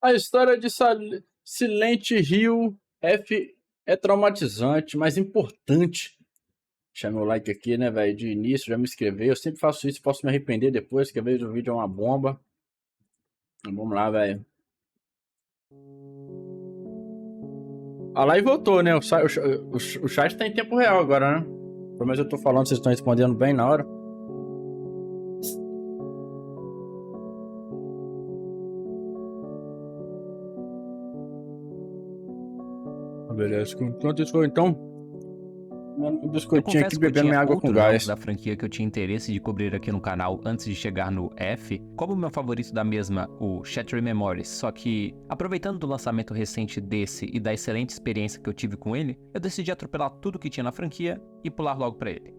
A história de Silent Hill F é traumatizante, mas importante. Deixa meu like aqui, né, velho? De início, já me inscrevi. Eu sempre faço isso, posso me arrepender depois, que às vezes o vídeo é uma bomba. Vamos lá, velho. A live voltou, né? O chat tá em tempo real agora, né? Pelo menos eu tô falando, vocês estão respondendo bem na hora. Beleza. Enquanto isso for, então, um biscoitinho aqui, bebendo minha água com gás. Da franquia que eu tinha interesse de cobrir aqui no canal antes de chegar no F, como o meu favorito da mesma, o Shattered Memories, só que, aproveitando do lançamento recente desse e da excelente experiência que eu tive com ele, eu decidi atropelar tudo que tinha na franquia e pular logo pra ele.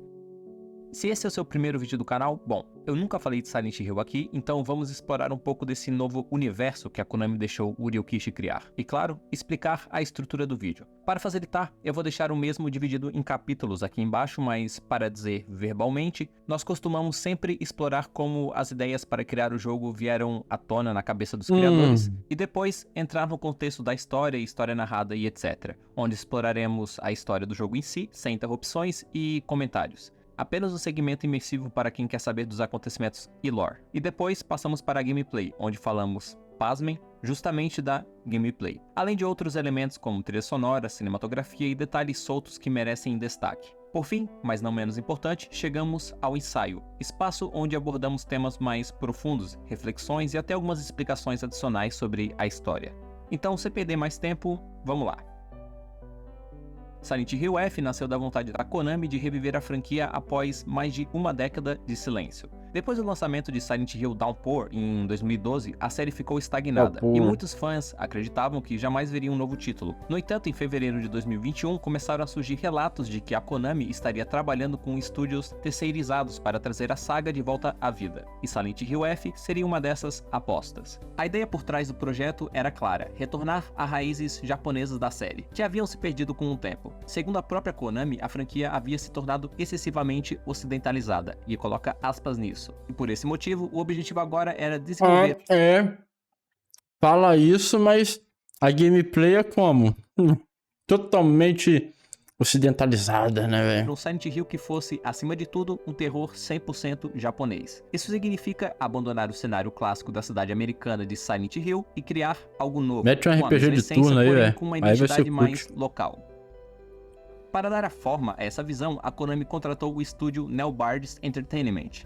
Se esse é o seu primeiro vídeo do canal, bom, eu nunca falei de Silent Hill aqui, então vamos explorar um pouco desse novo universo que a Konami deixou o Ryukishi criar. E claro, explicar a estrutura do vídeo. Para facilitar, eu vou deixar o mesmo dividido em capítulos aqui embaixo, mas para dizer verbalmente, nós costumamos sempre explorar como as ideias para criar o jogo vieram à tona na cabeça dos criadores, e depois entrar no contexto da história narrada e etc., onde exploraremos a história do jogo em si, sem interrupções e comentários. Apenas um segmento imersivo para quem quer saber dos acontecimentos e lore. E depois passamos para a gameplay, onde falamos, pasmem, justamente da gameplay. Além de outros elementos como trilha sonora, cinematografia e detalhes soltos que merecem destaque. Por fim, mas não menos importante, chegamos ao ensaio, espaço onde abordamos temas mais profundos, reflexões e até algumas explicações adicionais sobre a história. Então, sem perder mais tempo, vamos lá. Silent Hill F nasceu da vontade da Konami de reviver a franquia após mais de uma década de silêncio. Depois do lançamento de Silent Hill Downpour em 2012, a série ficou estagnada, e muitos fãs acreditavam que jamais veria um novo título. No entanto, em fevereiro de 2021, começaram a surgir relatos de que a Konami estaria trabalhando com estúdios terceirizados para trazer a saga de volta à vida, e Silent Hill F seria uma dessas apostas. A ideia por trás do projeto era clara, retornar a raízes japonesas da série, que haviam se perdido com o tempo. Segundo a própria Konami, a franquia havia se tornado excessivamente ocidentalizada, e coloca aspas nisso. E por esse motivo, o objetivo agora era desenvolver... Fala isso, mas a gameplay é como? Totalmente ocidentalizada, né, velho? Um Silent Hill que fosse, acima de tudo, um terror 100% japonês. Isso significa abandonar o cenário clássico da cidade americana de Silent Hill e criar algo novo. Mete um RPG de turno aí, velho. Com uma identidade mais local. Para dar a forma a essa visão, a Konami contratou o estúdio Neobards Entertainment.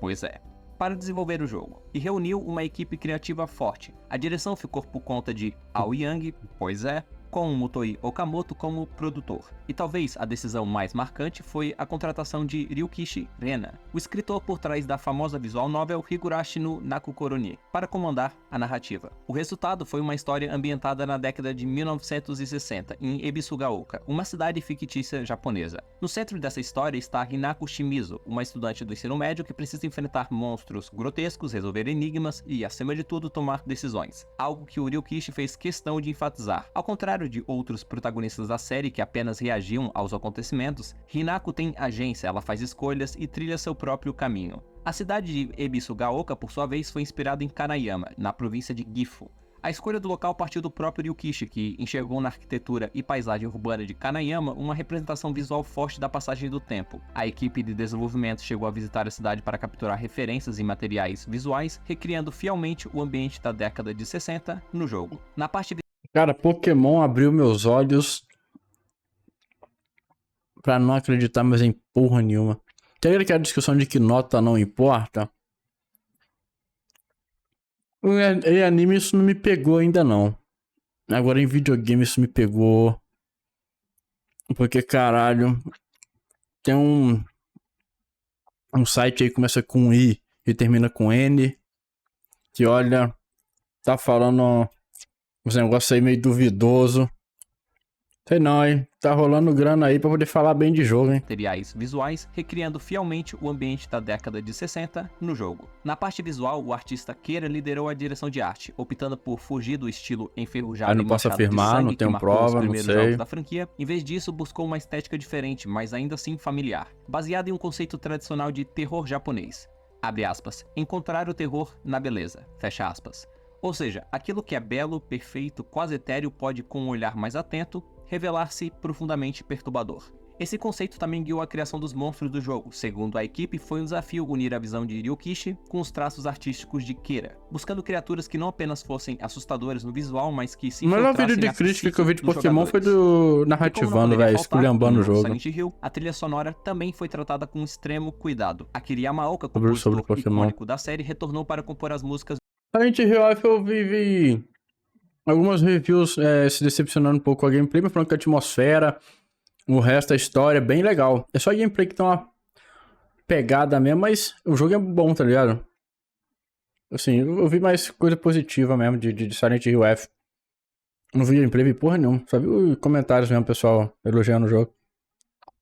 Pois é, para desenvolver o jogo, e reuniu uma equipe criativa forte. A direção ficou por conta de Ao Yang, pois é, com Motoi Okamoto como produtor. E talvez a decisão mais marcante foi a contratação de Ryukishi Rena, o escritor por trás da famosa visual novel Higurashi no Nakukoroni, para comandar a narrativa. O resultado foi uma história ambientada na década de 1960, em Ebisugaoka, uma cidade fictícia japonesa. No centro dessa história está Hinako Shimizu, uma estudante do ensino médio que precisa enfrentar monstros grotescos, resolver enigmas e, acima de tudo, tomar decisões. Algo que o Ryukishi fez questão de enfatizar. Ao contrário de outros protagonistas da série que apenas reagiam aos acontecimentos, Hinako tem agência, ela faz escolhas e trilha seu próprio caminho. A cidade de Ebisugaoka, por sua vez, foi inspirada em Kanayama, na província de Gifu. A escolha do local partiu do próprio Ryukishi, que enxergou na arquitetura e paisagem urbana de Kanayama uma representação visual forte da passagem do tempo. A equipe de desenvolvimento chegou a visitar a cidade para capturar referências e materiais visuais, recriando fielmente o ambiente da década de 60 no jogo. Na parte Cara, Pokémon abriu meus olhos pra não acreditar mais em porra nenhuma. Tem aquela discussão de que nota não importa? Em anime isso não me pegou ainda não. Agora em videogame isso me pegou. Porque, caralho, tem um site aí que começa com I e termina com N. Que olha, tá falando uns negócios aí meio duvidoso. Sei não, hein? Tá rolando grana aí pra poder falar bem de jogo, hein? Materiais visuais, recriando fielmente o ambiente da década de 60 no jogo. Na parte visual, o artista Kira liderou a direção de arte, optando por fugir do estilo enferrujado não e posso manchado afirmar, de sangue não tenho que marcou prova, os não primeiros sei. jogos da franquia. Em vez disso, buscou uma estética diferente, mas ainda assim familiar, baseada em um conceito tradicional de terror japonês. Abre aspas, encontrar o terror na beleza, fecha aspas. Ou seja, aquilo que é belo, perfeito, quase etéreo pode, com um olhar mais atento, revelar-se profundamente perturbador. Esse conceito também guiou a criação dos monstros do jogo. Segundo a equipe, foi um desafio unir a visão de Ryokishi com os traços artísticos de Kira, buscando criaturas que não apenas fossem assustadoras no visual, mas que se O melhor infiltrassem vídeo de na crítica que eu vi de psique dos Pokémon foi jogadores. do E narrativando, como não velho, poderia faltar, esculhambando o no jogo. Silent Hill, a trilha sonora também foi tratada com extremo cuidado. Akira Yamaoka, Sobre compositor Pokémon. icônico da série, retornou para compor as músicas Silent Hill eu vi algumas reviews se decepcionando um pouco com a gameplay, mas falando que a atmosfera, o resto da história é bem legal. É só a gameplay que tem uma pegada mesmo, mas o jogo é bom, tá ligado? Assim, eu vi mais coisa positiva mesmo de Silent Hill F. Não vi gameplay, vi porra nenhuma. Só vi comentários mesmo, pessoal elogiando o jogo.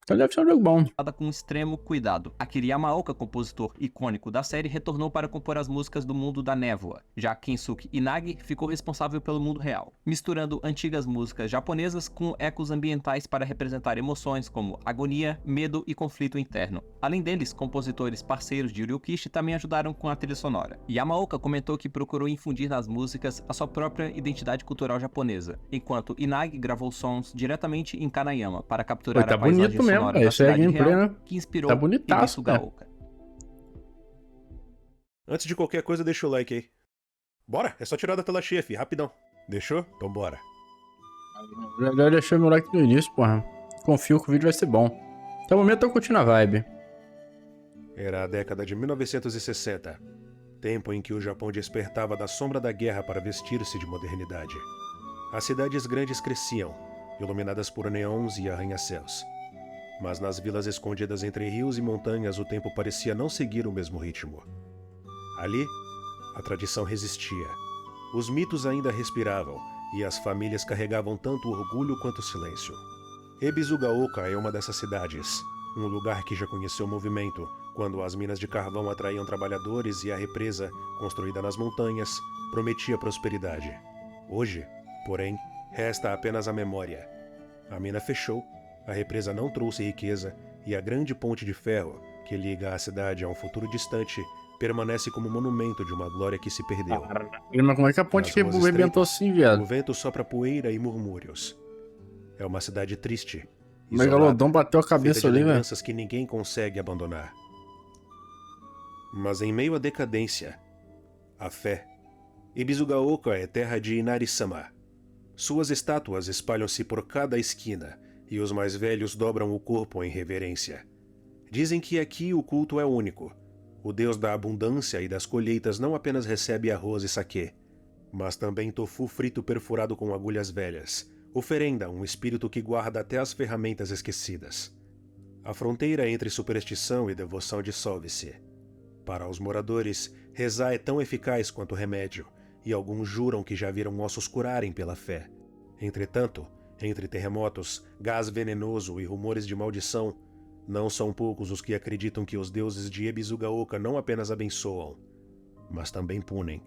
Então deve ser um jogo bom. com extremo cuidado. Akira Yamaoka, compositor icônico da série, retornou para compor as músicas do mundo da névoa, já Kensuke Inagi ficou responsável pelo mundo real, misturando antigas músicas japonesas com ecos ambientais para representar emoções como agonia, medo e conflito interno. Além deles, compositores parceiros de Ryokishi também ajudaram com a trilha sonora. Yamaoka comentou que procurou infundir nas músicas a sua própria identidade cultural japonesa, enquanto Inagi gravou sons diretamente em Kanayama para capturar Tá a paisagem bonito mesmo, sonora da isso é cidade gameplay, real, né? que inspirou Tá bonitaço, Hibisugaoka. Antes de qualquer coisa, deixa o like aí. Bora, é só tirar da tela cheia, fi, rapidão. Deixou? Então bora. Já deixei meu like no início, porra. Confio que o vídeo vai ser bom. Até o momento eu curtindo a vibe. Era a década de 1960, tempo em que o Japão despertava da sombra da guerra para vestir-se de modernidade. As cidades grandes cresciam, iluminadas por neons e arranha-céus. Mas nas vilas escondidas entre rios e montanhas o tempo parecia não seguir o mesmo ritmo. Ali, a tradição resistia. Os mitos ainda respiravam, e as famílias carregavam tanto orgulho quanto silêncio. Hibisugaoka é uma dessas cidades, um lugar que já conheceu o movimento, quando as minas de carvão atraíam trabalhadores e a represa, construída nas montanhas, prometia prosperidade. Hoje, porém, resta apenas a memória. A mina fechou, a represa não trouxe riqueza, e a grande ponte de ferro, que liga a cidade a um futuro distante, permanece como monumento de uma glória que se perdeu. Mas como é que a ponte Nas que ruas arrebentou estreitas, assim, viado? O vento sopra poeira e murmúrios. É uma cidade triste, O Megalodon bateu a feita cabeça de ali, velho. lembranças que ninguém consegue abandonar. Mas em meio à decadência, a fé. Hibisugaoka é terra de Inari-sama. Suas estátuas espalham-se por cada esquina, e os mais velhos dobram o corpo em reverência. Dizem que aqui o culto é único. O deus da abundância e das colheitas não apenas recebe arroz e saquê, mas também tofu frito perfurado com agulhas velhas, oferenda um espírito que guarda até as ferramentas esquecidas. A fronteira entre superstição e devoção dissolve-se. Para os moradores, rezar é tão eficaz quanto remédio, e alguns juram que já viram ossos curarem pela fé. Entretanto, entre terremotos, gás venenoso e rumores de maldição, não são poucos os que acreditam que os deuses de Hibisugaoka não apenas abençoam, mas também punem.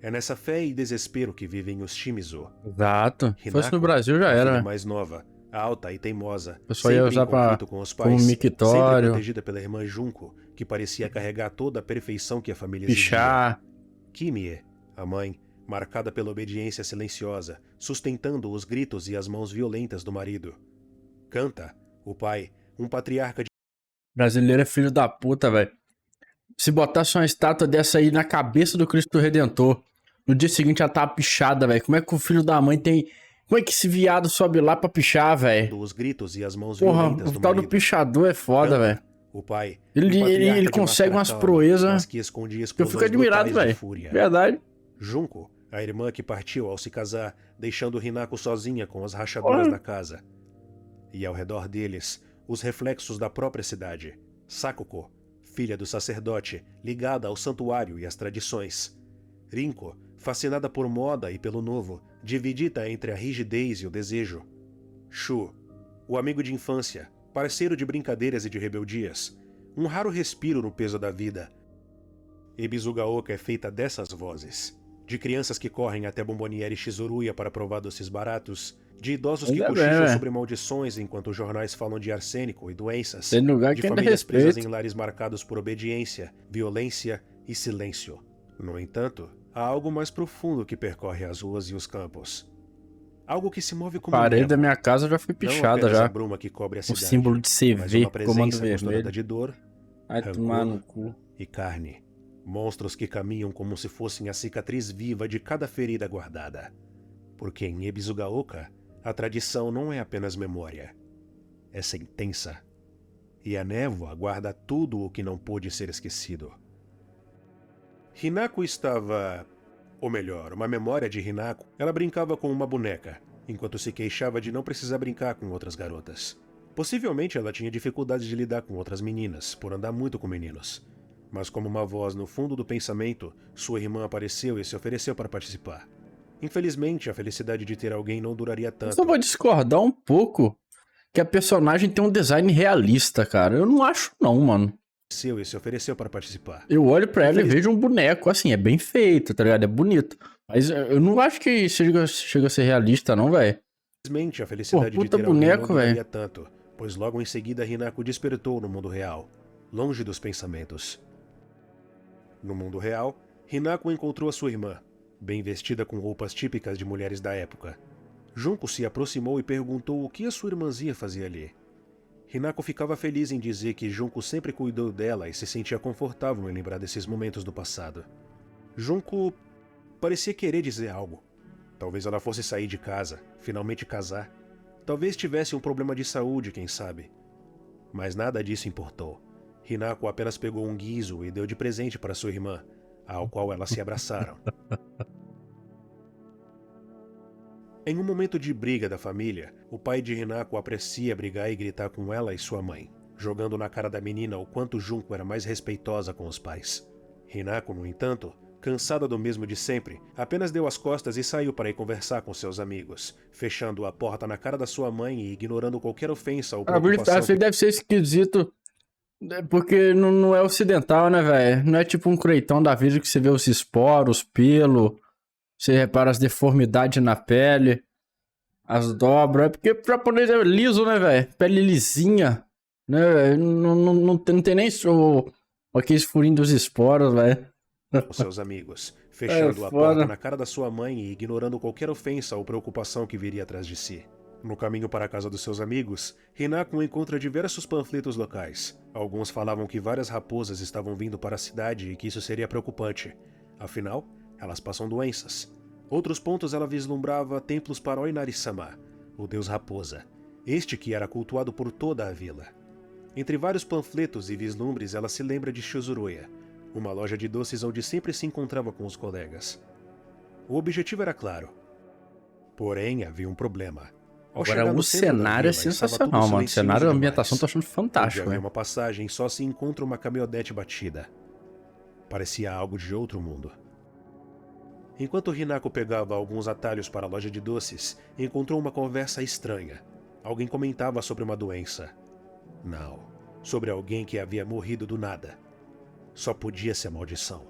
É nessa fé e desespero que vivem os Shimizu. Exato. Se fosse Hinako, no Brasil já a era, filha né? mais nova, alta e teimosa, Eu só ia sempre usar em conflito com os pais, como sempre mictório, protegida pela irmã Junko, que parecia carregar toda a perfeição que a família exigia. pichar. Kimie, a mãe, marcada pela obediência silenciosa, sustentando os gritos e as mãos violentas do marido. Kanta, o pai, um patriarca de Brasileiro é filho da puta, velho. Se botasse uma estátua dessa aí na cabeça do Cristo Redentor, no dia seguinte ela tava pichada, velho. Como é que o filho da mãe tem... Como é que esse viado sobe lá pra pichar, velho? os gritos e as mãos Porra, violentas o do tal do marido. pichador é foda, Kanta, velho. o pai, Ele um patriarca de consegue máscara umas calma, proezas mas que escondia que eu explosões fico admirado, brutais de velho. fúria. Verdade. Junko, a irmã que partiu ao se casar, deixando Hinako sozinha com as rachaduras Porra. da casa. E ao redor deles, os reflexos da própria cidade. Sakuko, filha do sacerdote, ligada ao santuário e às tradições. Rinko, fascinada por moda e pelo novo, dividida entre a rigidez e o desejo. Shu, o amigo de infância, parceiro de brincadeiras e de rebeldias, um raro respiro no peso da vida. Hibisugaoka é feita dessas vozes. De crianças que correm até Bomboniere Shizuruya para provar doces baratos, de idosos que Ainda bem, cochicham velho. sobre maldições enquanto os jornais falam de arsênico e doenças, Tem lugar de que ainda famílias presas respeita. em lares marcados por obediência, violência e silêncio. No entanto, há algo mais profundo que percorre as ruas e os campos. Algo que se move A como parede névoa. da minha casa já foi Não pichada apenas a já. bruma que cobre a O cidade, símbolo de mas uma CV, comando presença misturada vermelho. de dor, Vai tomar no rancor cu. e carne. Monstros que caminham como se fossem a cicatriz viva de cada ferida guardada. Porque em Ebizugaoka, a tradição não é apenas memória. É sentença. E a névoa guarda tudo o que não pôde ser esquecido. Hinako estava... Ou melhor, uma memória de Hinako. Ela brincava com uma boneca, enquanto se queixava de não precisar brincar com outras garotas. Possivelmente ela tinha dificuldade de lidar com outras meninas, por andar muito com meninos. Mas como uma voz no fundo do pensamento, sua irmã apareceu e se ofereceu para participar. Infelizmente, a felicidade de ter alguém não duraria Eu tanto. só vou discordar um pouco que a personagem tem um design realista, cara. Eu não acho não, mano. E se ofereceu para participar. Eu olho pra ela e vejo um boneco, assim, é bem feito, tá ligado? É bonito. Mas eu não acho que chega a ser realista, não, velho. Infelizmente, a felicidade Pô, de puta ter alguém boneco, não duraria velho. tanto, pois logo em seguida Hinako despertou no mundo real, longe dos pensamentos. No mundo real, Hinako encontrou a sua irmã, bem vestida com roupas típicas de mulheres da época. Junko se aproximou e perguntou o que a sua irmãzinha fazia ali. Hinako ficava feliz em dizer que Junko sempre cuidou dela e se sentia confortável em lembrar desses momentos do passado. Junko parecia querer dizer algo. Talvez ela fosse sair de casa, finalmente casar. Talvez tivesse um problema de saúde, quem sabe. Mas nada disso importou. Hinako apenas pegou um guizo e deu de presente para sua irmã, ao qual elas se abraçaram. Em um momento de briga da família, o pai de Hinako aprecia brigar e gritar com ela e sua mãe, jogando na cara da menina o quanto Junko era mais respeitosa com os pais. Hinako, no entanto, cansada do mesmo de sempre, apenas deu as costas e saiu para ir conversar com seus amigos, fechando a porta na cara da sua mãe e ignorando qualquer ofensa ou preocupação. Ele deve ser esquisito, porque não é ocidental, né, velho? Não é tipo um creitão da vida que você vê os esporos, pelo, você repara as deformidades na pele, as dobras. É porque o japonês é liso, né, velho? Pele lisinha, né, véio? Não tem nem aqueles furinhos dos esporos, velho. Com seus amigos, fechando a foda. porta na cara da sua mãe e ignorando qualquer ofensa ou preocupação que viria atrás de si. No caminho para a casa dos seus amigos, Hinako encontra diversos panfletos locais. Alguns falavam que várias raposas estavam vindo para a cidade e que isso seria preocupante. Afinal, elas passam doenças. Outros pontos ela vislumbrava templos para Oinari-sama, o deus raposa, este que era cultuado por toda a vila. Entre vários panfletos e vislumbres, ela se lembra de Shizuruya, uma loja de doces onde sempre se encontrava com os colegas. O objetivo era claro. Porém, havia um problema. Ao Agora, chegar no o centro da cenário é vila, estava sensacional, tudo mano. O silencioso cenário e a demais. ambientação tô achando Onde fantástico, havia velho. uma passagem, só se encontra uma caminhonete batida. Parecia algo de outro mundo. Enquanto Hinako pegava alguns atalhos para a loja de doces, encontrou uma conversa estranha. Alguém comentava sobre uma doença. Não, sobre alguém que havia morrido do nada. Só podia ser maldição.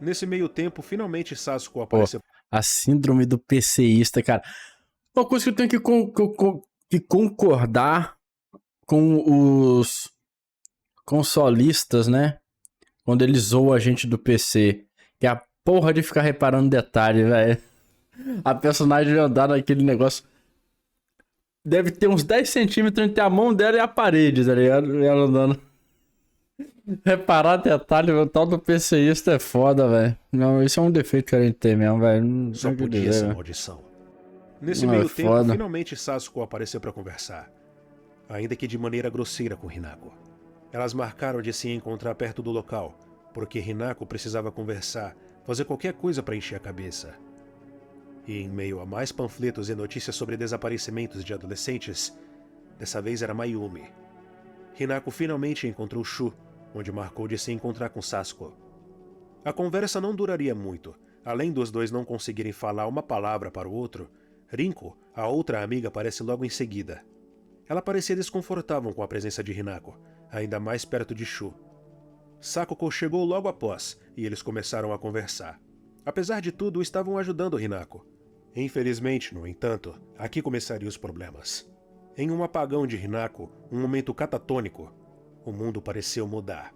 Nesse meio tempo, finalmente Sasuke apareceu. A síndrome do PCista, cara. Uma coisa que eu tenho que concordar com os consolistas, né? Quando eles zoam a gente do PC. Que é a porra de ficar reparando detalhe, velho. A personagem andar naquele negócio. Deve ter uns 10 centímetros entre a mão dela e a parede, tá ligado? Ela andando. Reparar detalhe, o tal do PCista é foda, velho. Não, isso é um defeito que a gente tem mesmo, velho. Só podia ser maldição. Nesse Não, meio é tempo, foda. finalmente Sasuke apareceu para conversar. Ainda que de maneira grosseira com Hinako. Elas marcaram de se encontrar perto do local, porque Hinako precisava conversar, fazer qualquer coisa para encher a cabeça. E em meio a mais panfletos e notícias sobre desaparecimentos de adolescentes, dessa vez era Mayumi. Hinako finalmente encontrou Shu, onde marcou de se encontrar com Sasuke. A conversa não duraria muito. Além dos dois não conseguirem falar uma palavra para o outro, Rinko, a outra amiga, aparece logo em seguida. Ela parecia desconfortável com a presença de Hinako, ainda mais perto de Shu. Sakuko chegou logo após, e eles começaram a conversar. Apesar de tudo, estavam ajudando Hinako. Infelizmente, no entanto, aqui começariam os problemas. Em um apagão de Hinako, um momento catatônico, o mundo pareceu mudar.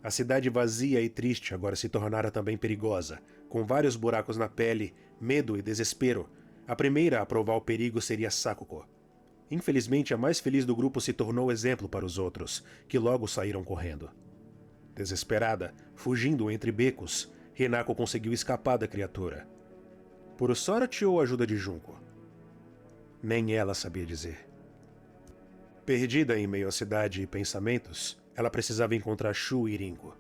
A cidade vazia e triste agora se tornara também perigosa, com vários buracos na pele, medo e desespero. A primeira a provar o perigo seria Sakuko. Infelizmente, a mais feliz do grupo se tornou exemplo para os outros, que logo saíram correndo. Desesperada, fugindo entre becos, Hinako conseguiu escapar da criatura. Por sorte ou ajuda de Junko? Nem ela sabia dizer. Perdida em meio à cidade e pensamentos, ela precisava encontrar Shu e Rinko,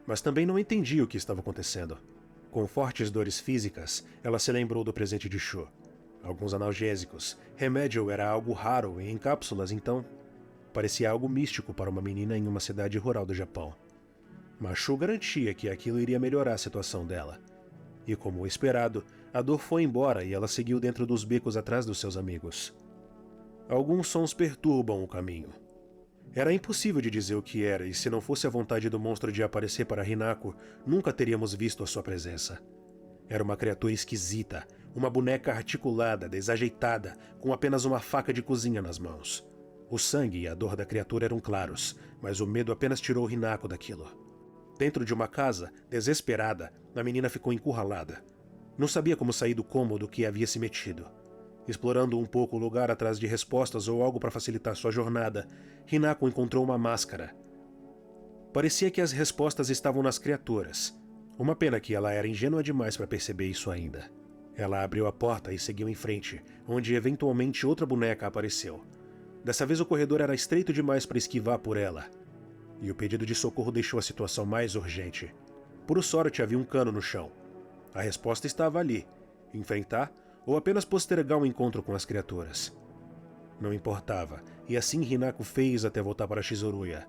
mas também não entendia o que estava acontecendo. Com fortes dores físicas, ela se lembrou do presente de Shu. Alguns analgésicos, remédio era algo raro e em cápsulas, então parecia algo místico para uma menina em uma cidade rural do Japão. Mas Shu garantia que aquilo iria melhorar a situação dela. E como esperado, a dor foi embora e ela seguiu dentro dos becos atrás dos seus amigos. Alguns sons perturbam o caminho. Era impossível de dizer o que era, e se não fosse a vontade do monstro de aparecer para Hinako, nunca teríamos visto a sua presença. Era uma criatura esquisita, uma boneca articulada, desajeitada, com apenas uma faca de cozinha nas mãos. O sangue e a dor da criatura eram claros, mas o medo apenas tirou Hinako daquilo. Dentro de uma casa, desesperada, a menina ficou encurralada. Não sabia como sair do cômodo que havia se metido. Explorando um pouco o lugar atrás de respostas ou algo para facilitar sua jornada, Hinako encontrou uma máscara. Parecia que as respostas estavam nas criaturas. Uma pena que ela era ingênua demais para perceber isso ainda. Ela abriu a porta e seguiu em frente, onde eventualmente outra boneca apareceu. Dessa vez o corredor era estreito demais para esquivar por ela. E o pedido de socorro deixou a situação mais urgente. Por sorte havia um cano no chão. A resposta estava ali: enfrentar ou apenas postergar um encontro com as criaturas. Não importava, e assim Hinako fez até voltar para Shizuruya.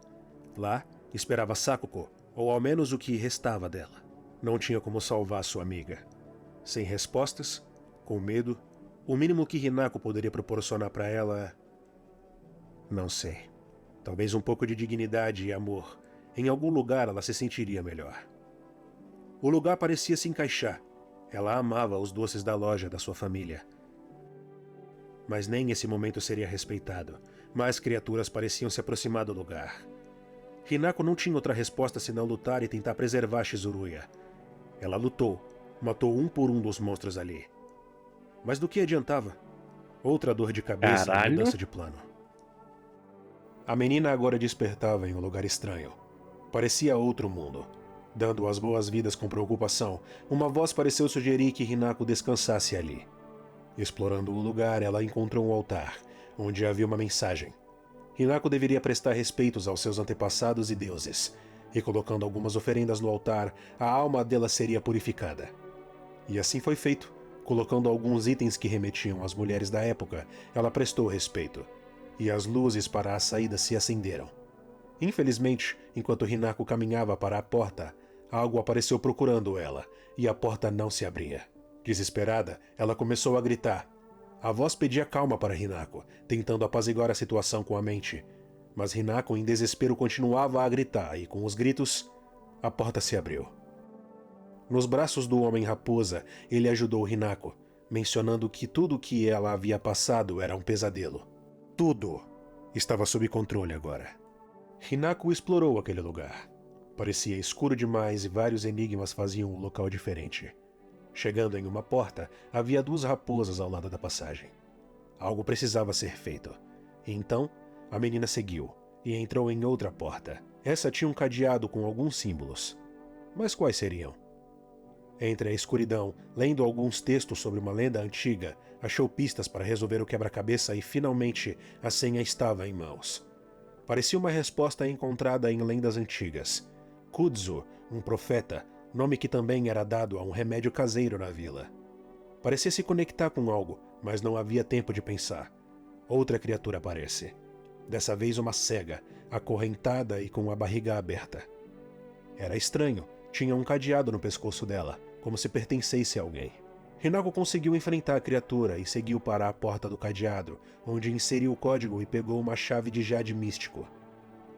Lá, esperava Sakuko, ou ao menos o que restava dela. Não tinha como salvar sua amiga. Sem respostas, com medo, o mínimo que Hinako poderia proporcionar para ela... Não sei. Talvez um pouco de dignidade e amor. Em algum lugar ela se sentiria melhor. O lugar parecia se encaixar. Ela amava os doces da loja da sua família. Mas nem esse momento seria respeitado. Mais criaturas pareciam se aproximar do lugar. Hinako não tinha outra resposta senão lutar e tentar preservar Shizuruya. Ela lutou, matou um por um dos monstros ali. Mas do que adiantava? Outra dor de cabeça e mudança de plano. A menina agora despertava em um lugar estranho. Parecia outro mundo. Dando as boas-vindas com preocupação, uma voz pareceu sugerir que Hinako descansasse ali. Explorando o lugar, ela encontrou um altar, onde havia uma mensagem. Hinako deveria prestar respeitos aos seus antepassados e deuses, e colocando algumas oferendas no altar, a alma dela seria purificada. E assim foi feito. Colocando alguns itens que remetiam às mulheres da época, ela prestou respeito, e as luzes para a saída se acenderam. Infelizmente, enquanto Hinako caminhava para a porta, algo apareceu procurando ela, e a porta não se abria. Desesperada, ela começou a gritar. A voz pedia calma para Hinako, tentando apaziguar a situação com a mente. Mas Hinako, em desespero, continuava a gritar, e com os gritos, a porta se abriu. Nos braços do Homem-Raposa, ele ajudou Hinako, mencionando que tudo o que ela havia passado era um pesadelo. Tudo estava sob controle agora. Hinako explorou aquele lugar. Parecia escuro demais e vários enigmas faziam o local diferente. Chegando em uma porta, havia 2 raposas ao lado da passagem. Algo precisava ser feito. E então, a menina seguiu e entrou em outra porta. Essa tinha um cadeado com alguns símbolos. Mas quais seriam? Entre a escuridão, lendo alguns textos sobre uma lenda antiga, achou pistas para resolver o quebra-cabeça e finalmente a senha estava em mãos. Parecia uma resposta encontrada em lendas antigas. Kudzu, um profeta, nome que também era dado a um remédio caseiro na vila. Parecia se conectar com algo, mas não havia tempo de pensar. Outra criatura aparece. Dessa vez uma cega, acorrentada e com a barriga aberta. Era estranho, tinha um cadeado no pescoço dela, como se pertencesse a alguém. Hinako conseguiu enfrentar a criatura e seguiu para a porta do cadeado, onde inseriu o código e pegou uma chave de jade místico.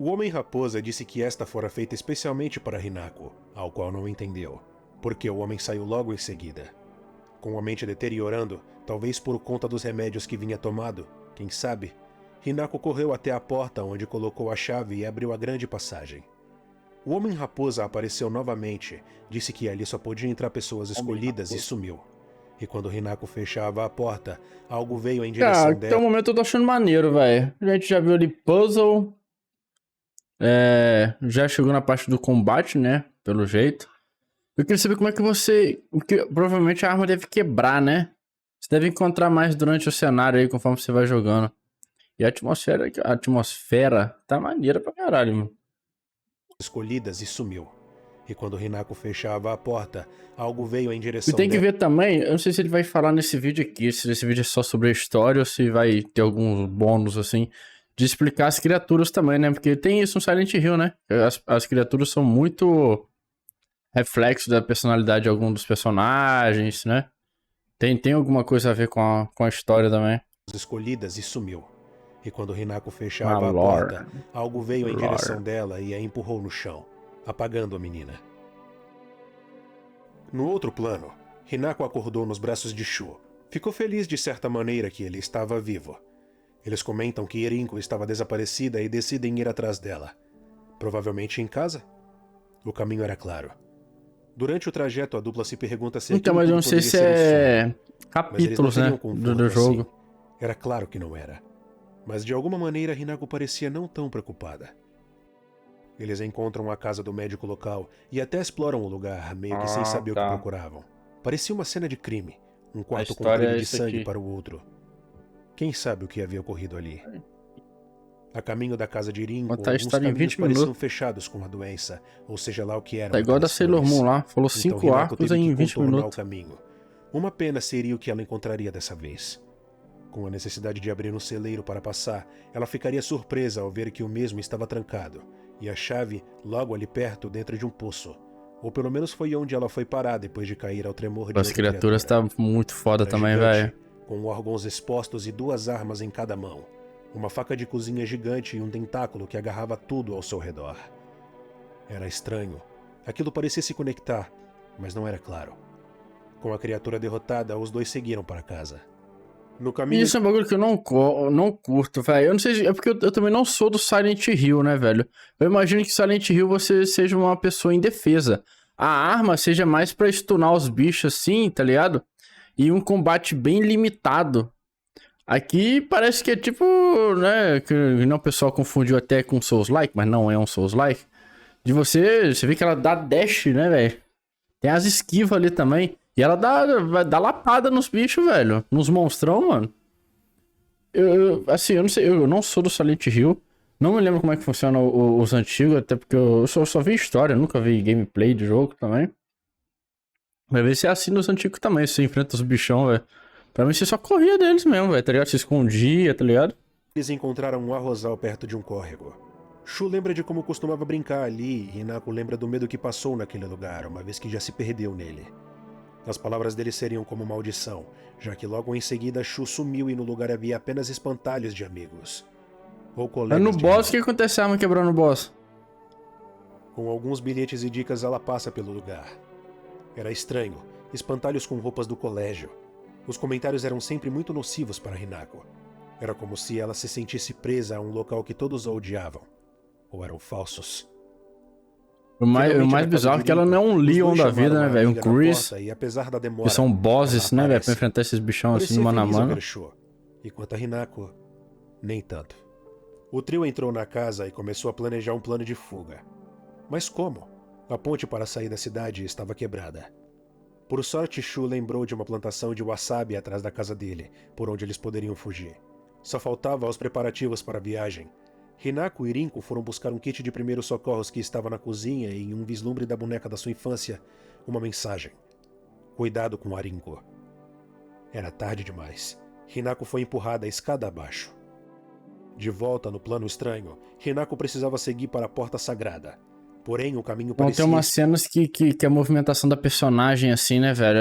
O Homem-Raposa disse que esta fora feita especialmente para Hinako, ao qual não entendeu, porque o homem saiu logo em seguida. Com a mente deteriorando, talvez por conta dos remédios que vinha tomado, quem sabe, Hinako correu até a porta onde colocou a chave e abriu a grande passagem. O Homem-Raposa apareceu novamente, disse que ali só podiam entrar pessoas escolhidas e sumiu. E quando Hinako fechava a porta, algo veio em direção Cara, até dela. o momento eu tô achando maneiro, velho. A gente já viu ali puzzle. Já chegou na parte do combate, né? Pelo jeito. Eu queria saber como é que você... Porque provavelmente a arma deve quebrar, né? Você deve encontrar mais durante o cenário aí, conforme você vai jogando. E a atmosfera tá maneira pra caralho, mano. Escolhidas e sumiu. E quando Hinako fechava a porta, algo veio em E direção tem que dela. ver também, eu não sei se ele vai falar nesse vídeo aqui, se esse vídeo é só sobre a história ou se vai ter alguns bônus, assim, de explicar as criaturas também, né? Porque tem isso no Silent Hill, né? As criaturas são muito reflexo da personalidade de algum dos personagens, né? Tem alguma coisa a ver com a história também. Escolhidas e sumiu. E quando Hinako Ah, fechava a lore. porta, algo veio em Lore. direção dela e a empurrou no chão, apagando a menina. No outro plano, Hinako acordou nos braços de Shu. Ficou feliz de certa maneira que ele estava vivo. Eles comentam que Irinko estava desaparecida e decidem ir atrás dela. Provavelmente em casa? O caminho era claro. Durante o trajeto, a dupla se pergunta se Então, aquilo mas eu tudo não sei poderia se ser um sonho. é Mas eles não capítulos, teriam né? conforto Do jogo. assim. Era claro que não era. Mas de alguma maneira, Hinako parecia não tão preocupada. Eles encontram a casa do médico local e até exploram o lugar, meio que sem saber o que procuravam. Parecia uma cena de crime, um quarto com história brilho é de isso sangue aqui. para o outro. Quem sabe o que havia ocorrido ali? A caminho da casa de Irinko, Contar a alguns história em caminhos 20 pareciam minutos. fechados com a doença, ou seja lá o que eram Tá igual a da aquelas Sailor flores. Moon lá. Falou Então 5 Hinako arcos teve em que 20 contornar o minutos. caminho. Uma pena seria o que ela encontraria dessa vez. Com a necessidade de abrir um celeiro para passar, ela ficaria surpresa ao ver que o mesmo estava trancado, e a chave logo ali perto, dentro de um poço. Ou pelo menos foi onde ela foi parar depois de cair ao tremor de As outra criaturas criatura. tá muito foda Era também, gigante, velho. com órgãos expostos e 2 armas em cada mão. Uma faca de cozinha gigante e um tentáculo que agarrava tudo ao seu redor. Era estranho. Aquilo parecia se conectar, mas não era claro. Com a criatura derrotada, os dois seguiram para casa. No caminho... Isso é um bagulho que eu não curto, velho. Eu não sei se... É porque eu também não sou do Silent Hill, né, velho? Eu imagino que Silent Hill você seja uma pessoa indefesa. A arma seja mais pra stunar os bichos assim, tá ligado? E um combate bem limitado. Aqui parece que é tipo, né? Que não, o pessoal confundiu até com Souls-like, mas não é um Souls-like. De você vê que ela dá dash, né, velho? Tem as esquivas ali também. E ela vai dar lapada nos bichos, velho. Nos monstrão, mano. Assim, eu não sei, eu não sou do Silent Hill. Não me lembro como é que funciona os antigos, até porque eu só vi história, nunca vi gameplay de jogo também. Vai ver se é assim nos antigos também, se você enfrenta os bichão, velho. Pra mim você só corria deles mesmo, velho, tá ligado? Se escondia, tá ligado? Eles encontraram um arrozal perto de um córrego. Shu lembra de como costumava brincar ali e Hinako lembra do medo que passou naquele lugar, uma vez que já se perdeu nele. As palavras dele seriam como maldição, já que logo em seguida Shu sumiu e no lugar havia apenas espantalhos de amigos. Ou colegas Mas no de boss, o Hinako. que acontece a arma quebrando no boss? Com alguns bilhetes e dicas ela passa pelo lugar. Era estranho, espantalhos com roupas do colégio. Os comentários eram sempre muito nocivos para Hinako. Era como se ela se sentisse presa a um local que todos a odiavam. Ou eram falsos. O mais Finalmente, na casa bizarro de é que ela Irinko, não é um os Leon dois da chamaram vida, né, uma velho? Um amiga na Chris. porta e, apesar da demora, Que são bosses, ela né, velho? aparece. Pra enfrentar esses bichão assim Parecia no mano a feliz ao mano. ver Shu, enquanto a Hinako, nem tanto. O trio entrou na casa e começou a planejar um plano de fuga. Mas como? A ponte para sair da cidade estava quebrada. Por sorte, Shu lembrou de uma plantação de wasabi atrás da casa dele, por onde eles poderiam fugir. Só faltava os preparativos para a viagem. Hinako e Irinko foram buscar um kit de primeiros socorros que estava na cozinha e, em um vislumbre da boneca da sua infância, uma mensagem. Cuidado com Arinko. Era tarde demais. Hinako foi empurrada a escada abaixo. De volta no plano estranho, Hinako precisava seguir para a porta sagrada. Porém, o caminho Vão ter parecia... umas cenas que a movimentação da personagem, assim, né, velho?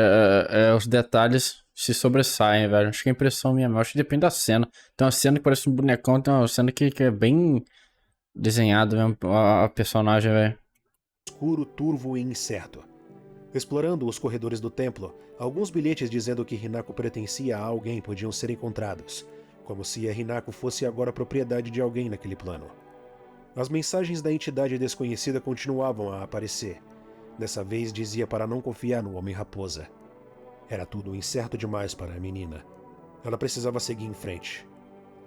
Os detalhes se sobressaem, velho. Acho que é impressão minha, eu acho que depende da cena. Tem uma cena que parece um bonecão, tem uma cena que é bem desenhado mesmo, a personagem, velho. escuro, turvo e incerto. Explorando os corredores do templo, alguns bilhetes dizendo que Hinako pertencia a alguém podiam ser encontrados, como se a Hinako fosse agora propriedade de alguém naquele plano. As mensagens da entidade desconhecida continuavam a aparecer. Dessa vez dizia para não confiar no Homem-Raposa. Era tudo incerto demais para a menina. Ela precisava seguir em frente.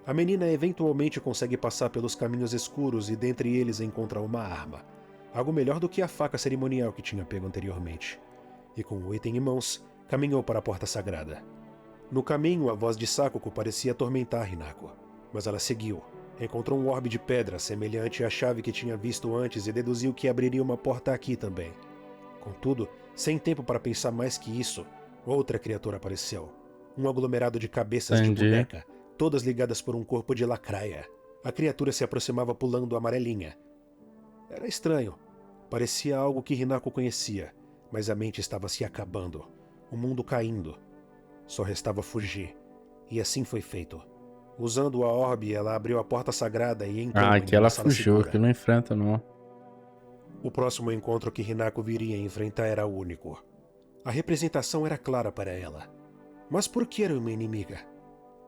A menina eventualmente consegue passar pelos caminhos escuros e dentre eles encontra uma arma. Algo melhor do que a faca cerimonial que tinha pego anteriormente. E com o item em mãos, caminhou para a porta sagrada. No caminho, a voz de Sakuko parecia atormentar Hinako. Mas ela seguiu. Encontrou um orbe de pedra semelhante à chave que tinha visto antes e deduziu que abriria uma porta aqui também. Contudo, sem tempo para pensar mais que isso, outra criatura apareceu. Um aglomerado de cabeças de boneca, todas ligadas por um corpo de lacraia. A criatura se aproximava pulando amarelinha. Era estranho. Parecia algo que Hinako conhecia, mas a mente estava se acabando. O mundo caindo. Só restava fugir. E assim foi feito. Usando a orbe, ela abriu a porta sagrada e entrou em aqui uma ela sala fugiu, segura. aqui não enfrenta não. O próximo encontro que Hinako viria a enfrentar era único. A representação era clara para ela. Mas por que era uma inimiga?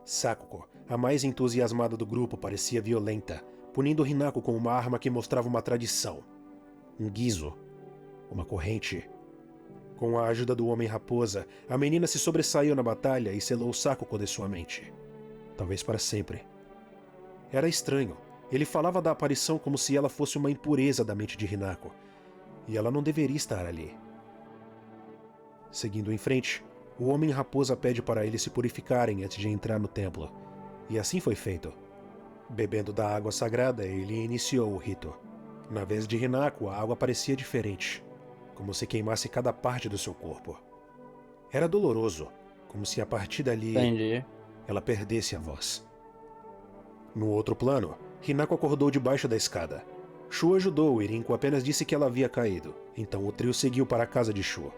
Sakuko, a mais entusiasmada do grupo, parecia violenta, punindo Hinako com uma arma que mostrava uma tradição. Um guizo. Uma corrente. Com a ajuda do Homem-Raposa, a menina se sobressaiu na batalha e selou Sakuko de sua mente. Talvez para sempre. Era estranho. Ele falava da aparição como se ela fosse uma impureza da mente de Hinako. E ela não deveria estar ali. Seguindo em frente, o Homem-Raposa pede para eles se purificarem antes de entrar no templo. E assim foi feito. Bebendo da água sagrada, ele iniciou o rito. Na vez de Hinako, a água parecia diferente, como se queimasse cada parte do seu corpo. Era doloroso, como se a partir dali ela perdesse a voz. No outro plano, Hinako acordou debaixo da escada. Shu ajudou e Rinko apenas disse que ela havia caído, então o trio seguiu para a casa de Shu.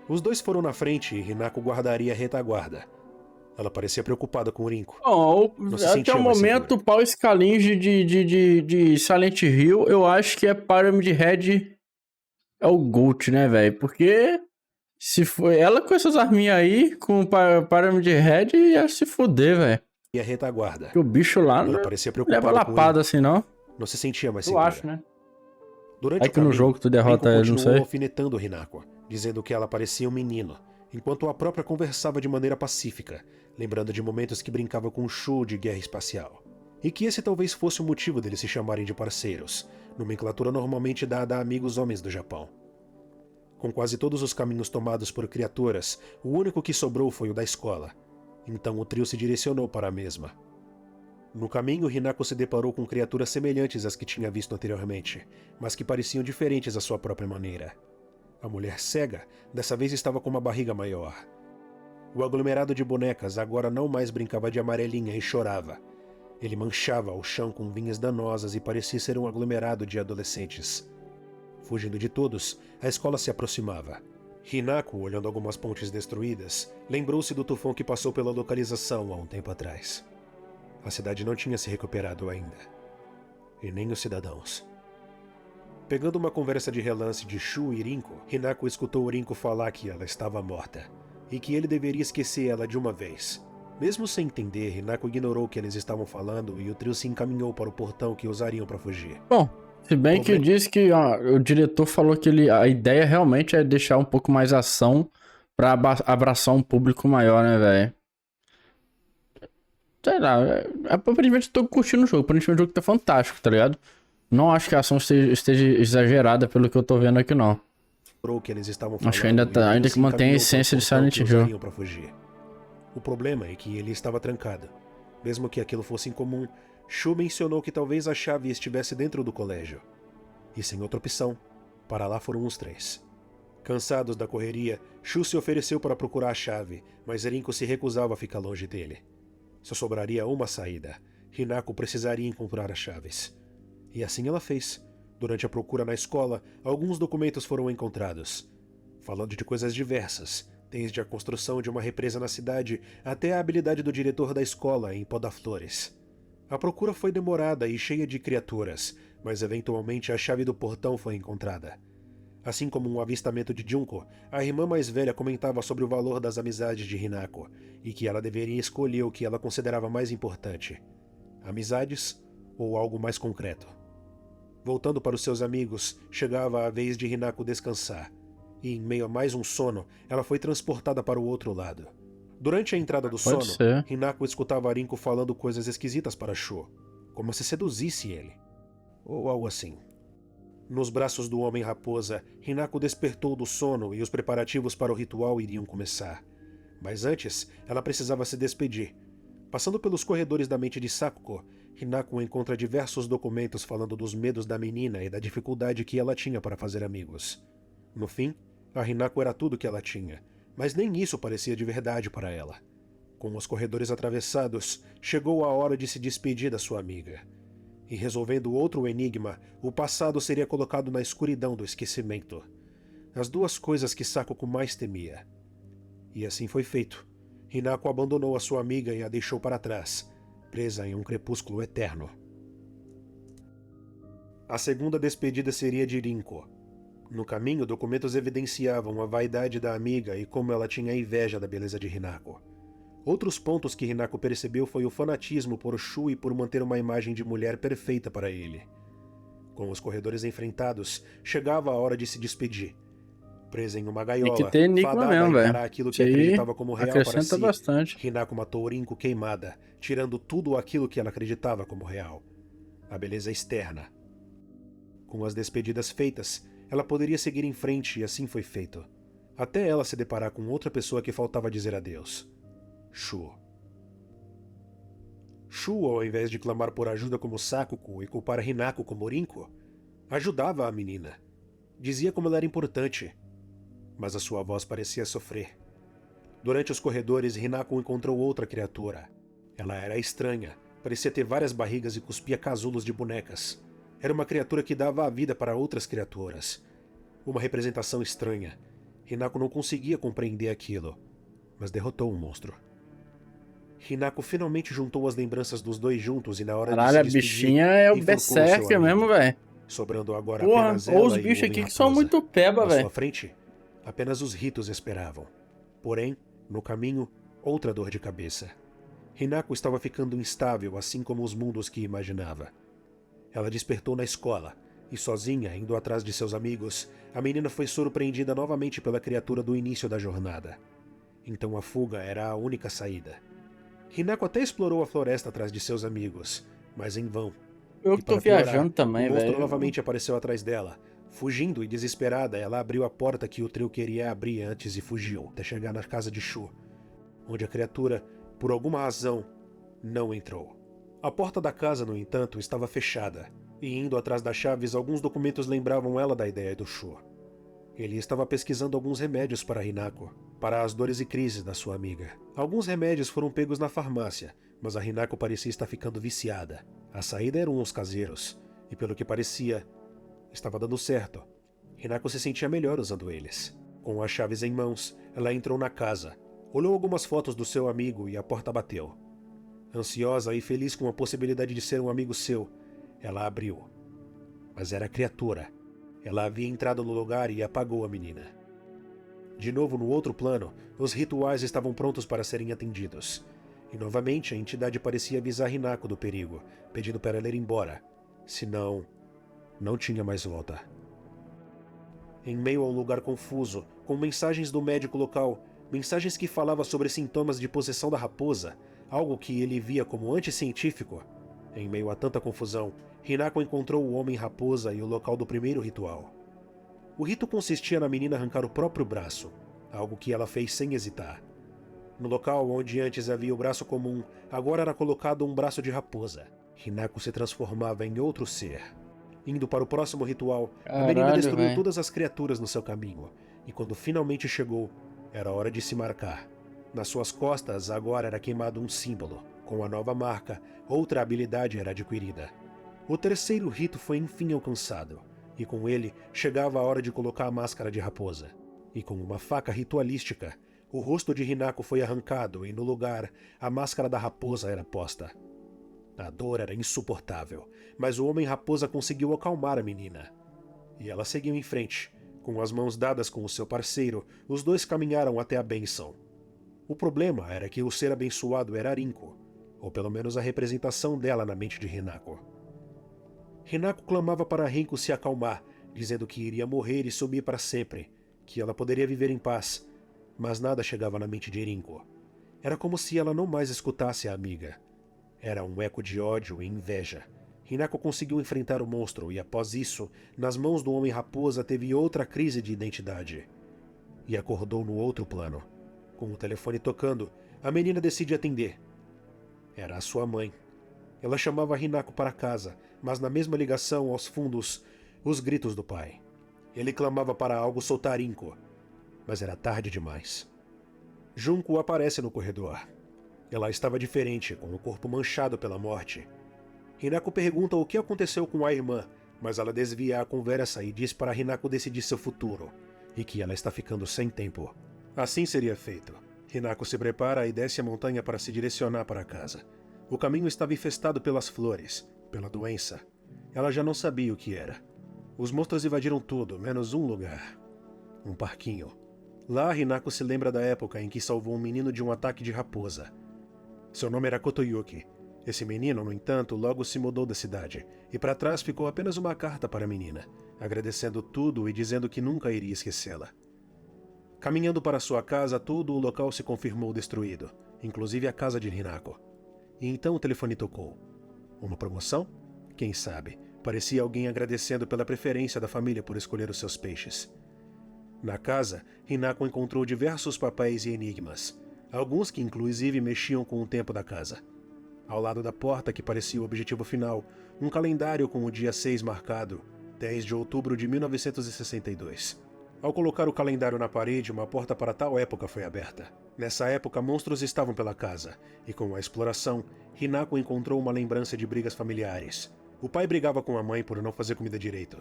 Os dois foram na frente e Hinako guardaria a retaguarda. Ela parecia preocupada com Rinko. Bom, até o momento, o Paul Scalinge de Silent Hill, eu acho que é Pyramid Head é o GOAT, né, velho? Porque se foi ela com essas arminhas aí, com o Pyramid Head, ia se fuder, velho. E a retaguarda. Porque o bicho lá Ela não parecia preocupada leva com lapada Rinko. assim, não? Não se sentia mais Eu segura. acho, né? Durante É o que no caminho, jogo tu derrota Rinko ele, não continuou sei. alfinetando Hinako, dizendo que ela parecia um menino, enquanto a própria conversava de maneira pacífica, lembrando de momentos que brincava com Shu de guerra espacial. E que esse talvez fosse o motivo deles se chamarem de parceiros, nomenclatura normalmente dada a amigos homens do Japão. Com quase todos os caminhos tomados por criaturas, o único que sobrou foi o da escola. Então o trio se direcionou para a mesma. No caminho, Hinako se deparou com criaturas semelhantes às que tinha visto anteriormente, mas que pareciam diferentes à sua própria maneira. A mulher cega, dessa vez estava com uma barriga maior. O aglomerado de bonecas agora não mais brincava de amarelinha e chorava. Ele manchava o chão com vinhas danosas e parecia ser um aglomerado de adolescentes. Fugindo de todos, a escola se aproximava. Hinako, olhando algumas pontes destruídas, lembrou-se do tufão que passou pela localização há um tempo atrás. A cidade não tinha se recuperado ainda. E nem os cidadãos. Pegando uma conversa de relance de Shu e Rinko, Hinako escutou Rinko falar que ela estava morta, e que ele deveria esquecer ela de uma vez. Mesmo sem entender, Hinako ignorou o que eles estavam falando e o trio se encaminhou para o portão que usariam para fugir. Bom, se bem que disse que o diretor falou que a ideia realmente é deixar um pouco mais ação pra abraçar um público maior, né, velho? Sei lá, aparentemente eu tô curtindo o jogo, aparentemente o jogo tá fantástico, tá ligado? Não acho que a ação esteja exagerada pelo que eu tô vendo aqui, não. Que eles estavam acho que ainda que mantém a essência de Silent Hill. Para fugir. O problema é que ele estava trancado. Mesmo que aquilo fosse incomum, Shu mencionou que talvez a chave estivesse dentro do colégio. E sem outra opção, para lá foram os três. Cansados da correria, Shu se ofereceu para procurar a chave, mas Rinko se recusava a ficar longe dele. Só sobraria uma saída. Hinako precisaria encontrar as chaves. E assim ela fez. Durante a procura na escola, alguns documentos foram encontrados. Falando de coisas diversas, desde a construção de uma represa na cidade até a habilidade do diretor da escola em podar flores. A procura foi demorada e cheia de criaturas, mas eventualmente a chave do portão foi encontrada. Assim como um avistamento de Junko, a irmã mais velha comentava sobre o valor das amizades de Hinako e que ela deveria escolher o que ela considerava mais importante: amizades ou algo mais concreto. Voltando para os seus amigos, chegava a vez de Hinako descansar, e em meio a mais um sono, ela foi transportada para o outro lado. Durante a entrada do Pode sono, ser. Hinako escutava Rinko falando coisas esquisitas para Sho, como se seduzisse ele, ou algo assim. Nos braços do Homem-Raposa, Hinako despertou do sono e os preparativos para o ritual iriam começar. Mas antes, ela precisava se despedir. Passando pelos corredores da mente de Sakuko, Hinako encontra diversos documentos falando dos medos da menina e da dificuldade que ela tinha para fazer amigos. No fim, a Hinako era tudo que ela tinha, mas nem isso parecia de verdade para ela. Com os corredores atravessados, chegou a hora de se despedir da sua amiga. E resolvendo outro enigma, o passado seria colocado na escuridão do esquecimento. As duas coisas que Sakuko mais temia. E assim foi feito. Hinako abandonou a sua amiga e a deixou para trás, presa em um crepúsculo eterno. A segunda despedida seria de Rinko. No caminho, documentos evidenciavam a vaidade da amiga e como ela tinha inveja da beleza de Hinako. Outros pontos que Hinako percebeu foi o fanatismo por Shu e por manter uma imagem de mulher perfeita para ele. Com os corredores enfrentados, chegava a hora de se despedir. Presa em uma Tem gaiola, que ter enigma fadada mesmo, a velho. encarar aquilo que Isso aí acreditava como real para acrescenta si, bastante. Hinako matou Rinko queimada, tirando tudo aquilo que ela acreditava como real. A beleza externa. Com as despedidas feitas, ela poderia seguir em frente e assim foi feito. Até ela se deparar com outra pessoa que faltava dizer adeus. Shu. Shu, ao invés de clamar por ajuda como Sakuko e culpar Hinako como Rinko, ajudava a menina. Dizia como ela era importante, mas a sua voz parecia sofrer. Durante os corredores, Hinako encontrou outra criatura. Ela era estranha, parecia ter várias barrigas e cuspia casulos de bonecas. Era uma criatura que dava a vida para outras criaturas. Uma representação estranha. Hinako não conseguia compreender aquilo, mas derrotou o monstro. Hinako finalmente juntou as lembranças dos dois juntos e na hora Caralho, a de se despedir, bichinha é o enforcou seu Berserker amigo, mesmo, velho. sobrando agora Porra, apenas ou os ela e o bichos aqui que são Homem-Raposa. muito peba, Na sua velho. frente, apenas os ritos esperavam. Porém, no caminho, outra dor de cabeça. Hinako estava ficando instável, assim como os mundos que imaginava. Ela despertou na escola, e sozinha, indo atrás de seus amigos, a menina foi surpreendida novamente pela criatura do início da jornada. Então a fuga era a única saída. Hinako até explorou a floresta atrás de seus amigos, mas em vão. Eu E que tô para piorar, viajando também, o monstro velho. novamente apareceu atrás dela. Fugindo e desesperada, ela abriu a porta que o trio queria abrir antes e fugiu, até chegar na casa de Shu, onde a criatura, por alguma razão, não entrou. A porta da casa, no entanto, estava fechada, e indo atrás das chaves, alguns documentos lembravam ela da ideia do Shu. Ele estava pesquisando alguns remédios para Hinako, para as dores e crises da sua amiga. Alguns remédios foram pegos na farmácia, mas a Hinako parecia estar ficando viciada. A saída eram os caseiros, e pelo que parecia, estava dando certo. Hinako se sentia melhor usando eles. Com as chaves em mãos, ela entrou na casa, olhou algumas fotos do seu amigo e a porta bateu. Ansiosa e feliz com a possibilidade de ser um amigo seu, ela abriu. Mas era a criatura. Ela havia entrado no lugar e apagou a menina. De novo, no outro plano, os rituais estavam prontos para serem atendidos. E novamente a entidade parecia avisar Hinako do perigo, pedindo para ela ir embora. Senão, não tinha mais volta. Em meio a um lugar confuso, com mensagens do médico local, mensagens que falavam sobre sintomas de possessão da raposa, algo que ele via como anticientífico. Em meio a tanta confusão, Hinako encontrou o Homem-Raposa e o local do primeiro ritual. O rito consistia na menina arrancar o próprio braço, algo que ela fez sem hesitar. No local onde antes havia o braço comum, agora era colocado um braço de raposa. Hinako se transformava em outro ser. Indo para o próximo ritual, a menina Caralho, destruiu velho. todas as criaturas no seu caminho, e quando finalmente chegou, era hora de se marcar. Nas suas costas agora era queimado um símbolo. Com a nova marca, outra habilidade era adquirida. O terceiro rito foi enfim alcançado, e com ele chegava a hora de colocar a máscara de raposa. E com uma faca ritualística, o rosto de Hinako foi arrancado e no lugar, a máscara da raposa era posta. A dor era insuportável, mas o Homem-Raposa conseguiu acalmar a menina. E ela seguiu em frente. Com as mãos dadas com o seu parceiro, os dois caminharam até a bênção. O problema era que o ser abençoado era Rinko, ou pelo menos a representação dela na mente de Hinako. Hinako clamava para Rinko se acalmar, dizendo que iria morrer e sumir para sempre, que ela poderia viver em paz, mas nada chegava na mente de Rinko. Era como se ela não mais escutasse a amiga. Era um eco de ódio e inveja. Hinako conseguiu enfrentar o monstro e, após isso, nas mãos do Homem-Raposa teve outra crise de identidade. E acordou no outro plano. Com o telefone tocando, a menina decide atender. Era a sua mãe. Ela chamava Hinako para casa, mas na mesma ligação, aos fundos, os gritos do pai. Ele clamava para algo soltar Rinko, mas era tarde demais. Junko aparece no corredor. Ela estava diferente, com o corpo manchado pela morte. Hinako pergunta o que aconteceu com a irmã, mas ela desvia a conversa e diz para Hinako decidir seu futuro, e que ela está ficando sem tempo. Assim seria feito. Hinako se prepara e desce a montanha para se direcionar para casa. O caminho estava infestado pelas flores, pela doença. Ela já não sabia o que era. Os monstros invadiram tudo, menos um lugar. Um parquinho. Lá, Hinako se lembra da época em que salvou um menino de um ataque de raposa. Seu nome era Kotoyuki. Esse menino, no entanto, logo se mudou da cidade, e para trás ficou apenas uma carta para a menina, agradecendo tudo e dizendo que nunca iria esquecê-la. Caminhando para sua casa, todo o local se confirmou destruído, inclusive a casa de Hinako. E então o telefone tocou. Uma promoção? Quem sabe? Parecia alguém agradecendo pela preferência da família por escolher os seus peixes. Na casa, Hinako encontrou diversos papéis e enigmas, alguns que inclusive mexiam com o tempo da casa. Ao lado da porta, que parecia o objetivo final, um calendário com o dia 6 marcado, 10 de outubro de 1962. Ao colocar o calendário na parede, uma porta para tal época foi aberta. Nessa época, monstros estavam pela casa, e com a exploração, Hinako encontrou uma lembrança de brigas familiares. O pai brigava com a mãe por não fazer comida direito.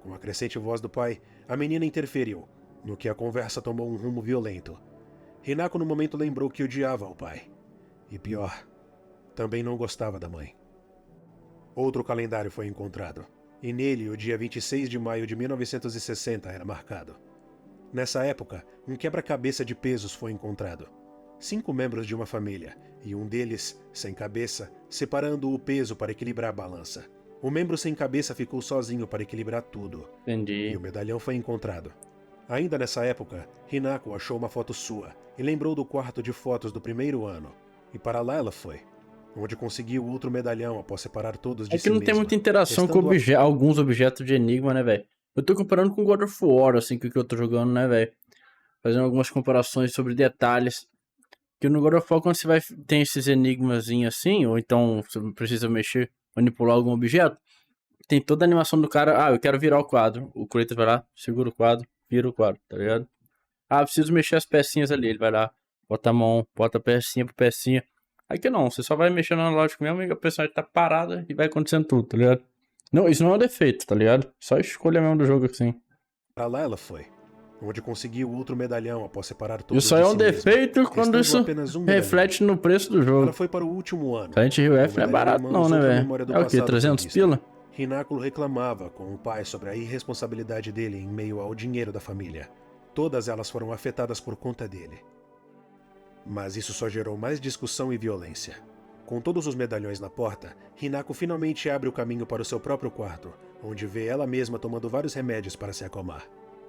Com a crescente voz do pai, a menina interferiu, no que a conversa tomou um rumo violento. Hinako no momento lembrou que odiava o pai. E pior, também não gostava da mãe. Outro calendário foi encontrado, e nele o dia 26 de maio de 1960 era marcado. Nessa época, um quebra-cabeça de pesos foi encontrado. 5 membros de uma família, e um deles, sem cabeça, separando o peso para equilibrar a balança. O membro sem cabeça ficou sozinho para equilibrar tudo. Entendi. E o medalhão foi encontrado. Ainda nessa época, Hinako achou uma foto sua, e lembrou do quarto de fotos do primeiro ano. E para lá ela foi, onde conseguiu outro medalhão após separar todos de É si que não tem mesma, muita interação com alguns objetos de Enigma, né, velho? Eu tô comparando com God of War, assim, que eu tô jogando, né, velho? Fazendo algumas comparações sobre detalhes. Que no God of War, quando você vai tem esses enigmazinhos assim, ou então você precisa mexer, manipular algum objeto, tem toda a animação do cara. Ah, eu quero virar o quadro. O Kratos vai lá, segura o quadro, vira o quadro, tá ligado? Ah, preciso mexer as pecinhas ali. Ele vai lá, bota a mão, bota pecinha por pecinha. Aqui não, você só vai mexendo na lógica mesmo e a personagem tá parada e vai acontecendo tudo, tá ligado? Não, isso não é um defeito, tá ligado? Só escolha mesmo do jogo assim. Para lá ela foi, onde conseguiu outro medalhão após separar todos Isso de aí é si um mesma, defeito quando restando isso apenas um medalhão. reflete no preço do jogo. Ela foi para o último ano. Silent Hill F Com não é o medalhão barato em não, mãos, né, outra velho? memória do É o quê? passado foi 300 vista. pila? Hinako reclamava com o pai sobre a irresponsabilidade dele em meio ao dinheiro da família. Todas elas foram afetadas por conta dele. Mas isso só gerou mais discussão e violência. Com todos os medalhões na porta, Hinako finalmente abre o caminho para o seu próprio quarto, onde vê ela mesma tomando vários remédios para se acalmar.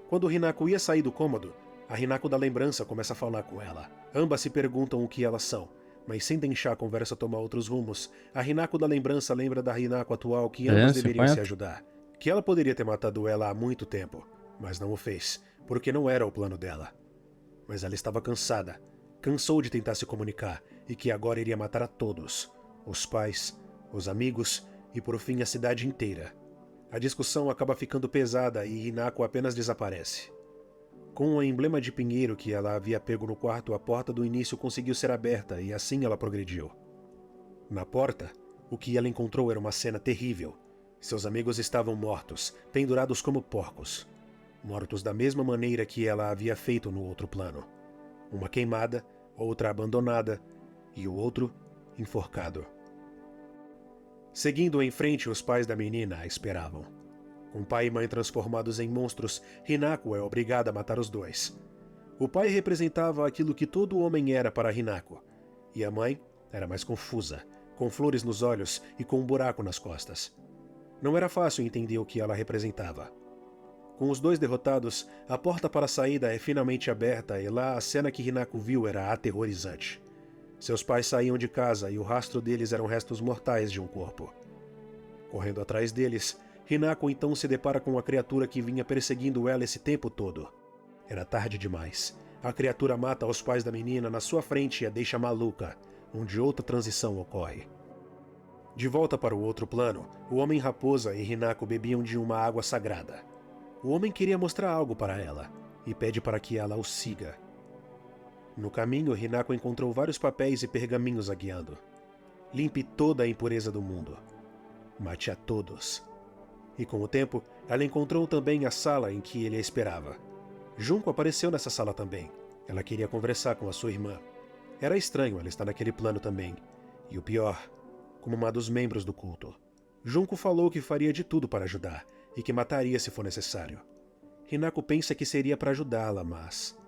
Quando Hinako ia sair do cômodo, a Hinako da lembrança começa a falar com ela. Ambas se perguntam o que elas são, mas sem deixar a conversa tomar outros rumos, a Hinako da lembrança lembra da Hinako atual que ambas deveriam se ajudar. Que ela poderia ter matado ela há muito tempo, mas não o fez, porque não era o plano dela. Mas ela estava cansada. Cansou de tentar se comunicar e que agora iria matar a todos. Os pais, os amigos e por fim a cidade inteira. A discussão acaba ficando pesada e Hinako apenas desaparece. Com o emblema de pinheiro que ela havia pego no quarto, a porta do início conseguiu ser aberta e assim ela progrediu. Na porta, o que ela encontrou era uma cena terrível. Seus amigos estavam mortos, pendurados como porcos. Mortos da mesma maneira que ela havia feito no outro plano. Uma queimada, outra abandonada e o outro enforcado. Seguindo em frente, os pais da menina a esperavam. Com pai e mãe transformados em monstros, Hinako é obrigada a matar os dois. O pai representava aquilo que todo homem era para Hinako, e a mãe era mais confusa, com flores nos olhos e com um buraco nas costas. Não era fácil entender o que ela representava. Com os dois derrotados, a porta para a saída é finalmente aberta e lá a cena que Hinako viu era aterrorizante. Seus pais saíam de casa e o rastro deles eram restos mortais de um corpo. Correndo atrás deles, Hinako então se depara com a criatura que vinha perseguindo ela esse tempo todo. Era tarde demais. A criatura mata os pais da menina na sua frente e a deixa maluca, onde outra transição ocorre. De volta para o outro plano, o Homem-Raposa e Hinako bebiam de uma água sagrada. O homem queria mostrar algo para ela e pede para que ela o siga. No caminho, Hinako encontrou vários papéis e pergaminhos a guiando. Limpe toda a impureza do mundo. Mate a todos. E com o tempo, ela encontrou também a sala em que ele a esperava. Junko apareceu nessa sala também. Ela queria conversar com a sua irmã. Era estranho ela estar naquele plano também. E o pior, como uma dos membros do culto. Junko falou que faria de tudo para ajudar e que mataria se for necessário. Hinako pensa que seria para ajudá-la, mas...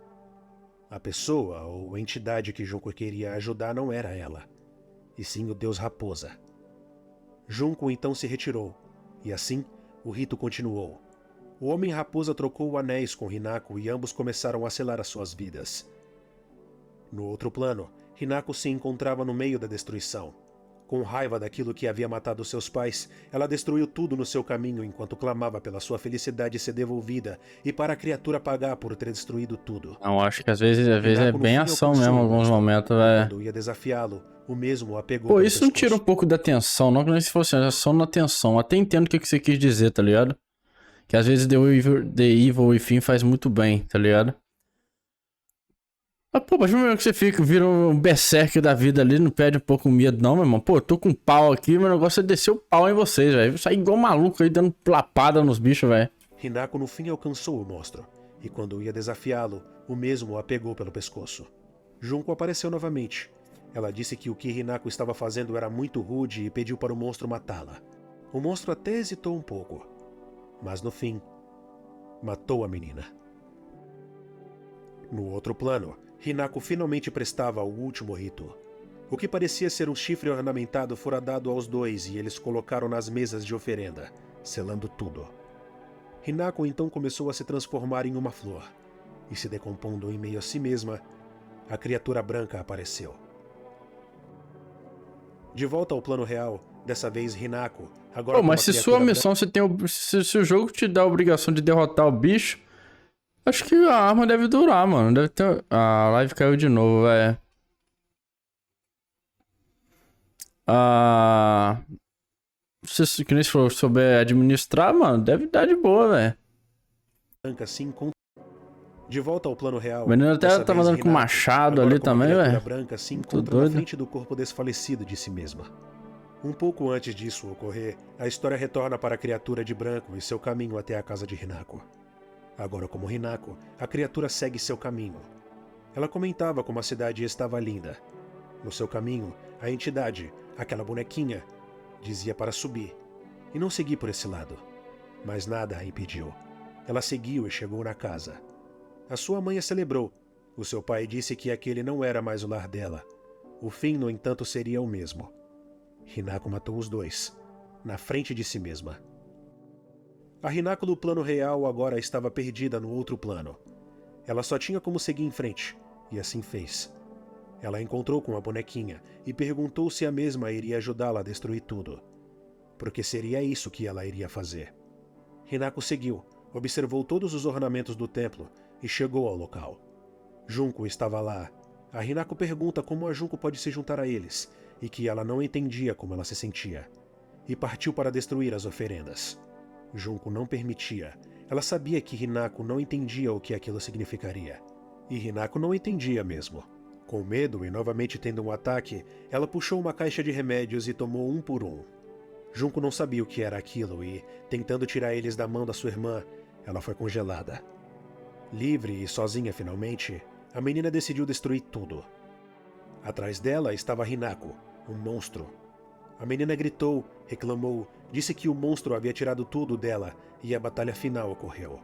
a pessoa ou entidade que Junko queria ajudar não era ela, e sim o deus Raposa. Junko então se retirou, e assim o rito continuou. O Homem-Raposa trocou anéis com Hinako e ambos começaram a selar as suas vidas. No outro plano, Hinako se encontrava no meio da destruição. Com raiva daquilo que havia matado seus pais, ela destruiu tudo no seu caminho enquanto clamava pela sua felicidade ser devolvida e para a criatura pagar por ter destruído tudo. Eu acho que às vezes é Hinako, no bem fim, ação alcançou mesmo, em o alguns monstro. momentos, velho. Quando ia desafiá-lo, o mesmo a pegou Pô, pelo isso não tira um pescoço. pouco da tensão, não que nem se fosse ação na tensão. Até entendo o que você quis dizer, tá ligado? Que às vezes The Evil Within faz muito bem, tá ligado? Mas, pô, mas primeiro que você fica, vira um berserk da vida ali, não perde um pouco o medo, não, meu irmão. Pô, eu tô com um pau aqui, meu negócio é descer o pau em vocês, velho. Sair igual maluco aí, dando lapada nos bichos, velho. Hinako no fim alcançou o monstro, e quando ia desafiá-lo, o mesmo a pegou pelo pescoço. Junko apareceu novamente. Ela disse que o que Hinako estava fazendo era muito rude e pediu para o monstro matá-la. O monstro até hesitou um pouco, mas no fim, matou a menina. No outro plano, Hinako finalmente prestava o último rito. O que parecia ser um chifre ornamentado fora dado aos dois e eles colocaram nas mesas de oferenda, selando tudo. Hinako então começou a se transformar em uma flor, e se decompondo em meio a si mesma, a criatura branca apareceu. De volta ao plano real, dessa vez Hinako, agora Pô, com mas uma se criatura sua missão você tem se o jogo te dá a obrigação de derrotar o bicho, acho que a arma deve durar, mano. Deve ter. A live caiu de novo, velho. Se que nem se for souber administrar, mano, deve dar de boa, velho. branca se encontra. De volta ao plano real. O menino até dessa tava vez, andando com Hinako, machado agora ali com uma também, criatura velho. branca se Tô encontra na doido. frente do corpo desfalecido de si mesma. Um pouco antes disso ocorrer, a história retorna para a criatura de branco e seu caminho até a casa de Hinako. Agora como Hinako, a criatura segue seu caminho. Ela comentava como a cidade estava linda. No seu caminho, a entidade, aquela bonequinha, dizia para subir, e não seguir por esse lado. Mas nada a impediu. Ela seguiu e chegou na casa. A sua mãe a celebrou. O seu pai disse que aquele não era mais o lar dela. O fim, no entanto, seria o mesmo. Hinako matou os dois, na frente de si mesma. A Hinako do plano real agora estava perdida no outro plano. Ela só tinha como seguir em frente, e assim fez. Ela encontrou com a bonequinha e perguntou se a mesma iria ajudá-la a destruir tudo. Porque seria isso que ela iria fazer. Hinako seguiu, observou todos os ornamentos do templo e chegou ao local. Junko estava lá. A Hinako pergunta como a Junko pode se juntar a eles, e que ela não entendia como ela se sentia. E partiu para destruir as oferendas. Junko não permitia. Ela sabia que Hinako não entendia o que aquilo significaria. E Hinako não entendia mesmo. Com medo e novamente tendo um ataque, ela puxou uma caixa de remédios e tomou um por um. Junko não sabia o que era aquilo e, tentando tirar eles da mão da sua irmã, ela foi congelada. Livre e sozinha finalmente, a menina decidiu destruir tudo. Atrás dela estava Hinako, um monstro. A menina gritou, reclamou, disse que o monstro havia tirado tudo dela e a batalha final ocorreu.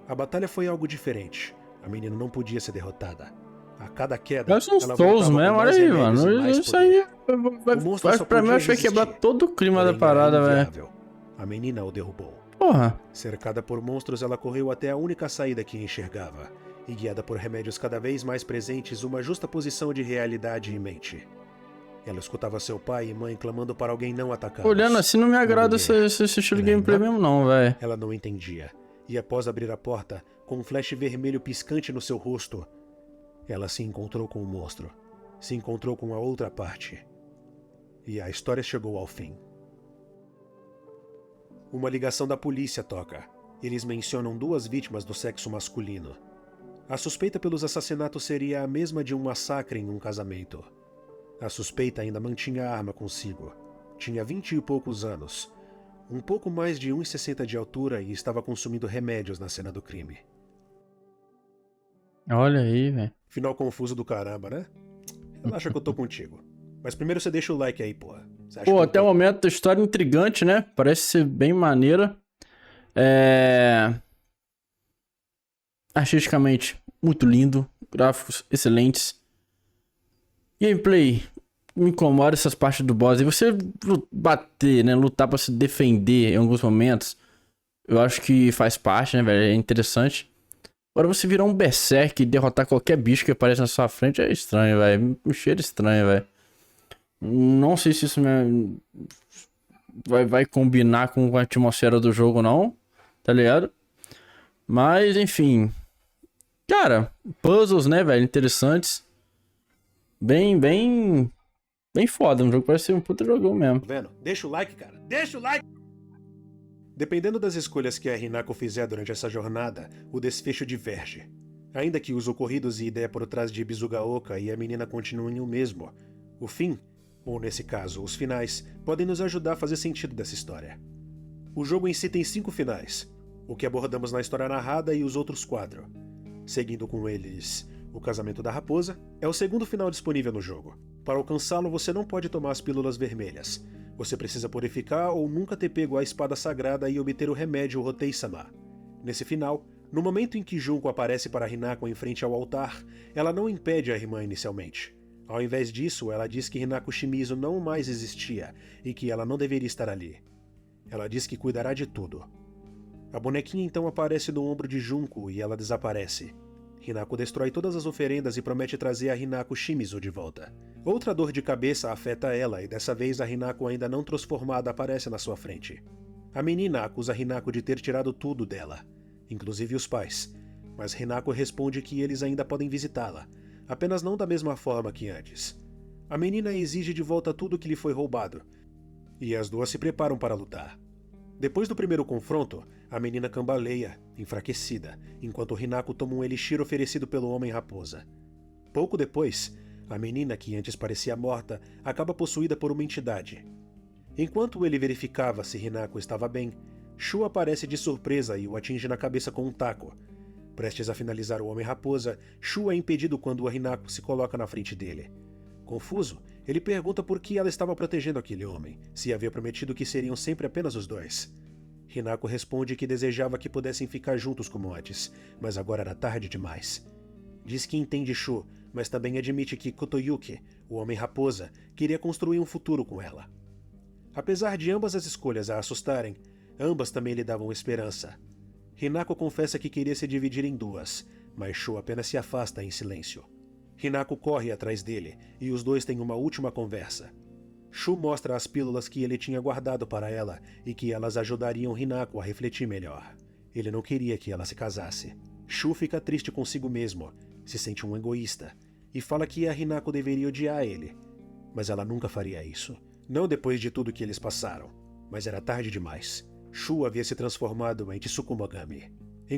A batalha foi algo diferente. A menina não podia ser derrotada. A cada queda, Parece uns ela Souls voltava com mesmo, olha mais aí, remédios e mano. mais Isso poder. aí O monstro só pra mim podia acho que vai quebrar resistir, todo o clima da porém era parada, velho. inviável. a menina o derrubou. Porra. Cercada por monstros, ela correu até a única saída que enxergava, e guiada por remédios cada vez mais presentes, uma justa posição de realidade em mente. Ela escutava seu pai e mãe clamando para alguém não atacá-los. Olhando assim, não me agrada esse estilo de gameplay mesmo não, velho. Ela não entendia, e após abrir a porta, com um flash vermelho piscante no seu rosto, ela se encontrou com o monstro. Se encontrou com a outra parte. E a história chegou ao fim. Uma ligação da polícia toca. Eles mencionam 2 vítimas do sexo masculino. A suspeita pelos assassinatos seria a mesma de um massacre em um casamento. A suspeita ainda mantinha a arma consigo. Tinha 20 e poucos anos. Um pouco mais de 1,60 de altura e estava consumindo remédios na cena do crime. Olha aí, velho. Final confuso do caramba, né? Relaxa que eu tô contigo. Mas primeiro você deixa o like aí, porra. Pô, até o momento a história intrigante, né? Parece ser bem maneira. Artisticamente, muito lindo. Gráficos excelentes. Gameplay. Me incomoda essas partes do boss. E você bater, né? Lutar pra se defender em alguns momentos. Eu acho que faz parte, né, velho? É interessante. Agora você virar um berserk e derrotar qualquer bicho que aparece na sua frente é estranho, velho. Um cheiro estranho, velho. Não sei se isso vai combinar com a atmosfera do jogo, não. Tá ligado? Mas, enfim. Cara, puzzles, né, velho? Interessantes. Bem foda. Um jogo parece ser um puta jogão mesmo. Vendo? Deixa o like, cara. Deixa o like! Dependendo das escolhas que a Hinako fizer durante essa jornada, o desfecho diverge. Ainda que os ocorridos e ideia por trás de Ibizugaoka e a menina continuem o mesmo, o fim, ou nesse caso, os finais, podem nos ajudar a fazer sentido dessa história. O jogo em si tem 5 finais, o que abordamos na história narrada e os outros 4. Seguindo com eles, o casamento da raposa é o segundo final disponível no jogo. Para alcançá-lo, você não pode tomar as pílulas vermelhas. Você precisa purificar ou nunca ter pego a espada sagrada e obter o remédio Rotei-sama. Nesse final, no momento em que Junko aparece para Hinako em frente ao altar, ela não impede a irmã inicialmente. Ao invés disso, ela diz que Hinako Shimizu não mais existia e que ela não deveria estar ali. Ela diz que cuidará de tudo. A bonequinha então aparece no ombro de Junko e ela desaparece. Hinako destrói todas as oferendas e promete trazer a Hinako Shimizu de volta. Outra dor de cabeça afeta ela e dessa vez a Hinako ainda não transformada aparece na sua frente. A menina acusa Hinako de ter tirado tudo dela, inclusive os pais, mas Hinako responde que eles ainda podem visitá-la, apenas não da mesma forma que antes. A menina exige de volta tudo que lhe foi roubado, e as duas se preparam para lutar. Depois do primeiro confronto, a menina cambaleia, enfraquecida, enquanto Hinako toma um elixir oferecido pelo Homem-Raposa. Pouco depois, a menina, que antes parecia morta, acaba possuída por uma entidade. Enquanto ele verificava se Hinako estava bem, Shu aparece de surpresa e o atinge na cabeça com um taco. Prestes a finalizar o Homem-Raposa, Shu é impedido quando a Hinako se coloca na frente dele. Confuso, ele pergunta por que ela estava protegendo aquele homem, se havia prometido que seriam sempre apenas os dois. Hinako responde que desejava que pudessem ficar juntos como antes, mas agora era tarde demais. Diz que entende Shu, mas também admite que Kutoyuki, o Homem-Raposa, queria construir um futuro com ela. Apesar de ambas as escolhas a assustarem, ambas também lhe davam esperança. Hinako confessa que queria se dividir em duas, mas Shu apenas se afasta em silêncio. Hinako corre atrás dele, e os dois têm uma última conversa. Shu mostra as pílulas que ele tinha guardado para ela e que elas ajudariam Hinako a refletir melhor. Ele não queria que ela se casasse. Shu fica triste consigo mesmo, se sente um egoísta, e fala que a Hinako deveria odiar ele. Mas ela nunca faria isso. Não depois de tudo que eles passaram. Mas era tarde demais. Shu havia se transformado em Tsukumogami.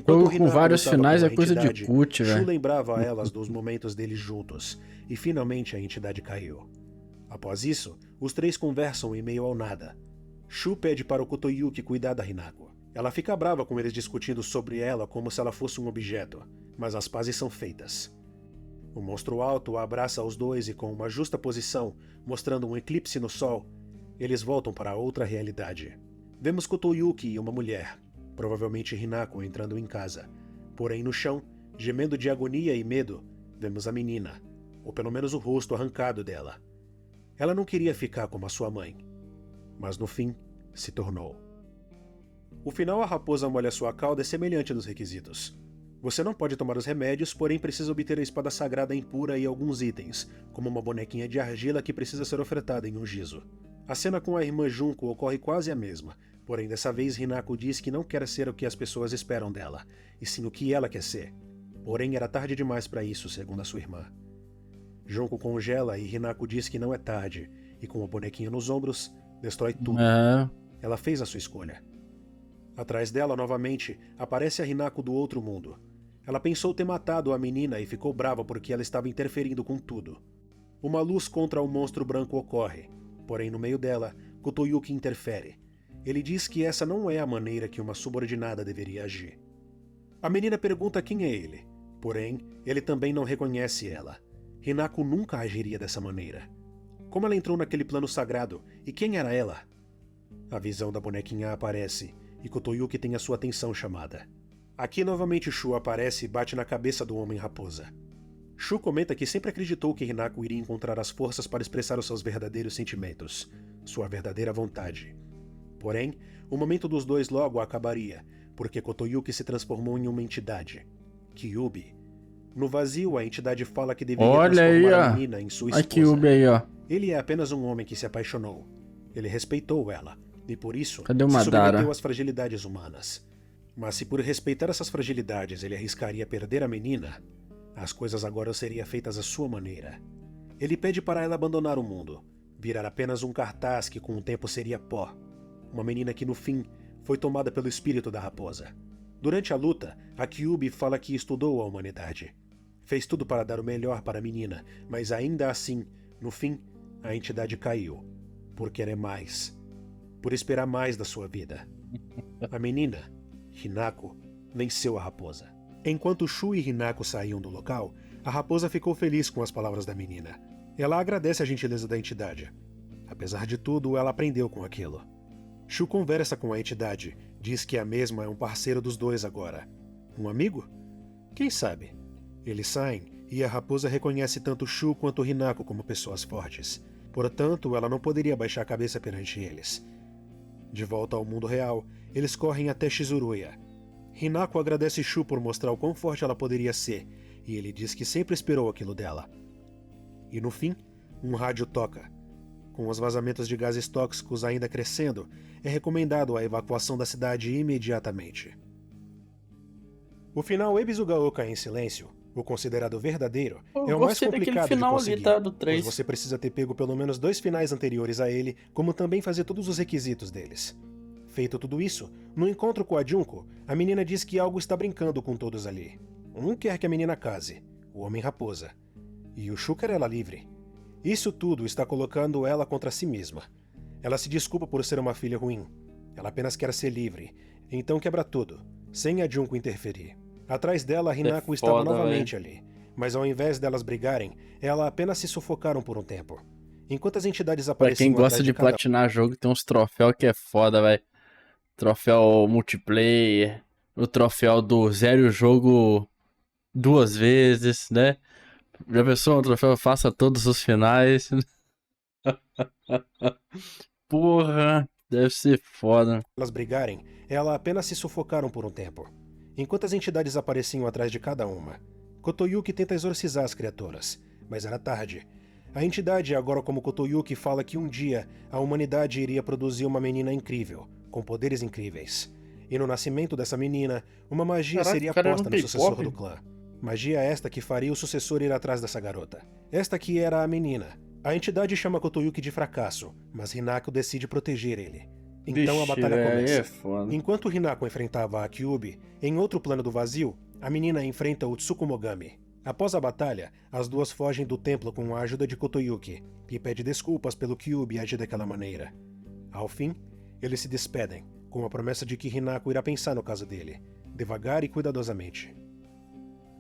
Jogo com vários finais é coisa de cut, velho. Shu lembrava a elas dos momentos deles juntos, e finalmente a entidade caiu. Após isso, os três conversam em meio ao nada. Shu pede para o Kutoyuki cuidar da Hinako. Ela fica brava com eles discutindo sobre ela como se ela fosse um objeto, mas as pazes são feitas. O monstro alto abraça os dois e com uma justa posição, mostrando um eclipse no sol, eles voltam para outra realidade. Vemos Kutoyuki e uma mulher, provavelmente Hinako, entrando em casa. Porém, no chão, gemendo de agonia e medo, vemos a menina, ou pelo menos o rosto arrancado dela. Ela não queria ficar como a sua mãe, mas no fim, se tornou. O final, a raposa molha sua cauda é semelhante dos requisitos. Você não pode tomar os remédios, porém precisa obter a espada sagrada impura e alguns itens, como uma bonequinha de argila que precisa ser ofertada em um gizo. A cena com a irmã Junko ocorre quase a mesma, porém dessa vez Hinako diz que não quer ser o que as pessoas esperam dela, e sim o que ela quer ser. Porém era tarde demais para isso, segundo a sua irmã. Junko congela e Hinako diz que não é tarde, e com a bonequinha nos ombros, destrói tudo. Ela fez a sua escolha. Atrás dela, novamente, aparece a Hinako do outro mundo. Ela pensou ter matado a menina e ficou brava porque ela estava interferindo com tudo. Uma luz contra o monstro branco ocorre, porém no meio dela, Kotoyuki interfere. Ele diz que essa não é a maneira que uma subordinada deveria agir. A menina pergunta quem é ele, porém, ele também não reconhece ela. Hinako nunca agiria dessa maneira. Como ela entrou naquele plano sagrado e quem era ela? A visão da bonequinha aparece e Kotoyuki tem a sua atenção chamada. Aqui novamente Shu aparece e bate na cabeça do Homem-Raposa. Shu comenta que sempre acreditou que Hinako iria encontrar as forças para expressar os seus verdadeiros sentimentos, sua verdadeira vontade. Porém, o momento dos dois logo acabaria, porque Kotoyuki se transformou em uma entidade, Kyuubi. No vazio, a entidade fala que deveria transformar a menina em sua esposa. Kyuubi aí, ó. Ele é apenas um homem que se apaixonou. Ele respeitou ela, e por isso Cadê o se Madara? submeteu às fragilidades humanas. Mas se por respeitar essas fragilidades ele arriscaria perder a menina, as coisas agora seriam feitas à sua maneira. Ele pede para ela abandonar o mundo, virar apenas um cartaz que com o tempo seria pó. Uma menina que no fim foi tomada pelo espírito da raposa. Durante a luta, a Kyuubi fala que estudou a humanidade. Fez tudo para dar o melhor para a menina, mas ainda assim, no fim, a entidade caiu. Por querer mais. Por esperar mais da sua vida. A menina, Hinako, venceu a raposa. Enquanto Shu e Hinako saíam do local, a raposa ficou feliz com as palavras da menina. Ela agradece a gentileza da entidade. Apesar de tudo, ela aprendeu com aquilo. Shu conversa com a entidade, diz que a mesma é um parceiro dos dois agora. Um amigo? Quem sabe? Eles saem e a raposa reconhece tanto Shu quanto Hinako como pessoas fortes. Portanto, ela não poderia baixar a cabeça perante eles. De volta ao mundo real, eles correm até Shizuruya. Hinako agradece Shu por mostrar o quão forte ela poderia ser, e ele diz que sempre esperou aquilo dela. E no fim, um rádio toca. Com os vazamentos de gases tóxicos ainda crescendo, é recomendado a evacuação da cidade imediatamente. O final Ebizugaoka em silêncio, o considerado verdadeiro, é o mais complicado de conseguir, pois você precisa ter pego pelo menos 2 finais anteriores a ele, como também fazer todos os requisitos deles. Feito tudo isso, no encontro com a Junko, a menina diz que algo está brincando com todos ali. Um quer que a menina case, o Homem-Raposa, e o Shu quer ela livre. Isso tudo está colocando ela contra si mesma. Ela se desculpa por ser uma filha ruim. Ela apenas quer ser livre, então quebra tudo, sem a Junko interferir. Atrás dela, Hinako estava novamente ali, mas ao invés delas brigarem, elas apenas se sufocaram por um tempo. Enquanto as entidades apareciam Pra quem gosta de platinar jogo, tem uns troféus que é foda, velho. Troféu multiplayer, o troféu do zero jogo 2 vezes, né? Já pensou um troféu faça todos os finais? Porra, deve ser foda. Elas brigarem, elas apenas se sufocaram por um tempo. Enquanto as entidades apareciam atrás de cada uma, Kotoyuki tenta exorcizar as criaturas, mas era tarde. A entidade, agora como Kotoyuki, fala que um dia a humanidade iria produzir uma menina incrível, com poderes incríveis. E no nascimento dessa menina, uma magia seria posta no sucessor do clã. Magia esta que faria o sucessor ir atrás dessa garota. Esta que era a menina. A entidade chama Kotoyuki de fracasso, mas Hinako decide proteger ele. Então a batalha começa. Enquanto Hinako enfrentava a Kyuubi, em outro plano do vazio, a menina enfrenta o Tsukumogami. Após a batalha, as duas fogem do templo com a ajuda de Kotoyuki e pede desculpas pelo Kyuubi agir daquela maneira. Ao fim, eles se despedem, com a promessa de que Hinako irá pensar no caso dele, devagar e cuidadosamente.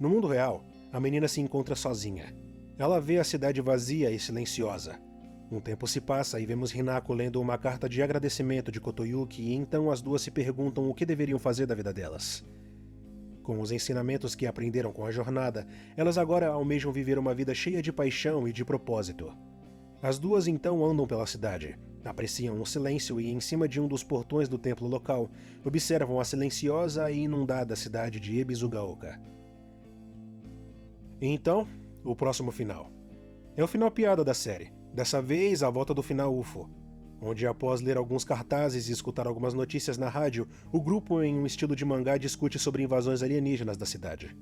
No mundo real, a menina se encontra sozinha. Ela vê a cidade vazia e silenciosa. Um tempo se passa e vemos Hinako lendo uma carta de agradecimento de Kotoyuki e então as duas se perguntam o que deveriam fazer da vida delas. Com os ensinamentos que aprenderam com a jornada, elas agora almejam viver uma vida cheia de paixão e de propósito. As duas então andam pela cidade, Apreciam um silêncio e, em cima de um dos portões do templo local, observam a silenciosa e inundada cidade de Ebizugaoka. E então, o próximo final. É o final piada da série. Dessa vez, a volta do final UFO, onde após ler alguns cartazes e escutar algumas notícias na rádio, o grupo, em um estilo de mangá, discute sobre invasões alienígenas da cidade.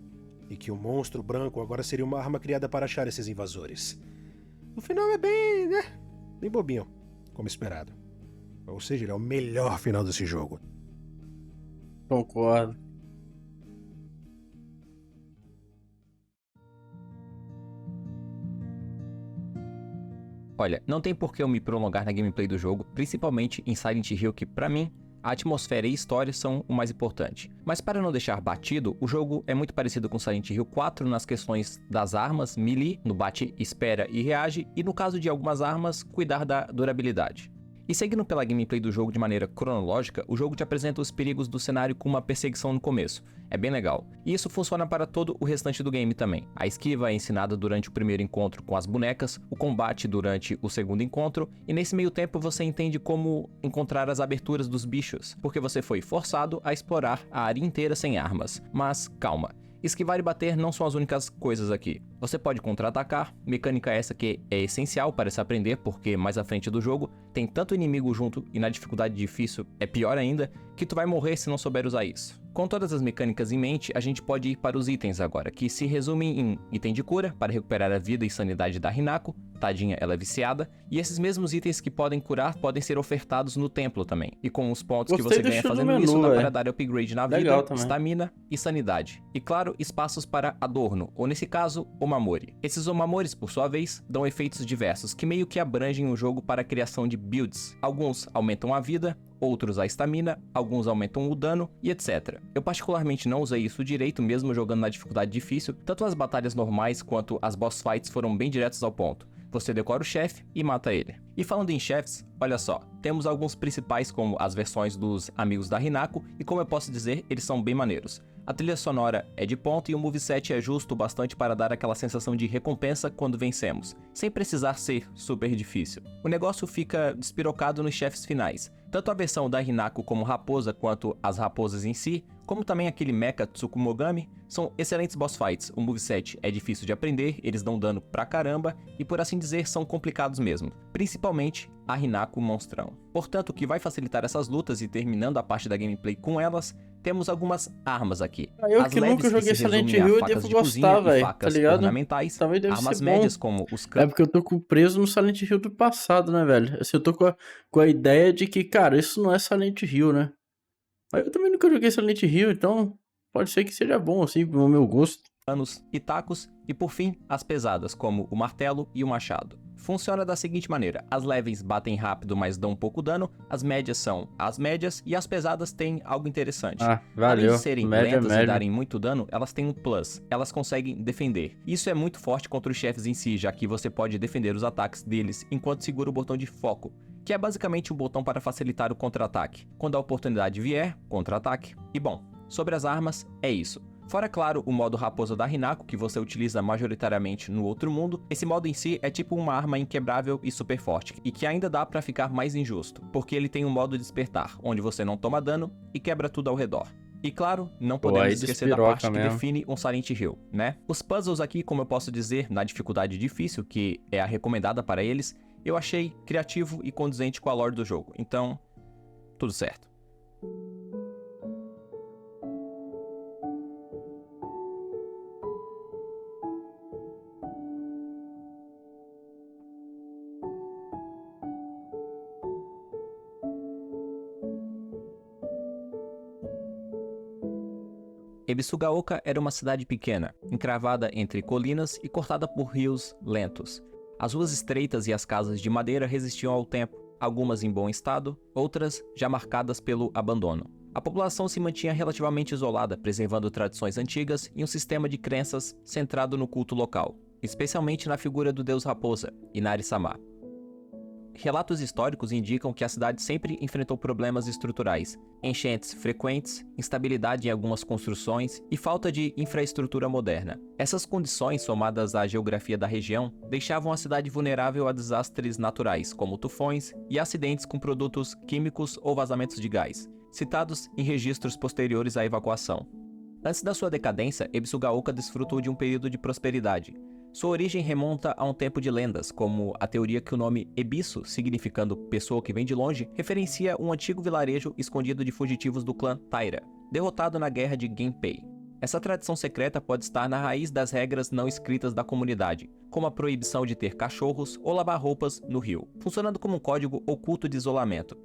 E que o monstro branco agora seria uma arma criada para achar esses invasores. O final é bem bobinho, como esperado. Ou seja, ele é o melhor final desse jogo. Concordo. Olha, não tem por que eu me prolongar na gameplay do jogo, principalmente em Silent Hill, que pra mim, a atmosfera e a história são o mais importante. Mas para não deixar batido, o jogo é muito parecido com Silent Hill 4 nas questões das armas, melee, no bate, espera e reage, e no caso de algumas armas, cuidar da durabilidade. E seguindo pela gameplay do jogo de maneira cronológica, o jogo te apresenta os perigos do cenário com uma perseguição no começo. É bem legal. E isso funciona para todo o restante do game também. A esquiva é ensinada durante o primeiro encontro com as bonecas, o combate durante o segundo encontro, e nesse meio tempo você entende como encontrar as aberturas dos bichos, porque você foi forçado a explorar a área inteira sem armas. Mas calma. Esquivar e bater não são as únicas coisas aqui. Você pode contra-atacar, mecânica essa que é essencial para se aprender, porque mais à frente do jogo tem tanto inimigo junto e na dificuldade difícil é pior ainda, que tu vai morrer se não souber usar isso. Com todas as mecânicas em mente, a gente pode ir para os itens agora, que se resumem em item de cura, para recuperar a vida e sanidade da Hinako, tadinha, ela é viciada, e esses mesmos itens que podem curar podem ser ofertados no templo também. E com os pontos que você ganha fazendo isso, dá para dar upgrade na vida, estamina e sanidade. E claro, espaços para adorno, ou nesse caso, Omamori. Esses Omamores, por sua vez, dão efeitos diversos, que meio que abrangem o jogo para a criação de builds. Alguns aumentam a vida, outros a estamina, alguns aumentam o dano e etc. Eu particularmente não usei isso direito, mesmo jogando na dificuldade difícil, tanto as batalhas normais quanto as boss fights foram bem diretos ao ponto. Você decora o chefe e mata ele. E falando em chefes, olha só, temos alguns principais como as versões dos amigos da Hinako, e como eu posso dizer, eles são bem maneiros. A trilha sonora é de ponta e o moveset é justo o bastante para dar aquela sensação de recompensa quando vencemos, sem precisar ser super difícil. O negócio fica despirocado nos chefes finais. Tanto a versão da Hinako como raposa, quanto as raposas em si, como também aquele mecha Tsukumogami, são excelentes boss fights. O moveset é difícil de aprender, eles dão dano pra caramba, e por assim dizer, são complicados mesmo. Principalmente a Hinako monstrão. Portanto, o que vai facilitar essas lutas e terminando a parte da gameplay com elas, temos algumas armas aqui. Eu que nunca joguei Silent Hill, eu devo gostar, velho, tá ligado? Ornamentais, talvez deve armas ser médias bom. como os É porque eu tô preso no Silent Hill do passado, né, velho? Assim, eu tô com a ideia de que, cara, isso não é Silent Hill, né? Mas eu também nunca joguei Silent Hill, então pode ser que seja bom, assim, pro meu gosto. Canos e tacos, e por fim, as pesadas, como o martelo e o machado. Funciona da seguinte maneira: as leves batem rápido, mas dão pouco dano, as médias são as médias, e as pesadas têm algo interessante. Valeu. Além de serem lentas e darem muito dano, elas têm um plus, elas conseguem defender. Isso é muito forte contra os chefes em si, já que você pode defender os ataques deles enquanto segura o botão de foco, que é basicamente um botão para facilitar o contra-ataque. Quando a oportunidade vier, contra-ataque. E bom, sobre as armas, é isso. Fora, claro, o modo raposa da Hinako, que você utiliza majoritariamente no outro mundo, esse modo em si é tipo uma arma inquebrável e super forte, e que ainda dá pra ficar mais injusto, porque ele tem um modo despertar, onde você não toma dano e quebra tudo ao redor. E claro, não podemos esquecer da parte que define um Silent Hill, né? Os puzzles aqui, como eu posso dizer, na dificuldade difícil, que é a recomendada para eles, eu achei criativo e condizente com a lore do jogo, então, tudo certo. Ebisugaoka era uma cidade pequena, encravada entre colinas e cortada por rios lentos. As ruas estreitas e as casas de madeira resistiam ao tempo, algumas em bom estado, outras já marcadas pelo abandono. A população se mantinha relativamente isolada, preservando tradições antigas e um sistema de crenças centrado no culto local, especialmente na figura do deus raposa, Inari-sama. Relatos históricos indicam que a cidade sempre enfrentou problemas estruturais, enchentes frequentes, instabilidade em algumas construções e falta de infraestrutura moderna. Essas condições, somadas à geografia da região, deixavam a cidade vulnerável a desastres naturais, como tufões e acidentes com produtos químicos ou vazamentos de gás, citados em registros posteriores à evacuação. Antes da sua decadência, Ebisugaoka desfrutou de um período de prosperidade. Sua origem remonta a um tempo de lendas, como a teoria que o nome Ebisu, significando pessoa que vem de longe, referencia um antigo vilarejo escondido de fugitivos do clã Taira, derrotado na guerra de Genpei. Essa tradição secreta pode estar na raiz das regras não escritas da comunidade, como a proibição de ter cachorros ou lavar roupas no rio, funcionando como um código oculto de isolamento.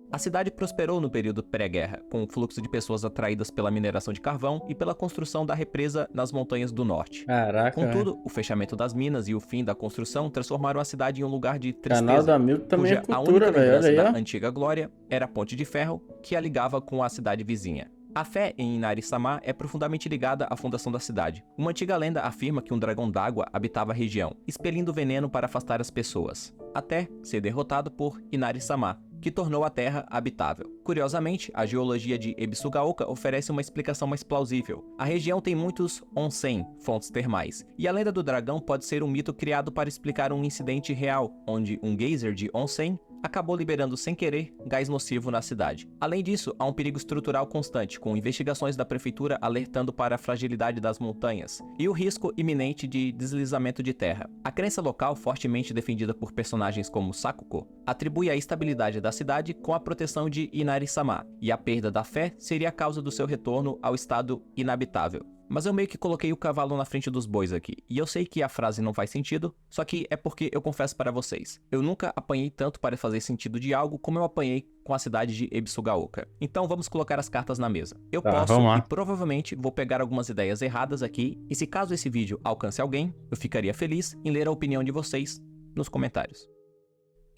A cidade prosperou no período pré-guerra, com o fluxo de pessoas atraídas pela mineração de carvão e pela construção da represa nas montanhas do norte. Caraca, Contudo, o fechamento das minas e o fim da construção transformaram a cidade em um lugar de tristeza, Canal do amigo também é cuja a cultura, única velho. lembrança Olha aí, da ó. antiga glória era a ponte de ferro que a ligava com a cidade vizinha. A fé em Inari-sama é profundamente ligada à fundação da cidade. Uma antiga lenda afirma que um dragão d'água habitava a região, expelindo veneno para afastar as pessoas, até ser derrotado por Inari-sama, que tornou a Terra habitável. Curiosamente, a geologia de Ebisugaoka oferece uma explicação mais plausível. A região tem muitos onsen, fontes termais, e a lenda do dragão pode ser um mito criado para explicar um incidente real, onde um geyser de onsen acabou liberando sem querer gás nocivo na cidade. Além disso, há um perigo estrutural constante, com investigações da prefeitura alertando para a fragilidade das montanhas e o risco iminente de deslizamento de terra. A crença local, fortemente defendida por personagens como Sakuko, atribui a estabilidade da cidade com a proteção de Inari-sama, e a perda da fé seria a causa do seu retorno ao estado inabitável. Mas eu meio que coloquei o cavalo na frente dos bois aqui, e eu sei que a frase não faz sentido, só que é porque eu confesso para vocês, eu nunca apanhei tanto para fazer sentido de algo como eu apanhei com a cidade de Ebisugaoka. Então vamos colocar as cartas na mesa. Eu posso vamos lá. e provavelmente vou pegar algumas ideias erradas aqui, e se caso esse vídeo alcance alguém, eu ficaria feliz em ler a opinião de vocês nos comentários.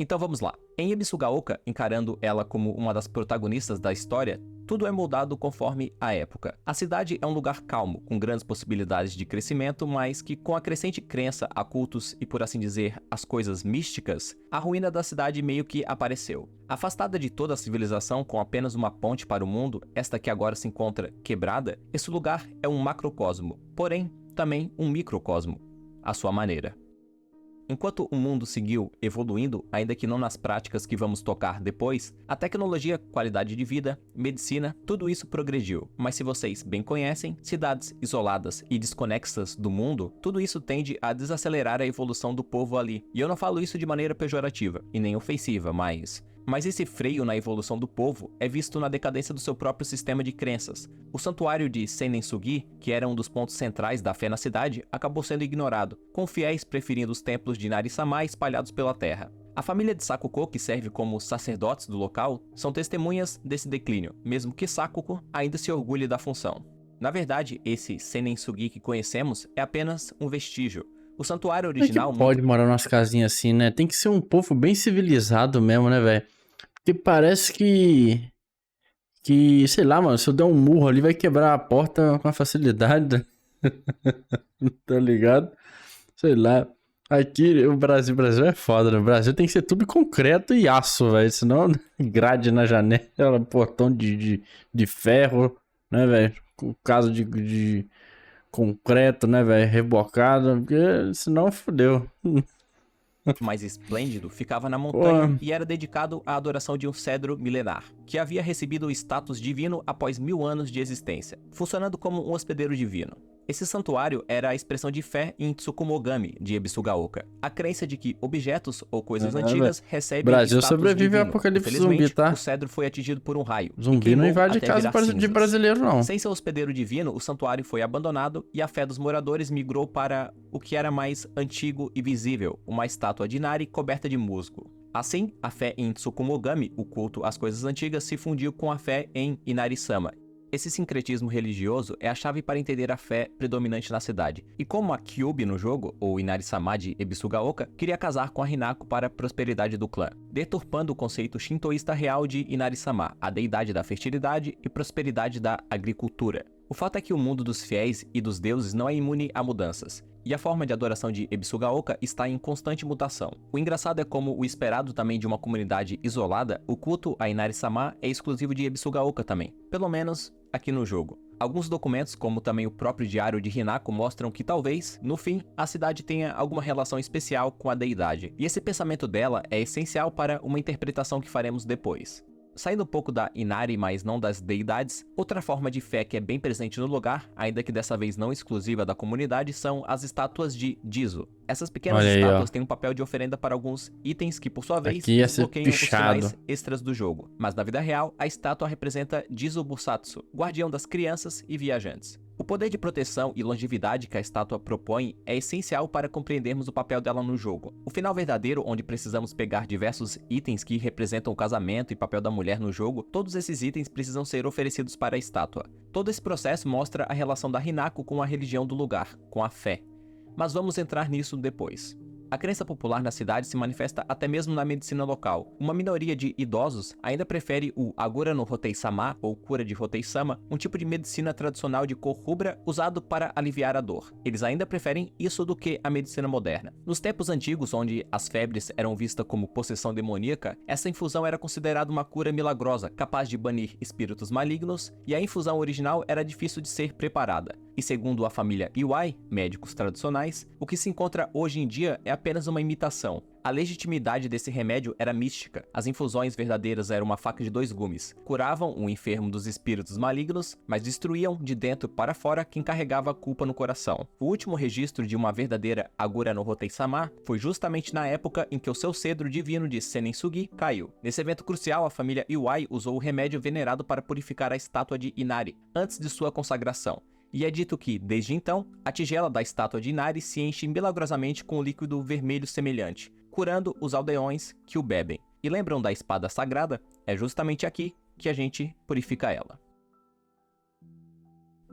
Então vamos lá. Em Ebisugaoka, encarando ela como uma das protagonistas da história, tudo é moldado conforme a época. A cidade é um lugar calmo, com grandes possibilidades de crescimento, mas que com a crescente crença a cultos e, por assim dizer, as coisas místicas, a ruína da cidade meio que apareceu. Afastada de toda a civilização, com apenas uma ponte para o mundo, esta que agora se encontra quebrada, esse lugar é um macrocosmo, porém também um microcosmo, à sua maneira. Enquanto o mundo seguiu evoluindo, ainda que não nas práticas que vamos tocar depois, a tecnologia, qualidade de vida, medicina, tudo isso progrediu. Mas se vocês bem conhecem, cidades isoladas e desconexas do mundo, tudo isso tende a desacelerar a evolução do povo ali. E eu não falo isso de maneira pejorativa e nem ofensiva, mas esse freio na evolução do povo é visto na decadência do seu próprio sistema de crenças. O santuário de Senensugi, que era um dos pontos centrais da fé na cidade, acabou sendo ignorado, com fiéis preferindo os templos de Inari-sama espalhados pela terra. A família de Sakuko, que serve como sacerdotes do local, são testemunhas desse declínio, mesmo que Sakuko ainda se orgulhe da função. Na verdade, esse Senensugi que conhecemos é apenas um vestígio. O santuário original... Como é que pode morar numas casinhas assim, né? Tem que ser um povo bem civilizado mesmo, né, velho? Porque parece que, sei lá, mano, se eu der um murro ali, vai quebrar a porta com facilidade. Tá ligado? Sei lá. Aqui, o Brasil é foda, né? O Brasil tem que ser tudo concreto e aço, velho. Senão, grade na janela, portão de ferro, né, velho? Com caso de concreto, né, velho? Rebocado, porque senão fodeu. mais esplêndido ficava na montanha Pô. e era dedicado à adoração de um cedro milenar, que havia recebido o status divino após 1000 anos de existência, funcionando como um hospedeiro divino. Esse santuário era a expressão de fé em Tsukumogami, de Ebisugaoka, a crença de que objetos ou coisas antigas recebem Brasil status sobrevive ao divino. apocalipse Infelizmente, zumbi, tá? o cedro foi atingido por um raio. e Zumbi não queimou invade até casa virar de cinzas. brasileiro, não. Sem seu hospedeiro divino, o santuário foi abandonado e a fé dos moradores migrou para o que era mais antigo e visível, uma estátua de Inari coberta de musgo. Assim, a fé em Tsukumogami, o culto às coisas antigas, se fundiu com a fé em Inari-sama. Esse sincretismo religioso é a chave para entender a fé predominante na cidade. E como a Kyuubi no jogo, ou Inari-sama de Ebisugaoka, queria casar com a Hinako para a prosperidade do clã, deturpando o conceito shintoísta real de Inari-sama, a deidade da fertilidade e prosperidade da agricultura. O fato é que o mundo dos fiéis e dos deuses não é imune a mudanças, e a forma de adoração de Ebisugaoka está em constante mutação. O engraçado é como o esperado também de uma comunidade isolada, o culto a Inari-sama é exclusivo de Ebisugaoka também, pelo menos aqui no jogo. Alguns documentos, como também o próprio diário de Hinako, mostram que talvez, no fim, a cidade tenha alguma relação especial com a deidade, e esse pensamento dela é essencial para uma interpretação que faremos depois. Saindo um pouco da Inari, mas não das deidades, outra forma de fé que é bem presente no lugar, ainda que dessa vez não exclusiva da comunidade, são as estátuas de Jizo. Essas pequenas estátuas têm um papel de oferenda para alguns itens que, por sua vez, desbloqueiam os sinais extras do jogo. Mas na vida real, a estátua representa Jizo Busatsu, guardião das crianças e viajantes. O poder de proteção e longevidade que a estátua propõe é essencial para compreendermos o papel dela no jogo. O final verdadeiro, onde precisamos pegar diversos itens que representam o casamento e papel da mulher no jogo, todos esses itens precisam ser oferecidos para a estátua. Todo esse processo mostra a relação da Hinako com a religião do lugar, com a fé. Mas vamos entrar nisso depois. A crença popular na cidade se manifesta até mesmo na medicina local. Uma minoria de idosos ainda prefere o Agora no Hotei-sama, ou cura de Hotei-sama, um tipo de medicina tradicional de cor rubra usado para aliviar a dor. Eles ainda preferem isso do que a medicina moderna. Nos tempos antigos, onde as febres eram vistas como possessão demoníaca, essa infusão era considerada uma cura milagrosa, capaz de banir espíritos malignos, e a infusão original era difícil de ser preparada. E segundo a família Iwai, médicos tradicionais, o que se encontra hoje em dia é apenas uma imitação. A legitimidade desse remédio era mística. As infusões verdadeiras eram uma faca de dois gumes. Curavam o enfermo dos espíritos malignos, mas destruíam de dentro para fora quem carregava a culpa no coração. O último registro de uma verdadeira Agura no Hotei-sama foi justamente na época em que o seu cedro divino de Senensugi caiu. Nesse evento crucial, a família Iwai usou o remédio venerado para purificar a estátua de Inari, antes de sua consagração. E é dito que, desde então, a tigela da estátua de Inari se enche milagrosamente com um líquido vermelho semelhante, curando os aldeões que o bebem. E lembram da espada sagrada? É justamente aqui que a gente purifica ela.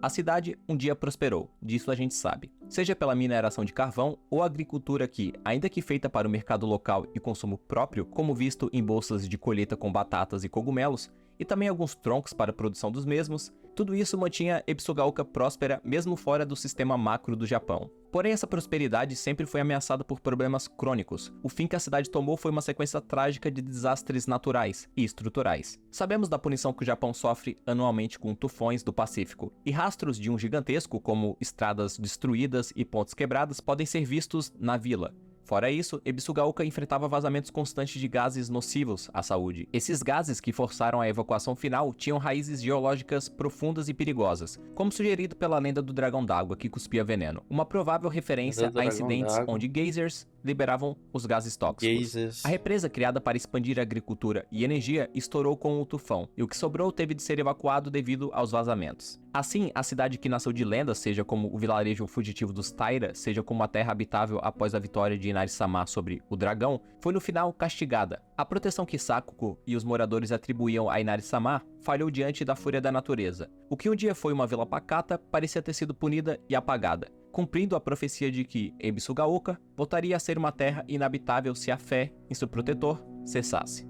A cidade um dia prosperou, disso a gente sabe. Seja pela mineração de carvão ou agricultura que, ainda que feita para o mercado local e consumo próprio, como visto em bolsas de colheita com batatas e cogumelos, e também alguns troncos para a produção dos mesmos, tudo isso mantinha Ebisugaoka próspera mesmo fora do sistema macro do Japão. Porém, essa prosperidade sempre foi ameaçada por problemas crônicos. O fim que a cidade tomou foi uma sequência trágica de desastres naturais e estruturais. Sabemos da punição que o Japão sofre anualmente com tufões do Pacífico, e rastros de um gigantesco, como estradas destruídas e pontes quebradas, podem ser vistos na vila. Fora isso, Ebisugaoka enfrentava vazamentos constantes de gases nocivos à saúde. Esses gases que forçaram a evacuação final tinham raízes geológicas profundas e perigosas, como sugerido pela lenda do dragão d'água que cuspia veneno. Uma provável referência a incidentes onde geysers liberavam os gases tóxicos. A represa criada para expandir a agricultura e energia estourou com o tufão, e o que sobrou teve de ser evacuado devido aos vazamentos. Assim, a cidade que nasceu de lendas, seja como o vilarejo fugitivo dos Taira, seja como a terra habitável após a vitória de Inari-sama sobre o dragão, foi no final castigada. A proteção que Sakuko e os moradores atribuíam a Inari-sama falhou diante da fúria da natureza. O que um dia foi uma vila pacata parecia ter sido punida e apagada, cumprindo a profecia de que Ebisugaoka voltaria a ser uma terra inabitável se a fé em seu protetor cessasse.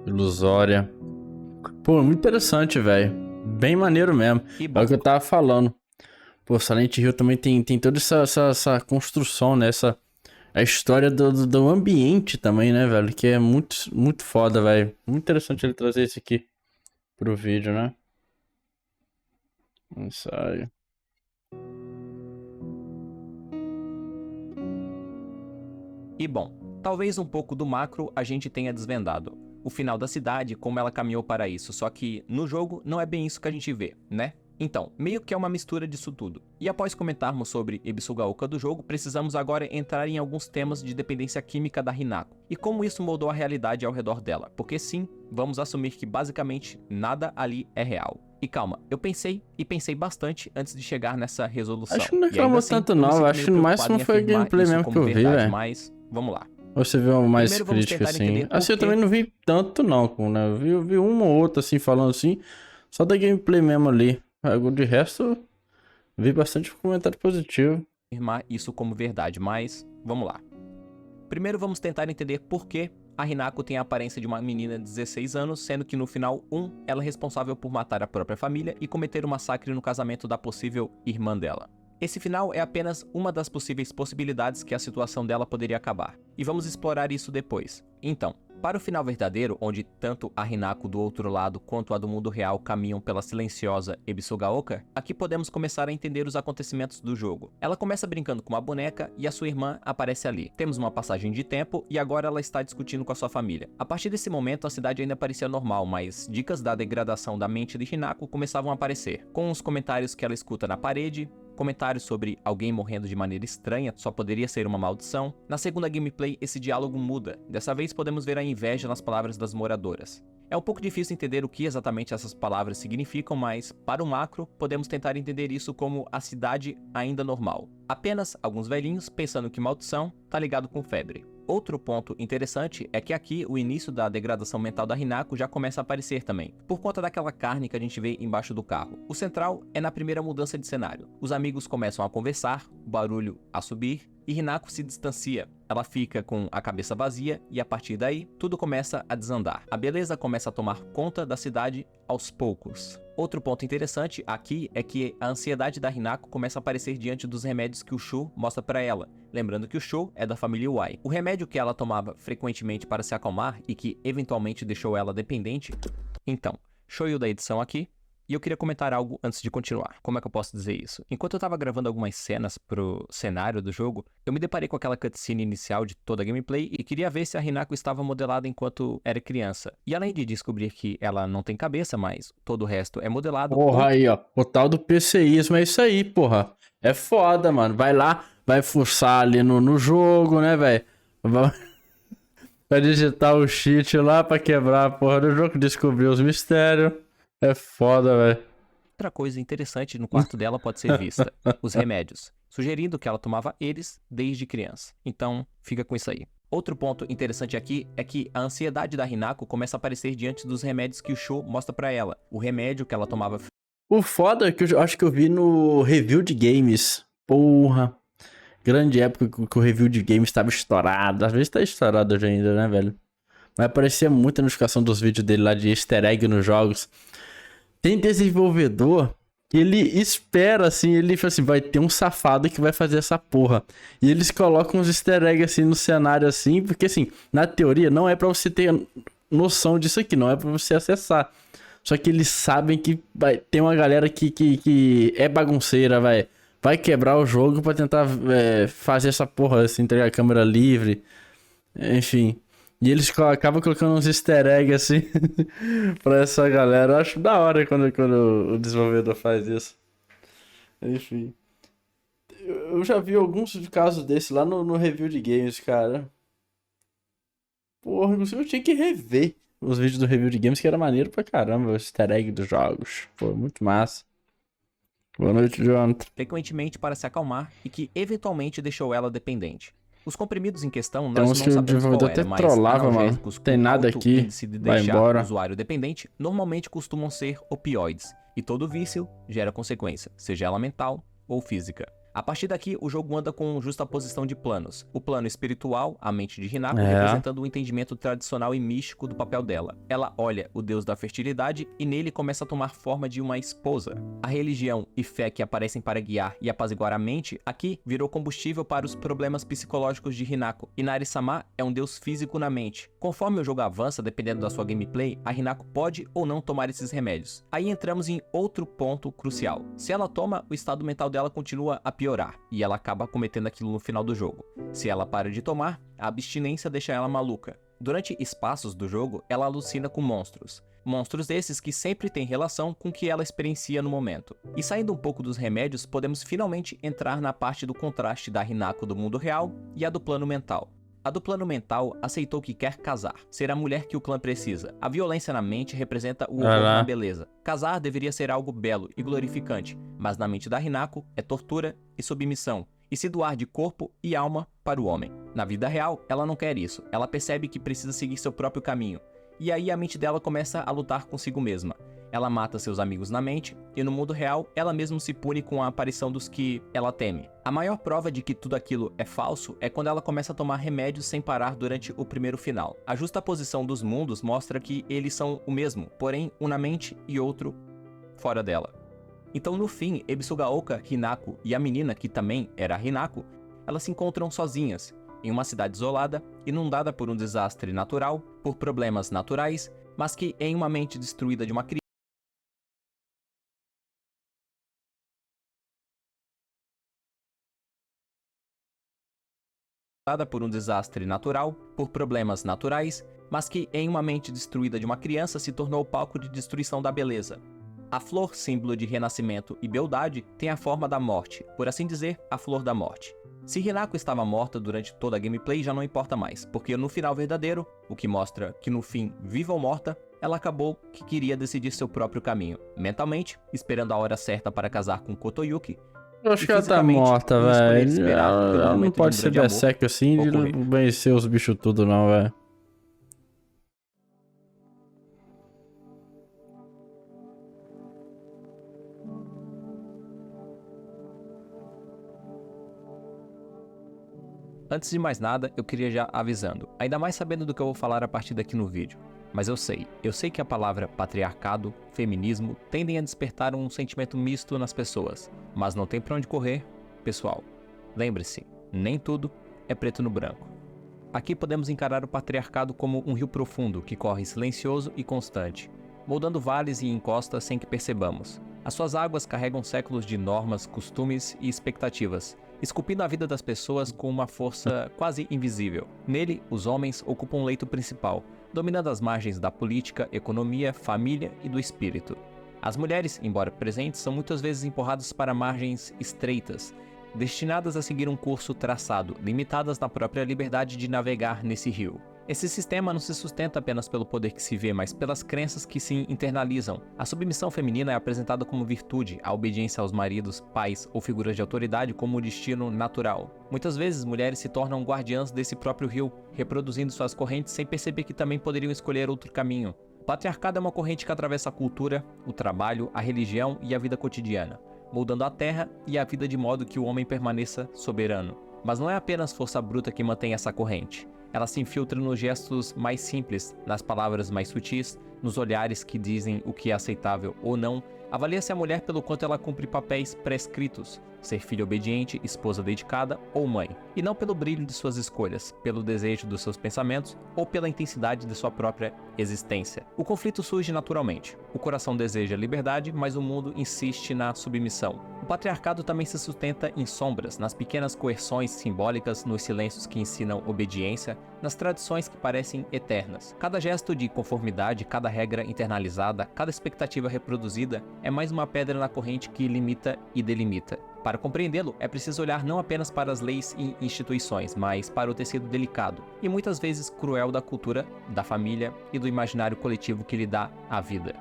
Ilusória. Pô, muito interessante, velho. Bem maneiro mesmo. É o que eu tava falando. Pô, Silent Hill também tem toda essa construção, né? A história do ambiente também, né, velho? Que é muito foda, velho. Muito interessante ele trazer isso aqui pro vídeo, né? Ensaio. E bom, talvez um pouco do macro a gente tenha desvendado. O final da cidade, como ela caminhou para isso, só que no jogo não é bem isso que a gente vê, né? Então, meio que é uma mistura disso tudo. E após comentarmos sobre Ebisugaoka do jogo, precisamos agora entrar em alguns temas de dependência química da Hinako, e como isso moldou a realidade ao redor dela, porque sim, vamos assumir que basicamente nada ali é real. E calma, eu pensei bastante antes de chegar nessa resolução. Acho que não reclamou tanto não, acho que no máximo foi gameplay mesmo que eu vi, velho. Mas, vamos lá. Ou você viu mais crítica assim? Assim, eu também não vi tanto não, né? Eu vi uma ou outra assim, falando assim, só da gameplay mesmo ali. De resto, vi bastante comentário positivo. Afirmar isso como verdade, mas vamos lá. Primeiro vamos tentar entender por que a Hinako tem a aparência de uma menina de 16 anos, sendo que no final 1, ela é responsável por matar a própria família e cometer um massacre no casamento da possível irmã dela. Esse final é apenas uma das possíveis possibilidades que a situação dela poderia acabar, e vamos explorar isso depois. Então, para o final verdadeiro, onde tanto a Hinako do outro lado quanto a do mundo real caminham pela silenciosa Ebisugaoka, aqui podemos começar a entender os acontecimentos do jogo. Ela começa brincando com uma boneca e a sua irmã aparece ali. Temos uma passagem de tempo e agora ela está discutindo com a sua família. A partir desse momento, a cidade ainda parecia normal, mas dicas da degradação da mente de Hinako começavam a aparecer, com os comentários que ela escuta na parede, comentários sobre alguém morrendo de maneira estranha, só poderia ser uma maldição. Na segunda gameplay, esse diálogo muda. Dessa vez podemos ver a inveja nas palavras das moradoras. É um pouco difícil entender o que exatamente essas palavras significam, mas, para o macro, podemos tentar entender isso como a cidade ainda normal. Apenas alguns velhinhos pensando que maldição tá ligado com febre. Outro ponto interessante é que aqui o início da degradação mental da Hinako já começa a aparecer também, por conta daquela carne que a gente vê embaixo do carro. O central é na primeira mudança de cenário. Os amigos começam a conversar, o barulho a subir, e Hinako se distancia. Ela fica com a cabeça vazia e a partir daí tudo começa a desandar. A beleza começa a tomar conta da cidade aos poucos. Outro ponto interessante aqui é que a ansiedade da Hinako começa a aparecer diante dos remédios que o Shu mostra pra ela. Lembrando que o Shu é da família Wai. O remédio que ela tomava frequentemente para se acalmar e que eventualmente deixou ela dependente. Então, shoyu da edição aqui. E eu queria comentar algo antes de continuar. Como é que eu posso dizer isso? Enquanto eu tava gravando algumas cenas pro cenário do jogo, eu me deparei com aquela cutscene inicial de toda a gameplay e queria ver se a Hinako estava modelada enquanto era criança. E além de descobrir que ela não tem cabeça, mas todo o resto é modelado... Porra, aí, ó. O tal do PCismo é isso aí, porra. É foda, mano. Vai lá, vai fuçar ali no jogo, né, velho? Vai digitar o cheat lá pra quebrar a porra do jogo, descobrir os mistérios. É foda, velho. Outra coisa interessante no quarto dela pode ser vista, os remédios, sugerindo que ela tomava eles desde criança. Então, fica com isso aí. Outro ponto interessante aqui é que a ansiedade da Hinako começa a aparecer diante dos remédios que o Shu mostra pra ela. O remédio que ela tomava... O foda é que eu acho que eu vi no review de games. Porra. Grande época que o review de games estava estourado. Às vezes tá estourado hoje ainda, né, velho? Mas aparecia muita notificação dos vídeos dele lá de easter egg nos jogos. Tem desenvolvedor que ele espera, assim, ele fala assim, vai ter um safado que vai fazer essa porra. E eles colocam uns easter eggs, assim, no cenário, assim, porque, assim, na teoria, não é pra você ter noção disso aqui, não é pra você acessar. Só que eles sabem que vai ter uma galera que é bagunceira, vai quebrar o jogo pra tentar fazer essa porra, assim, entregar a câmera livre, enfim... E eles acabam colocando uns easter eggs assim pra essa galera. Eu acho da hora quando o desenvolvedor faz isso. Enfim. Eu já vi alguns casos desses lá no review de games, cara. Porra, inclusive eu tinha que rever os vídeos do review de games, que era maneiro pra caramba, o easter egg dos jogos. Pô, muito massa. Boa noite, Jonathan. Frequentemente para se acalmar e que eventualmente deixou ela dependente. Os comprimidos em questão nós Então, não se o sabemos qual desenvolvedor era, até mas trollava, mano. analgésicos Tem com nada alto aqui, índice de vai deixar embora. o usuário dependente normalmente costumam ser opioides, e todo vício gera consequência, seja ela mental ou física. A partir daqui, o jogo anda com justaposição de planos. O plano espiritual, a mente de Hinako, representando o entendimento tradicional e místico do papel dela. Ela olha o deus da fertilidade e nele começa a tomar forma de uma esposa. A religião e fé que aparecem para guiar e apaziguar a mente, aqui virou combustível para os problemas psicológicos de Hinako. Inari-sama é um deus físico na mente. Conforme o jogo avança, dependendo da sua gameplay, a Hinako pode ou não tomar esses remédios. Aí entramos em outro ponto crucial. Se ela toma, o estado mental dela continua a piorar, e ela acaba cometendo aquilo no final do jogo. Se ela para de tomar, a abstinência deixa ela maluca. Durante espaços do jogo, ela alucina com monstros. Monstros esses que sempre têm relação com o que ela experiencia no momento. E saindo um pouco dos remédios, podemos finalmente entrar na parte do contraste da Hinako do mundo real e a do plano mental. A do plano mental aceitou que quer casar, ser a mulher que o clã precisa. A violência na mente representa o horror na beleza. Casar deveria ser algo belo e glorificante, mas na mente da Hinako é tortura e submissão, e se doar de corpo e alma para o homem. Na vida real, ela não quer isso. Ela percebe que precisa seguir seu próprio caminho. E aí a mente dela começa a lutar consigo mesma. Ela mata seus amigos na mente, e no mundo real, ela mesma se pune com a aparição dos que ela teme. A maior prova de que tudo aquilo é falso é quando ela começa a tomar remédios sem parar durante o primeiro final. A justaposição dos mundos mostra que eles são o mesmo, porém um na mente e outro fora dela. Então no fim, Ebisugaoka, Hinako e a menina, que também era Hinako, elas se encontram sozinhas, em uma cidade isolada, inundada por um desastre natural, por problemas naturais, mas que em uma mente destruída de uma criança, por um desastre natural, por problemas naturais, mas que em uma mente destruída de uma criança se tornou palco de destruição da beleza. A flor, símbolo de renascimento e beldade, tem a forma da morte, por assim dizer, a flor da morte. Se Hinako estava morta durante toda a gameplay já não importa mais, porque no final verdadeiro, o que mostra que no fim, viva ou morta, ela acabou que queria decidir seu próprio caminho, mentalmente, esperando a hora certa para casar com Kotoyuki. Eu acho que ela tá morta, velho. Ela não pode ser berserk assim de não vencer os bichos tudo não, velho. Antes de mais nada, eu queria já avisando, ainda mais sabendo do que eu vou falar a partir daqui no vídeo. Mas eu sei que a palavra patriarcado, feminismo, tendem a despertar um sentimento misto nas pessoas. Mas não tem pra onde correr, pessoal. Lembre-se, nem tudo é preto no branco. Aqui podemos encarar o patriarcado como um rio profundo que corre silencioso e constante, moldando vales e encostas sem que percebamos. As suas águas carregam séculos de normas, costumes e expectativas, esculpindo a vida das pessoas com uma força quase invisível. Nele, os homens ocupam o leito principal, dominando as margens da política, economia, família e do espírito. As mulheres, embora presentes, são muitas vezes empurradas para margens estreitas, destinadas a seguir um curso traçado, limitadas na própria liberdade de navegar nesse rio. Esse sistema não se sustenta apenas pelo poder que se vê, mas pelas crenças que se internalizam. A submissão feminina é apresentada como virtude, a obediência aos maridos, pais ou figuras de autoridade como o destino natural. Muitas vezes, mulheres se tornam guardiãs desse próprio rio, reproduzindo suas correntes sem perceber que também poderiam escolher outro caminho. O patriarcado é uma corrente que atravessa a cultura, o trabalho, a religião e a vida cotidiana, moldando a terra e a vida de modo que o homem permaneça soberano. Mas não é apenas força bruta que mantém essa corrente. Ela se infiltra nos gestos mais simples, nas palavras mais sutis, nos olhares que dizem o que é aceitável ou não. Avalia-se a mulher pelo quanto ela cumpre papéis prescritos, ser filha obediente, esposa dedicada ou mãe, e não pelo brilho de suas escolhas, pelo desejo dos seus pensamentos ou pela intensidade de sua própria existência. O conflito surge naturalmente. O coração deseja liberdade, mas o mundo insiste na submissão. O patriarcado também se sustenta em sombras, nas pequenas coerções simbólicas, nos silêncios que ensinam obediência, nas tradições que parecem eternas. Cada gesto de conformidade, cada regra internalizada, cada expectativa reproduzida é mais uma pedra na corrente que limita e delimita. Para compreendê-lo, é preciso olhar não apenas para as leis e instituições, mas para o tecido delicado e muitas vezes cruel da cultura, da família e do imaginário coletivo que lhe dá a vida.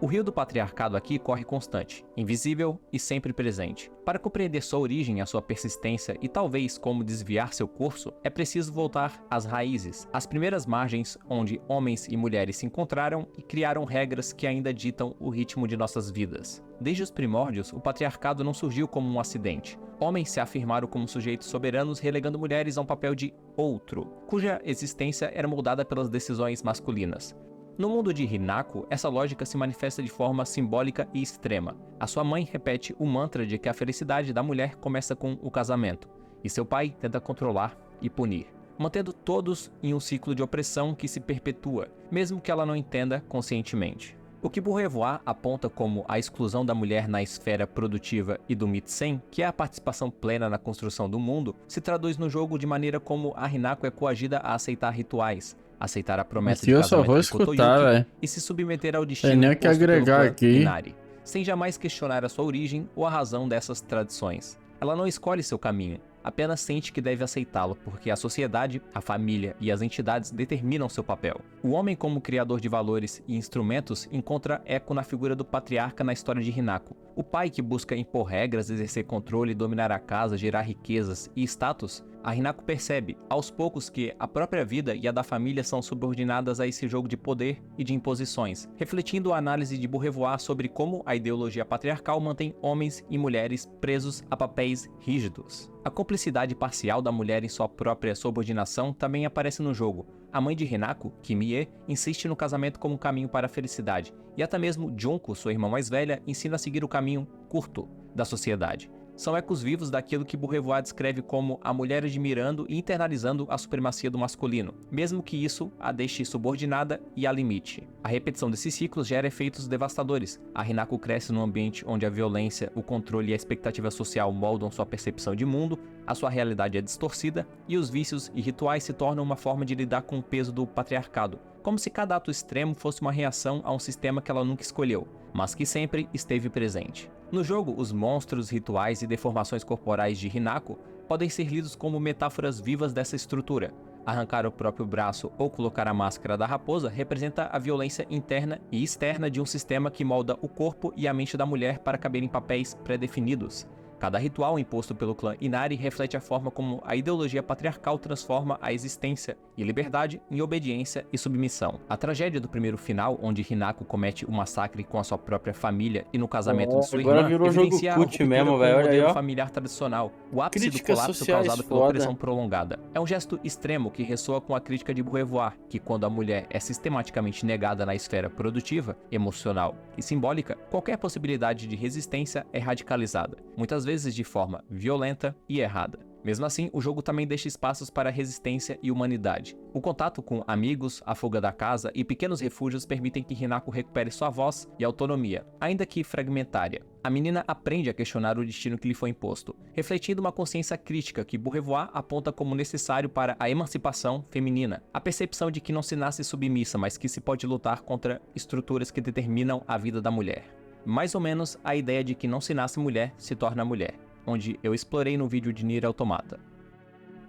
O rio do patriarcado aqui corre constante, invisível e sempre presente. Para compreender sua origem, a sua persistência e talvez como desviar seu curso, é preciso voltar às raízes, às primeiras margens onde homens e mulheres se encontraram e criaram regras que ainda ditam o ritmo de nossas vidas. Desde os primórdios, o patriarcado não surgiu como um acidente. Homens se afirmaram como sujeitos soberanos, relegando mulheres a um papel de outro, cuja existência era moldada pelas decisões masculinas. No mundo de Hinako, essa lógica se manifesta de forma simbólica e extrema. A sua mãe repete o mantra de que a felicidade da mulher começa com o casamento, e seu pai tenta controlar e punir, mantendo todos em um ciclo de opressão que se perpetua, mesmo que ela não entenda conscientemente. O que Beaurevoir aponta como a exclusão da mulher na esfera produtiva e do Mitsen, que é a participação plena na construção do mundo, se traduz no jogo de maneira como a Hinako é coagida a aceitar rituais, aceitar a promessa de casamento de Kotoyuki e se submeter ao destino que agregar aqui. Inari, sem jamais questionar a sua origem ou a razão dessas tradições. Ela não escolhe seu caminho, apenas sente que deve aceitá-lo porque a sociedade, a família e as entidades determinam seu papel. O homem, como criador de valores e instrumentos, encontra eco na figura do patriarca na história de Hinako. O pai que busca impor regras, exercer controle, dominar a casa, gerar riquezas e status, a Hinako percebe, aos poucos, que a própria vida e a da família são subordinadas a esse jogo de poder e de imposições, refletindo a análise de Beaurevoir sobre como a ideologia patriarcal mantém homens e mulheres presos a papéis rígidos. A cumplicidade parcial da mulher em sua própria subordinação também aparece no jogo. A mãe de Hinako, Kimie, insiste no casamento como um caminho para a felicidade, e até mesmo Junko, sua irmã mais velha, ensina a seguir o caminho curto da sociedade. São ecos vivos daquilo que Beaurevoir descreve como a mulher admirando e internalizando a supremacia do masculino, mesmo que isso a deixe subordinada e a limite. A repetição desses ciclos gera efeitos devastadores. A Hinako cresce num ambiente onde a violência, o controle e a expectativa social moldam sua percepção de mundo, a sua realidade é distorcida e os vícios e rituais se tornam uma forma de lidar com o peso do patriarcado, como se cada ato extremo fosse uma reação a um sistema que ela nunca escolheu, mas que sempre esteve presente. No jogo, os monstros, rituais e deformações corporais de Hinako podem ser lidos como metáforas vivas dessa estrutura. Arrancar o próprio braço ou colocar a máscara da raposa representa a violência interna e externa de um sistema que molda o corpo e a mente da mulher para caber em papéis pré-definidos. Cada ritual imposto pelo clã Inari reflete a forma como a ideologia patriarcal transforma a existência e liberdade em obediência e submissão. A tragédia do primeiro final, onde Hinako comete um massacre com a sua própria família e no casamento de sua agora irmã, virou jogo evidencia a cult ruptura mesmo, com o velho, olha aí, modelo ó. familiar tradicional, o ápice Críticas do colapso sociais causado pela foda. opressão prolongada. É um gesto extremo que ressoa com a crítica de Beaurevoir, que quando a mulher é sistematicamente negada na esfera produtiva, emocional e simbólica, qualquer possibilidade de resistência é radicalizada, muitas vezes de forma violenta e errada. Mesmo assim, o jogo também deixa espaços para resistência e humanidade. O contato com amigos, a fuga da casa e pequenos refúgios permitem que Hinako recupere sua voz e autonomia, ainda que fragmentária. A menina aprende a questionar o destino que lhe foi imposto, refletindo uma consciência crítica que Beaurevoir aponta como necessário para a emancipação feminina, a percepção de que não se nasce submissa, mas que se pode lutar contra estruturas que determinam a vida da mulher. Mais ou menos a ideia de que não se nasce mulher, se torna mulher, onde eu explorei no vídeo de Nier Automata.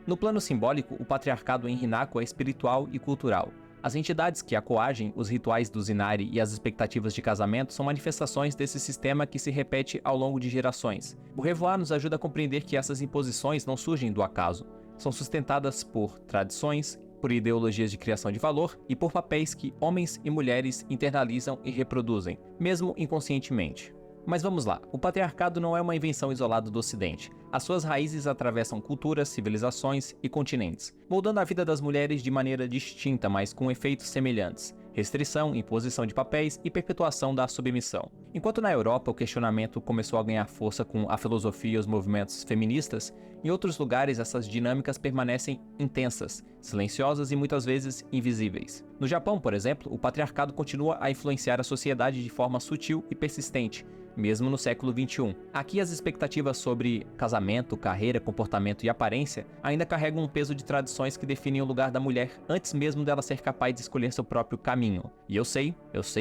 No plano simbólico, o patriarcado em Hinako é espiritual e cultural. As entidades que a coagem, os rituais dos Inari e as expectativas de casamento são manifestações desse sistema que se repete ao longo de gerações. Beaurevoir nos ajuda a compreender que essas imposições não surgem do acaso. São sustentadas por tradições, por ideologias de criação de valor e por papéis que homens e mulheres internalizam e reproduzem, mesmo inconscientemente. Mas vamos lá, o patriarcado não é uma invenção isolada do Ocidente. As suas raízes atravessam culturas, civilizações e continentes, moldando a vida das mulheres de maneira distinta, mas com efeitos semelhantes. Restrição, imposição de papéis e perpetuação da submissão. Enquanto na Europa o questionamento começou a ganhar força com a filosofia e os movimentos feministas, em outros lugares essas dinâmicas permanecem intensas, silenciosas e muitas vezes invisíveis. No Japão, por exemplo, o patriarcado continua a influenciar a sociedade de forma sutil e persistente, mesmo no século XXI. Aqui as expectativas sobre casamento, carreira, comportamento e aparência ainda carregam um peso de tradições que definem o lugar da mulher antes mesmo dela ser capaz de escolher seu próprio caminho. E eu sei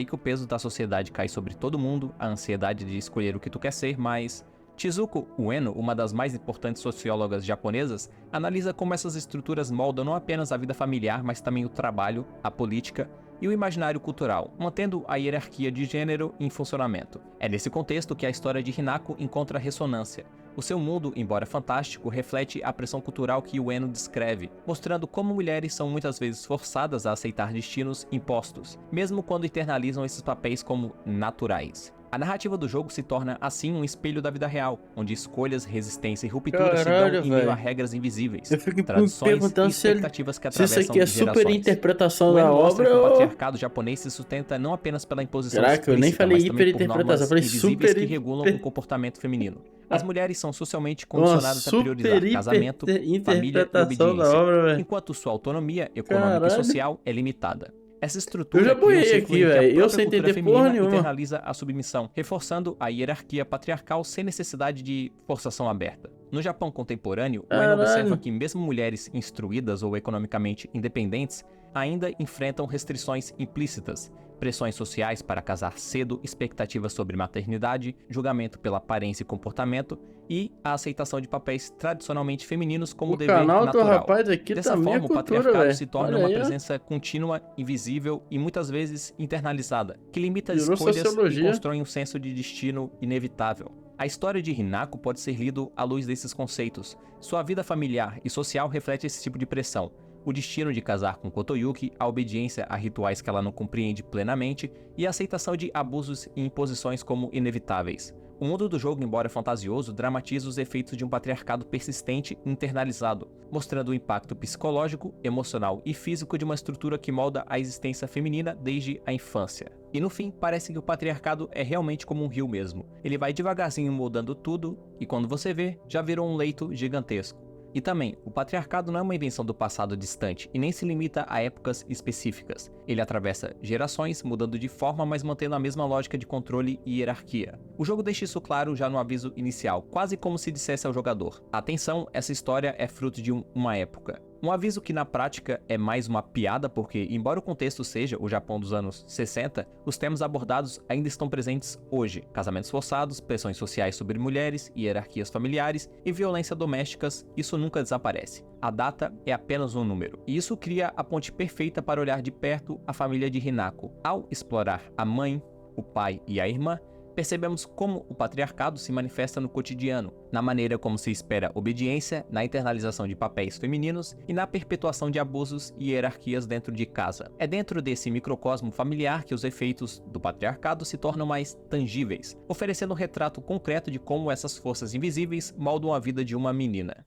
que o peso da sociedade cai sobre todo mundo, a ansiedade de escolher o que tu quer ser, mas... Shizuko Ueno, uma das mais importantes sociólogas japonesas, analisa como essas estruturas moldam não apenas a vida familiar, mas também o trabalho, a política e o imaginário cultural, mantendo a hierarquia de gênero em funcionamento. É nesse contexto que a história de Hinako encontra ressonância. O seu mundo, embora fantástico, reflete a pressão cultural que Ueno descreve, mostrando como mulheres são muitas vezes forçadas a aceitar destinos impostos, mesmo quando internalizam esses papéis como naturais. A narrativa do jogo se torna, assim, um espelho da vida real, onde escolhas, resistência e ruptura se dão em meio a regras invisíveis, Eu fico tradições perguntando e expectativas que se isso atravessam aqui é gerações. super interpretação O da Ueno mostra obra que o ou... patriarcado japonês se sustenta não apenas pela imposição Caraca, eu nem explícita, falei mas também por hiperinterpretação, normas eu falei invisíveis super que regulam o comportamento feminino. As mulheres são socialmente condicionadas a super priorizar casamento, família e interpretação da obediência, obra, velho. enquanto sua autonomia econômica Caralho. e social é limitada. Essa estrutura Eu já cria um boiei ciclo aqui, em que a velho. Eu própria sem cultura entender porra feminina nenhuma. internaliza a submissão, reforçando a hierarquia patriarcal sem necessidade de forçação aberta. No Japão contemporâneo, o Ueno Caralho. observa que mesmo mulheres instruídas ou economicamente independentes ainda enfrentam restrições implícitas, pressões sociais para casar cedo, expectativas sobre maternidade, julgamento pela aparência e comportamento e a aceitação de papéis tradicionalmente femininos como O dever canal do natural. rapaz aqui Dessa tá minha forma, o cultura, patriarcado velho. se torna Olha uma aí, ó. presença contínua, invisível e muitas vezes internalizada, que limita as Virou escolhas e sociologia. constrói um senso de destino inevitável. A história de Hinako pode ser lido à luz desses conceitos. Sua vida familiar e social reflete esse tipo de pressão. O destino de casar com Kotoyuki, a obediência a rituais que ela não compreende plenamente e a aceitação de abusos e imposições como inevitáveis. O mundo do jogo, embora fantasioso, dramatiza os efeitos de um patriarcado persistente e internalizado, mostrando o impacto psicológico, emocional e físico de uma estrutura que molda a existência feminina desde a infância. E no fim, parece que o patriarcado é realmente como um rio mesmo. Ele vai devagarzinho moldando tudo e quando você vê, já virou um leito gigantesco. E também, o patriarcado não é uma invenção do passado distante e nem se limita a épocas específicas. Ele atravessa gerações, mudando de forma, mas mantendo a mesma lógica de controle e hierarquia. O jogo deixa isso claro já no aviso inicial, quase como se dissesse ao jogador: atenção, essa história é fruto de uma época. Um aviso que na prática é mais uma piada porque, embora o contexto seja o Japão dos anos 60, os temas abordados ainda estão presentes hoje. Casamentos forçados, pressões sociais sobre mulheres, hierarquias familiares e violência domésticas, isso nunca desaparece. A data é apenas um número. E isso cria a ponte perfeita para olhar de perto a família de Hinako. Ao explorar a mãe, o pai e a irmã, percebemos como o patriarcado se manifesta no cotidiano, na maneira como se espera obediência, na internalização de papéis femininos e na perpetuação de abusos e hierarquias dentro de casa. É dentro desse microcosmo familiar que os efeitos do patriarcado se tornam mais tangíveis, oferecendo um retrato concreto de como essas forças invisíveis moldam a vida de uma menina.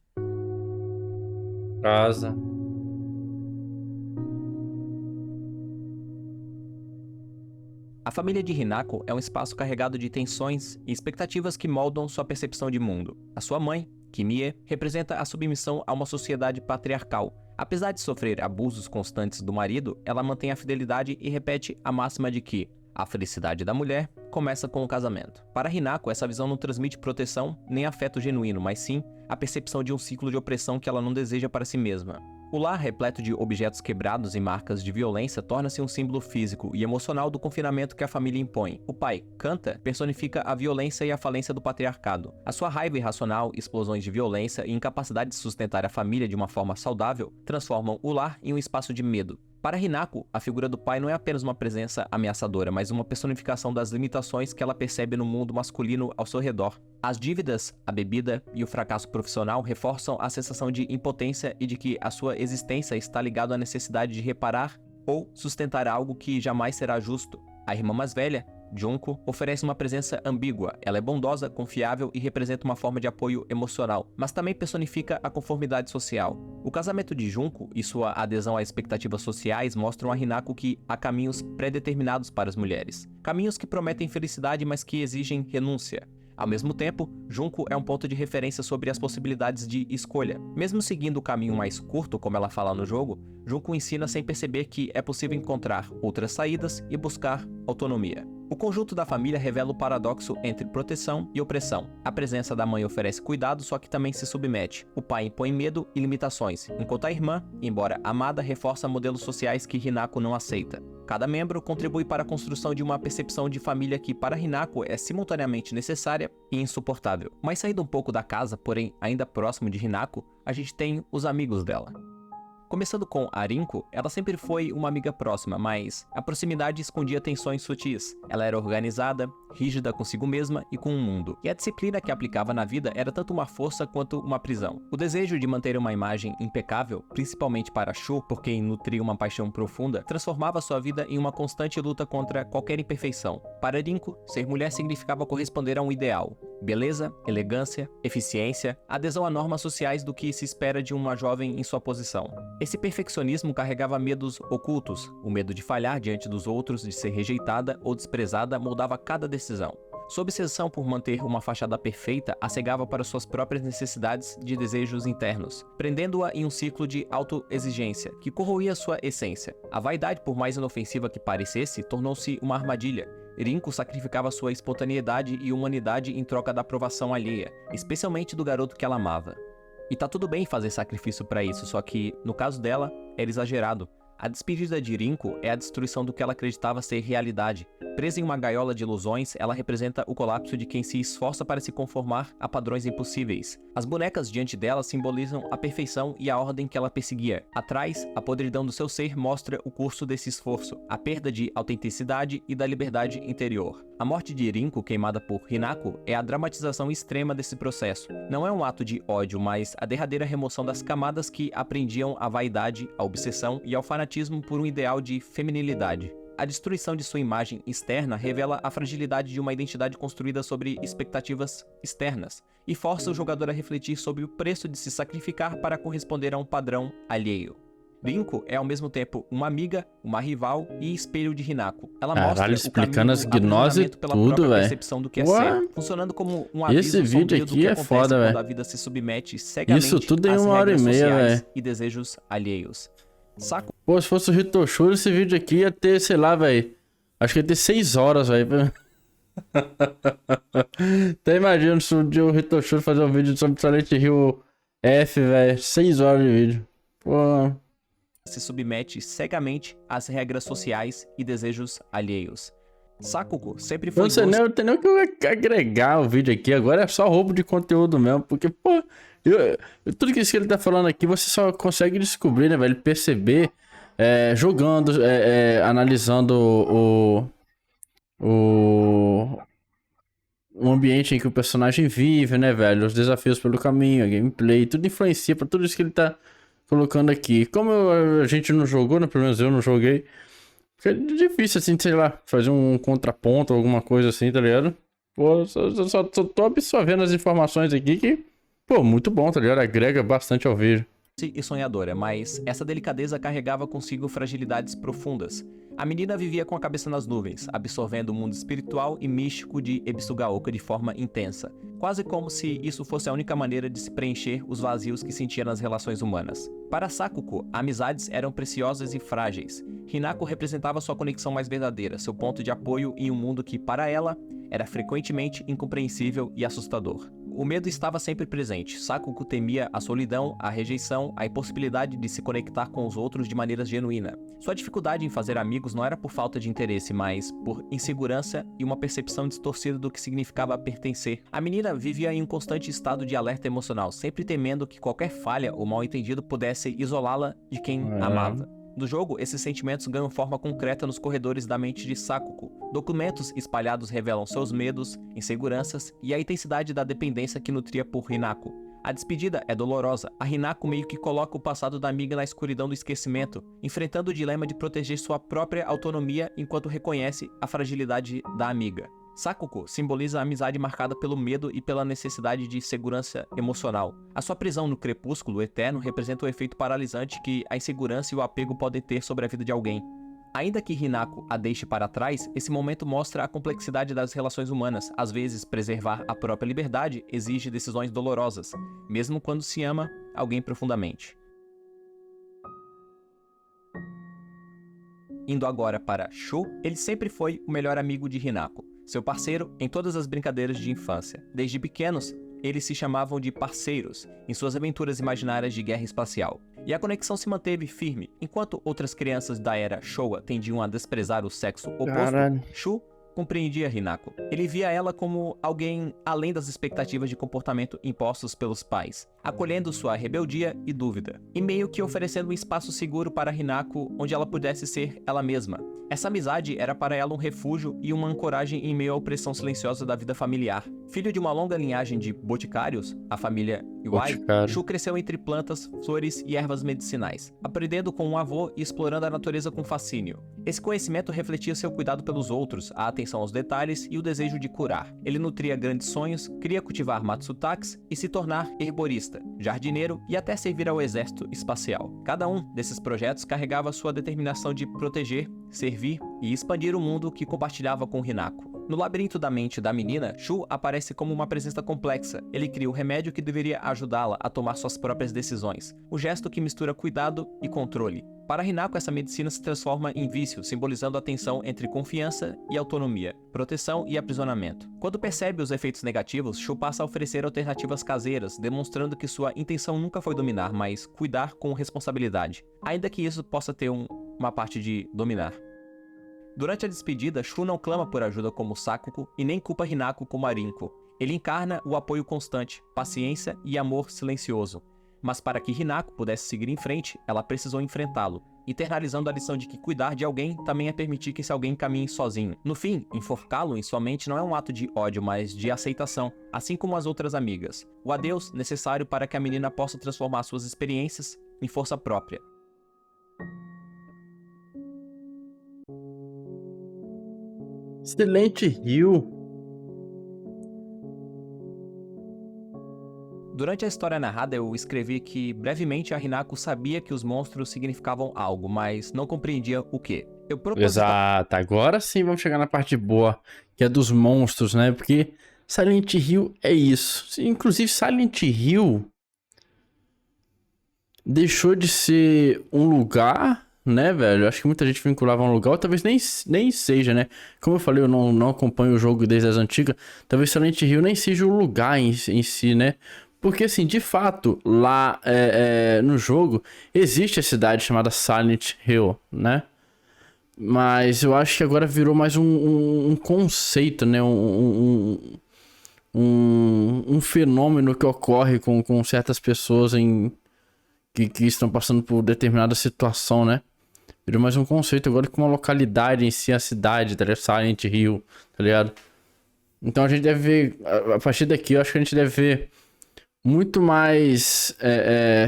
Casa. A família de Hinako é um espaço carregado de tensões e expectativas que moldam sua percepção de mundo. A sua mãe, Kimie, representa a submissão a uma sociedade patriarcal. Apesar de sofrer abusos constantes do marido, ela mantém a fidelidade e repete a máxima de que a felicidade da mulher começa com o casamento. Para Hinako, essa visão não transmite proteção nem afeto genuíno, mas sim a percepção de um ciclo de opressão que ela não deseja para si mesma. O lar, repleto de objetos quebrados e marcas de violência, torna-se um símbolo físico e emocional do confinamento que a família impõe. O pai, Kanta, personifica a violência e a falência do patriarcado. A sua raiva irracional, explosões de violência e incapacidade de sustentar a família de uma forma saudável transformam o lar em um espaço de medo. Para Hinako, a figura do pai não é apenas uma presença ameaçadora, mas uma personificação das limitações que ela percebe no mundo masculino ao seu redor. As dívidas, a bebida e o fracasso profissional reforçam a sensação de impotência e de que a sua existência está ligada à necessidade de reparar ou sustentar algo que jamais será justo. A irmã mais velha, Junko, oferece uma presença ambígua. Ela é bondosa, confiável e representa uma forma de apoio emocional, mas também personifica a conformidade social. O casamento de Junko e sua adesão às expectativas sociais mostram a Hinako que há caminhos pré-determinados para as mulheres. Caminhos que prometem felicidade, mas que exigem renúncia. Ao mesmo tempo, Junko é um ponto de referência sobre as possibilidades de escolha. Mesmo seguindo o caminho mais curto, como ela fala no jogo, Junko ensina sem perceber que é possível encontrar outras saídas e buscar autonomia. O conjunto da família revela o paradoxo entre proteção e opressão. A presença da mãe oferece cuidado, só que também se submete. O pai impõe medo e limitações, enquanto a irmã, embora amada, reforça modelos sociais que Hinako não aceita. Cada membro contribui para a construção de uma percepção de família que, para Hinako, é simultaneamente necessária e insuportável. Mas saindo um pouco da casa, porém ainda próximo de Hinako, a gente tem os amigos dela. Começando com a Rinko, ela sempre foi uma amiga próxima, mas a proximidade escondia tensões sutis. Ela era organizada, rígida consigo mesma e com o mundo. E a disciplina que aplicava na vida era tanto uma força quanto uma prisão. O desejo de manter uma imagem impecável, principalmente para Shu, por quem nutria uma paixão profunda, transformava sua vida em uma constante luta contra qualquer imperfeição. Para Rinko, ser mulher significava corresponder a um ideal. Beleza, elegância, eficiência, adesão a normas sociais do que se espera de uma jovem em sua posição. Esse perfeccionismo carregava medos ocultos. O medo de falhar diante dos outros, de ser rejeitada ou desprezada, moldava cada decisão. Sua obsessão por manter uma fachada perfeita a cegava para suas próprias necessidades de desejos internos, prendendo-a em um ciclo de autoexigência, que corroía sua essência. A vaidade, por mais inofensiva que parecesse, tornou-se uma armadilha. Rinko sacrificava sua espontaneidade e humanidade em troca da aprovação alheia, especialmente do garoto que ela amava. E tá tudo bem fazer sacrifício pra isso, só que, no caso dela, era exagerado. A despedida de Rinko é a destruição do que ela acreditava ser realidade. Presa em uma gaiola de ilusões, ela representa o colapso de quem se esforça para se conformar a padrões impossíveis. As bonecas diante dela simbolizam a perfeição e a ordem que ela perseguia. Atrás, a podridão do seu ser mostra o curso desse esforço, a perda de autenticidade e da liberdade interior. A morte de Rinko, queimada por Hinako, é a dramatização extrema desse processo. Não é um ato de ódio, mas a derradeira remoção das camadas que apreendiam a vaidade, a obsessão e ao fanatismo por um ideal de feminilidade. A destruição de sua imagem externa revela a fragilidade de uma identidade construída sobre expectativas externas e força o jogador a refletir sobre o preço de se sacrificar para corresponder a um padrão alheio. Rinko é ao mesmo tempo uma amiga, uma rival e espelho de Hinako. Ela mostra o caminho do aprisionamento pela própria percepção do que é ser, funcionando como um aviso sombrio do que acontece quando a vida se submete cegamente às regras sociais e desejos alheios. Saco. Pô, se fosse o Hitoshiro, esse vídeo aqui ia ter, sei lá, velho. Acho que ia ter 6 horas, velho. Até imagino se um dia o Hitoshiro fazer um vídeo sobre Silent Hill F, velho. 6 horas de vídeo. Pô. Se submete cegamente às regras sociais e desejos alheios. Sakuko sempre foi... Não tem nem o que agregar o vídeo aqui. Agora é só roubo de conteúdo mesmo. Porque, pô... tudo que ele tá falando aqui, você só consegue descobrir, né, velho? Perceber jogando, analisando o ambiente em que o personagem vive, né, velho? Os desafios pelo caminho, a gameplay, tudo influencia pra tudo isso que ele tá colocando aqui. Como a gente não jogou, né? Pelo menos eu não joguei. É difícil, assim, sei lá, fazer um contraponto, alguma coisa assim, tá ligado? Pô, só tô absorvendo as informações aqui que... Pô, muito bom, tá ligado? Agrega bastante ao vídeo. E sonhadora, mas essa delicadeza carregava consigo fragilidades profundas. A menina vivia com a cabeça nas nuvens, absorvendo o mundo espiritual e místico de Ebisugaoka de forma intensa, quase como se isso fosse a única maneira de se preencher os vazios que sentia nas relações humanas. Para Sakuko, amizades eram preciosas e frágeis. Hinako representava sua conexão mais verdadeira, seu ponto de apoio em um mundo que, para ela, era frequentemente incompreensível e assustador. O medo estava sempre presente. Sakuko temia a solidão, a rejeição, a impossibilidade de se conectar com os outros de maneira genuína. Sua dificuldade em fazer amigos não era por falta de interesse, mas por insegurança e uma percepção distorcida do que significava pertencer. A menina vivia em um constante estado de alerta emocional, sempre temendo que qualquer falha ou mal-entendido pudesse isolá-la de quem amava. No jogo, esses sentimentos ganham forma concreta nos corredores da mente de Sakuko. Documentos espalhados revelam seus medos, inseguranças e a intensidade da dependência que nutria por Hinako. A despedida é dolorosa. A Hinako meio que coloca o passado da amiga na escuridão do esquecimento, enfrentando o dilema de proteger sua própria autonomia enquanto reconhece a fragilidade da amiga. Sakuko simboliza a amizade marcada pelo medo e pela necessidade de segurança emocional. A sua prisão no crepúsculo eterno representa o efeito paralisante que a insegurança e o apego podem ter sobre a vida de alguém. Ainda que Hinako a deixe para trás, esse momento mostra a complexidade das relações humanas. Às vezes, preservar a própria liberdade exige decisões dolorosas, mesmo quando se ama alguém profundamente. Indo agora para Shu, ele sempre foi o melhor amigo de Hinako, seu parceiro em todas as brincadeiras de infância. Desde pequenos, eles se chamavam de parceiros em suas aventuras imaginárias de guerra espacial. E a conexão se manteve firme, enquanto outras crianças da era Showa tendiam a desprezar o sexo oposto. Shu compreendia Hinako. Ele via ela como alguém além das expectativas de comportamento impostos pelos pais, acolhendo sua rebeldia e dúvida, e meio que oferecendo um espaço seguro para Hinako onde ela pudesse ser ela mesma. Essa amizade era para ela um refúgio e uma ancoragem em meio à opressão silenciosa da vida familiar. Filho de uma longa linhagem de boticários, a família Iwai, Shu cresceu entre plantas, flores e ervas medicinais, aprendendo com um avô e explorando a natureza com fascínio. Esse conhecimento refletia seu cuidado pelos outros, a atenção aos detalhes e o desejo de curar. Ele nutria grandes sonhos, queria cultivar matsutaks e se tornar herborista, jardineiro e até servir ao exército espacial. Cada um desses projetos carregava sua determinação de proteger, servir e expandir o mundo que compartilhava com Hinako. No labirinto da mente da menina, Shu aparece como uma presença complexa. Ele cria o remédio que deveria ajudá-la a tomar suas próprias decisões, o gesto que mistura cuidado e controle. Para Hinako, essa medicina se transforma em vício, simbolizando a tensão entre confiança e autonomia, proteção e aprisionamento. Quando percebe os efeitos negativos, Shu passa a oferecer alternativas caseiras, demonstrando que sua intenção nunca foi dominar, mas cuidar com responsabilidade. Ainda que isso possa ter um uma parte de dominar. Durante a despedida, Shu não clama por ajuda como Sakuko e nem culpa Hinako como Arinko. Ele encarna o apoio constante, paciência e amor silencioso. Mas para que Hinako pudesse seguir em frente, ela precisou enfrentá-lo, internalizando a lição de que cuidar de alguém também é permitir que esse alguém caminhe sozinho. No fim, enforcá-lo em sua mente não é um ato de ódio, mas de aceitação, assim como as outras amigas. O adeus necessário para que a menina possa transformar suas experiências em força própria. Silent Hill. Durante a história narrada, eu escrevi que brevemente a Hinako sabia que os monstros significavam algo, mas não compreendia o quê. Eu Exato, agora sim vamos chegar na parte boa, que é dos monstros, né? Porque Silent Hill é isso. Inclusive, Silent Hill deixou de ser um lugar, né, velho? Acho que muita gente vinculava a um lugar, ou talvez nem seja, né? Como eu falei, eu não acompanho o jogo desde as antigas. Talvez Silent Hill nem seja o lugar em si, né? Porque, assim, de fato, lá no jogo, existe a cidade chamada Silent Hill, né? Mas eu acho que agora virou mais um conceito, né? Um fenômeno que ocorre com certas pessoas que estão passando por determinada situação, né? Virou mais um conceito agora com uma localidade em si, a cidade, tá ligado? Silent Hill, tá ligado? Então a gente deve ver, a partir daqui, eu acho que a gente deve ver muito mais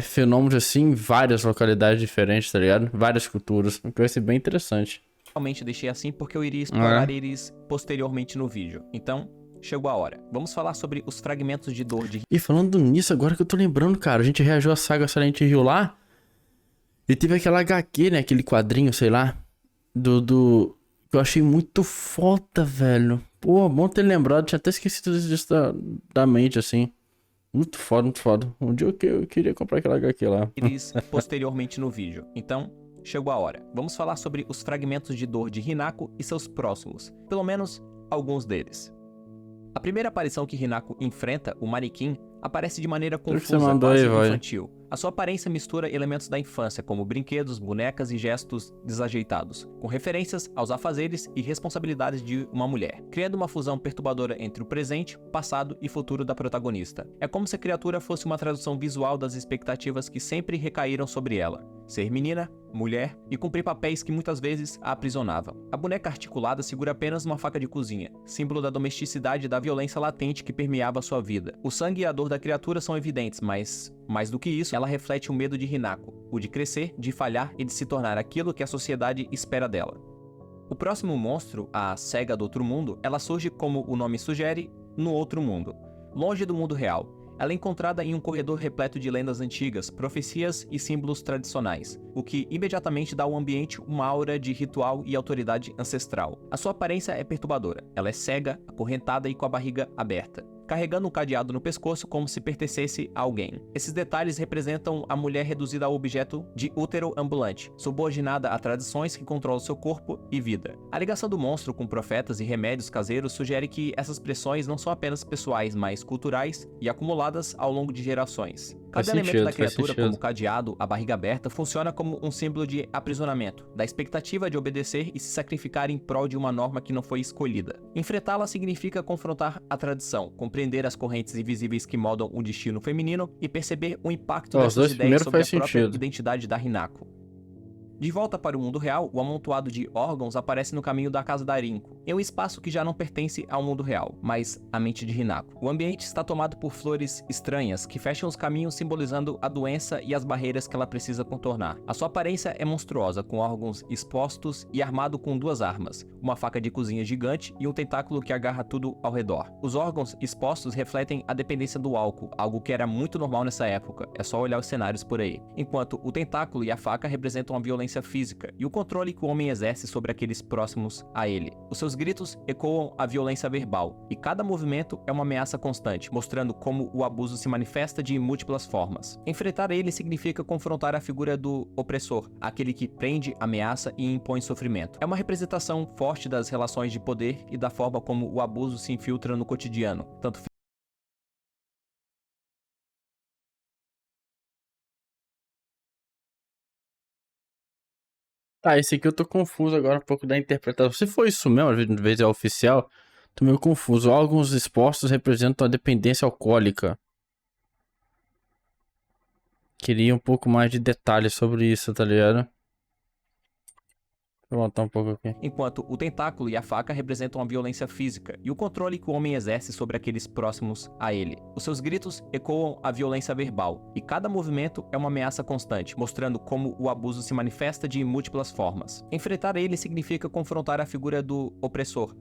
fenômenos assim em várias localidades diferentes, tá ligado? Várias culturas, o que vai ser bem interessante. realmente deixei assim porque eu iria explorar eles posteriormente no vídeo. Então, chegou a hora. Vamos falar sobre os fragmentos de dor de... E falando nisso, agora que eu tô lembrando, cara, a gente reagiu à saga Silent Hill lá. E teve aquela HQ, né? Aquele quadrinho, sei lá. Que eu achei muito foda, velho. Pô, bom ter lembrado. Tinha até esquecido disso da mente, assim. Muito foda, muito foda. Um dia eu queria comprar aquela HQ lá. eles posteriormente no vídeo. Então, chegou a hora. Vamos falar sobre os fragmentos de dor de Hinako e seus próximos. Pelo menos, alguns deles. A primeira aparição que Hinako enfrenta, o manequim, aparece de maneira confusa, quase infantil. A sua aparência mistura elementos da infância, como brinquedos, bonecas e gestos desajeitados, com referências aos afazeres e responsabilidades de uma mulher, criando uma fusão perturbadora entre o presente, passado e futuro da protagonista. É como se a criatura fosse uma tradução visual das expectativas que sempre recaíram sobre ela: ser menina, mulher e cumprir papéis que muitas vezes a aprisionavam. A boneca articulada segura apenas uma faca de cozinha, símbolo da domesticidade e da violência latente que permeava sua vida. O sangue e a dor da criatura são evidentes, mas, mais do que isso, ela reflete o medo de Hinako, o de crescer, de falhar e de se tornar aquilo que a sociedade espera dela. O próximo monstro, a Cega do Outro Mundo, ela surge, como o nome sugere, no outro mundo, longe do mundo real. Ela é encontrada em um corredor repleto de lendas antigas, profecias e símbolos tradicionais, o que imediatamente dá ao ambiente uma aura de ritual e autoridade ancestral. A sua aparência é perturbadora. Ela é cega, acorrentada e com a barriga aberta, carregando um cadeado no pescoço como se pertencesse a alguém. Esses detalhes representam a mulher reduzida a objeto de útero ambulante, subordinada a tradições que controlam seu corpo e vida. A ligação do monstro com profetas e remédios caseiros sugere que essas pressões não são apenas pessoais, mas culturais e acumuladas ao longo de gerações. Cada elemento da criatura, como o cadeado, a barriga aberta, funciona como um símbolo de aprisionamento, da expectativa de obedecer e se sacrificar em prol de uma norma que não foi escolhida. Enfrentá-la significa confrontar a tradição, compreender as correntes invisíveis que moldam o destino feminino e perceber o impacto dessas ideias sobre a própria identidade da Hinako. De volta para o mundo real, o amontoado de órgãos aparece no caminho da casa da Arinko, em um espaço que já não pertence ao mundo real, mas à mente de Hinako. O ambiente está tomado por flores estranhas que fecham os caminhos, simbolizando a doença e as barreiras que ela precisa contornar. A sua aparência é monstruosa, com órgãos expostos e armado com duas armas, uma faca de cozinha gigante e um tentáculo que agarra tudo ao redor. Os órgãos expostos refletem a dependência do álcool, algo que era muito normal nessa época, é só olhar os cenários por aí, enquanto o tentáculo e a faca representam a violência física e o controle que o homem exerce sobre aqueles próximos a ele. Os seus gritos ecoam a violência verbal, e cada movimento é uma ameaça constante, mostrando como o abuso se manifesta de múltiplas formas. Enfrentar ele significa confrontar a figura do opressor, aquele que prende, ameaça e impõe sofrimento. É uma representação forte das relações de poder e da forma como o abuso se infiltra no cotidiano, tanto Tá, esse aqui eu tô confuso agora um pouco da interpretação. Se for isso mesmo, às vezes é oficial, tô meio confuso. Alguns expostos representam a dependência alcoólica. Queria um pouco mais de detalhes sobre isso, tá ligado? Vou voltar um pouco aqui. enquanto o tentáculo e a faca representam a violência física e o controle que o homem exerce sobre aqueles próximos a ele. Os seus gritos ecoam a violência verbal, e cada movimento é uma ameaça constante, mostrando como o abuso se manifesta de múltiplas formas. Enfrentar ele significa confrontar a figura do opressor.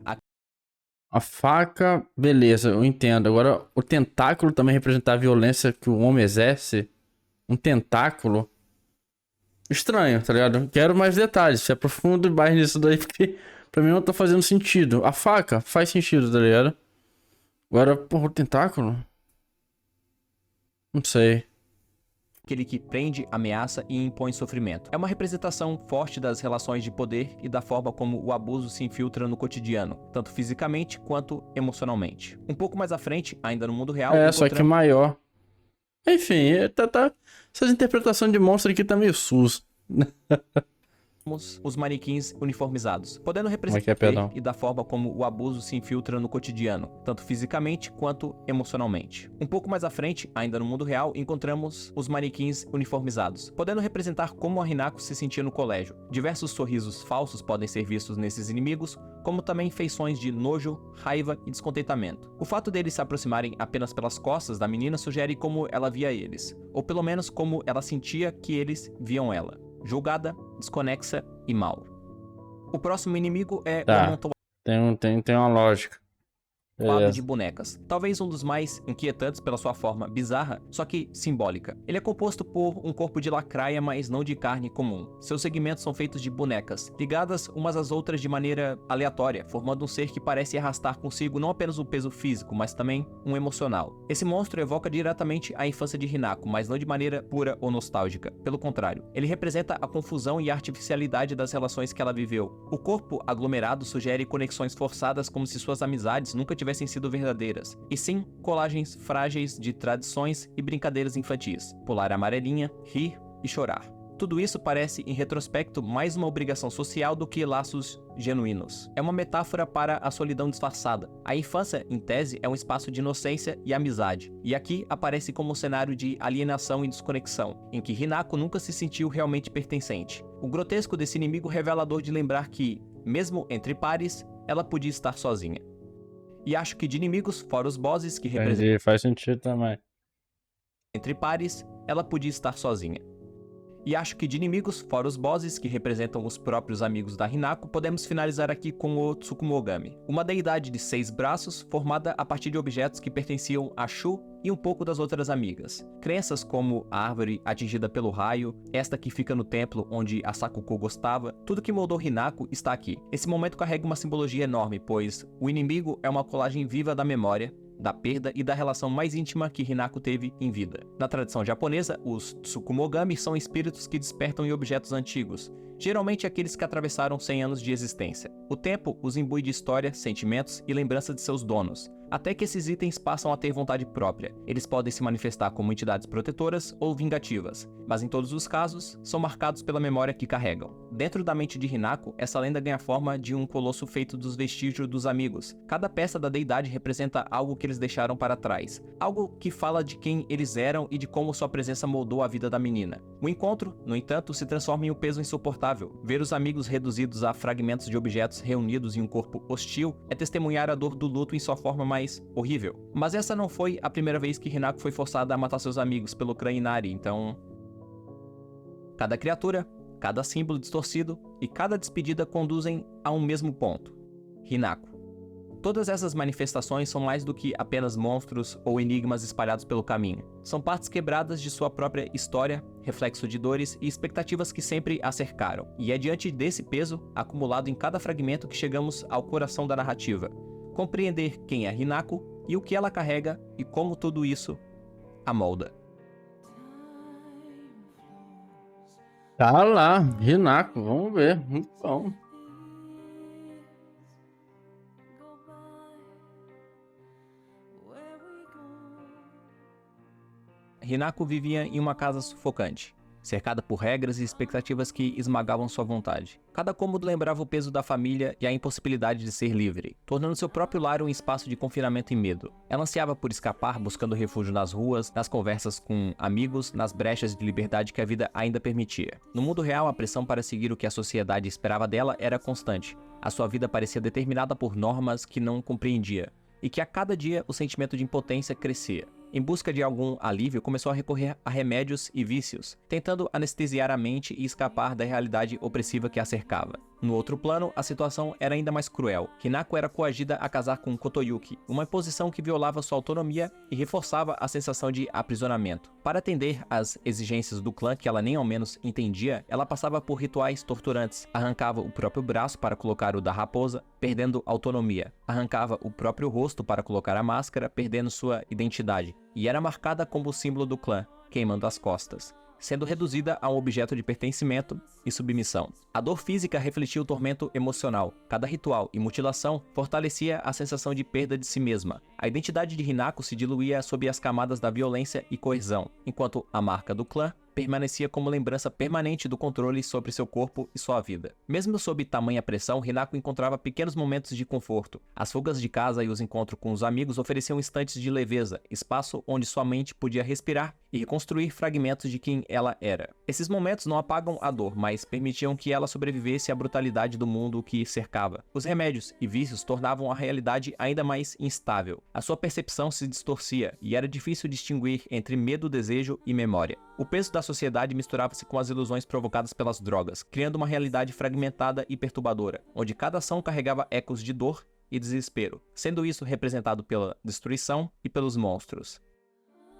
A faca, beleza, eu entendo. Agora, o tentáculo também representa a violência que o homem exerce. Um tentáculo. Estranho, tá ligado? Quero mais detalhes. Se aprofundo mais nisso daí, porque pra mim não tá fazendo sentido. A faca faz sentido, tá ligado? Agora, porra, o tentáculo? Não sei. Aquele que prende, ameaça e impõe sofrimento. É uma representação forte das relações de poder e da forma como o abuso se infiltra no cotidiano, tanto fisicamente quanto emocionalmente. Um pouco mais à frente, ainda no mundo real, É, só que maior. Enfim, essas interpretações de monstro aqui tá meio sus. os manequins uniformizados, podendo Como é representar que é, o poder perdão? e da forma como o abuso se infiltra no cotidiano, tanto fisicamente quanto emocionalmente. Um pouco mais à frente, ainda no mundo real, encontramos os manequins uniformizados, podendo representar como a Hinako se sentia no colégio. Diversos sorrisos falsos podem ser vistos nesses inimigos, como também feições de nojo, raiva e descontentamento. O fato deles se aproximarem apenas pelas costas da menina sugere como ela via eles, ou pelo menos como ela sentia que eles viam ela. Julgada, desconexa e mal. O próximo inimigo é o Tá. amontoado Tem uma lógica. de Beleza. bonecas, talvez um dos mais inquietantes pela sua forma bizarra, só que simbólica. Ele é composto por um corpo de lacraia, mas não de carne comum. Seus segmentos são feitos de bonecas, ligadas umas às outras de maneira aleatória, formando um ser que parece arrastar consigo não apenas um peso físico, mas também um emocional. Esse monstro evoca diretamente a infância de Hinako, mas não de maneira pura ou nostálgica. Pelo contrário, ele representa a confusão e a artificialidade das relações que ela viveu. O corpo aglomerado sugere conexões forçadas, como se suas amizades nunca tivessem sido verdadeiras, e sim colagens frágeis de tradições e brincadeiras infantis, pular a amarelinha, rir e chorar. Tudo isso parece, em retrospecto, mais uma obrigação social do que laços genuínos. É uma metáfora para a solidão disfarçada. A infância, em tese, é um espaço de inocência e amizade, e aqui aparece como um cenário de alienação e desconexão, em que Hinako nunca se sentiu realmente pertencente. O grotesco desse inimigo revelador de lembrar que, mesmo entre pares, ela podia estar sozinha. E acho que de inimigos, fora os bosses que representam Entendi, faz sentido também. entre pares, ela podia estar sozinha. E acho que de inimigos, fora os bosses que representam os próprios amigos da Hinako, podemos finalizar aqui com o Tsukumogami, uma deidade de 6 braços formada a partir de objetos que pertenciam a Shu e um pouco das outras amigas. Crenças como a árvore atingida pelo raio, esta que fica no templo onde a Sakuko gostava, tudo que moldou Hinako está aqui. Esse momento carrega uma simbologia enorme, pois o inimigo é uma colagem viva da memória, da perda e da relação mais íntima que Hinako teve em vida. Na tradição japonesa, os Tsukumogami são espíritos que despertam em objetos antigos, geralmente aqueles que atravessaram 100 anos de existência. O tempo os imbui de história, sentimentos e lembrança de seus donos, até que esses itens passam a ter vontade própria. Eles podem se manifestar como entidades protetoras ou vingativas, mas em todos os casos, são marcados pela memória que carregam. Dentro da mente de Hinako, essa lenda ganha a forma de um colosso feito dos vestígios dos amigos. Cada peça da deidade representa algo que eles deixaram para trás, algo que fala de quem eles eram e de como sua presença moldou a vida da menina. O encontro, no entanto, se transforma em um peso insuportável. Ver os amigos reduzidos a fragmentos de objetos reunidos em um corpo hostil é testemunhar a dor do luto em sua forma mais horrível. Mas essa não foi a primeira vez que Hinako foi forçada a matar seus amigos pelo clã Inari, então... Cada criatura, cada símbolo distorcido e cada despedida conduzem a um mesmo ponto: Hinako. Todas essas manifestações são mais do que apenas monstros ou enigmas espalhados pelo caminho. São partes quebradas de sua própria história, reflexo de dores e expectativas que sempre a cercaram. E é diante desse peso, acumulado em cada fragmento, que chegamos ao coração da narrativa. Compreender quem é Hinako e o que ela carrega e como tudo isso a molda. Tá lá, Hinako, vamos ver. Muito bom. Hinako vivia em uma casa sufocante. cercada por regras e expectativas que esmagavam sua vontade. Cada cômodo lembrava o peso da família e a impossibilidade de ser livre, tornando seu próprio lar um espaço de confinamento e medo. Ela ansiava por escapar, buscando refúgio nas ruas, nas conversas com amigos, nas brechas de liberdade que a vida ainda permitia. No mundo real, a pressão para seguir o que a sociedade esperava dela era constante. A sua vida parecia determinada por normas que não compreendia, e que a cada dia o sentimento de impotência crescia. Em busca de algum alívio, começou a recorrer a remédios e vícios, tentando anestesiar a mente e escapar da realidade opressiva que a cercava. No outro plano, a situação era ainda mais cruel. Hinako era coagida a casar com Kotoyuki, uma imposição que violava sua autonomia e reforçava a sensação de aprisionamento. Para atender às exigências do clã que ela nem ao menos entendia, ela passava por rituais torturantes, arrancava o próprio braço para colocar o da raposa, perdendo autonomia, arrancava o próprio rosto para colocar a máscara, perdendo sua identidade, e era marcada como o símbolo do clã, queimando as costas, sendo reduzida a um objeto de pertencimento e submissão. A dor física refletia o tormento emocional. Cada ritual e mutilação fortalecia a sensação de perda de si mesma. A identidade de Hinako se diluía sob as camadas da violência e coerção, enquanto a marca do clã permanecia como lembrança permanente do controle sobre seu corpo e sua vida. Mesmo sob tamanha pressão, Hinako encontrava pequenos momentos de conforto. As fugas de casa e os encontros com os amigos ofereciam instantes de leveza, espaço onde sua mente podia respirar e reconstruir fragmentos de quem ela era. Esses momentos não apagam a dor, mas permitiam que ela sobrevivesse à brutalidade do mundo que cercava. Os remédios e vícios tornavam a realidade ainda mais instável. A sua percepção se distorcia e era difícil distinguir entre medo, desejo e memória. O peso da sociedade misturava-se com as ilusões provocadas pelas drogas, criando uma realidade fragmentada e perturbadora, onde cada ação carregava ecos de dor e desespero, sendo isso representado pela destruição e pelos monstros.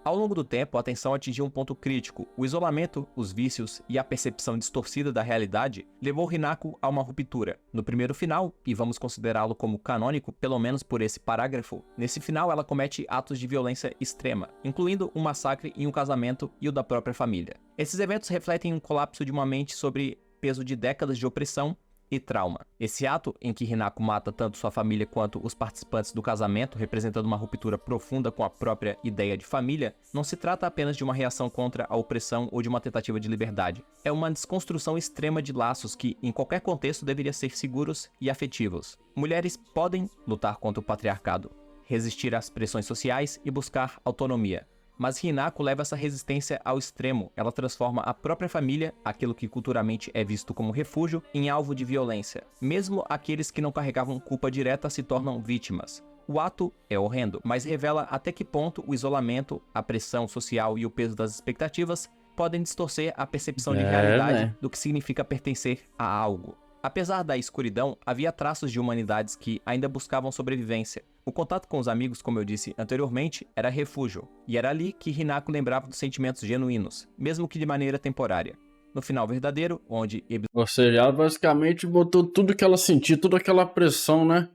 Ao longo do tempo, a tensão atingiu um ponto crítico. O isolamento, os vícios e a percepção distorcida da realidade levou Hinako a uma ruptura. No primeiro final, e vamos considerá-lo como canônico, pelo menos por esse parágrafo, nesse final ela comete atos de violência extrema, incluindo um massacre em um casamento e o da própria família. Esses eventos refletem um colapso de uma mente sobre peso de décadas de opressão e trauma. Esse ato, em que Hinako mata tanto sua família quanto os participantes do casamento, representando uma ruptura profunda com a própria ideia de família, não se trata apenas de uma reação contra a opressão ou de uma tentativa de liberdade. É uma desconstrução extrema de laços que, em qualquer contexto, deveriam ser seguros e afetivos. Mulheres podem lutar contra o patriarcado, resistir às pressões sociais e buscar autonomia. Mas Hinako leva essa resistência ao extremo. Ela transforma a própria família, aquilo que culturalmente é visto como refúgio, em alvo de violência. Mesmo aqueles que não carregavam culpa direta se tornam vítimas. O ato é horrendo, mas revela até que ponto o isolamento, a pressão social e o peso das expectativas podem distorcer a percepção de realidade do que significa pertencer a algo. Apesar da escuridão, havia traços de humanidades que ainda buscavam sobrevivência. O contato com os amigos, como eu disse anteriormente, era refúgio, e era ali que Hinako lembrava dos sentimentos genuínos, mesmo que de maneira temporária. No final verdadeiro, onde... Ou seja, ela basicamente botou tudo que ela sentia, toda aquela pressão, né?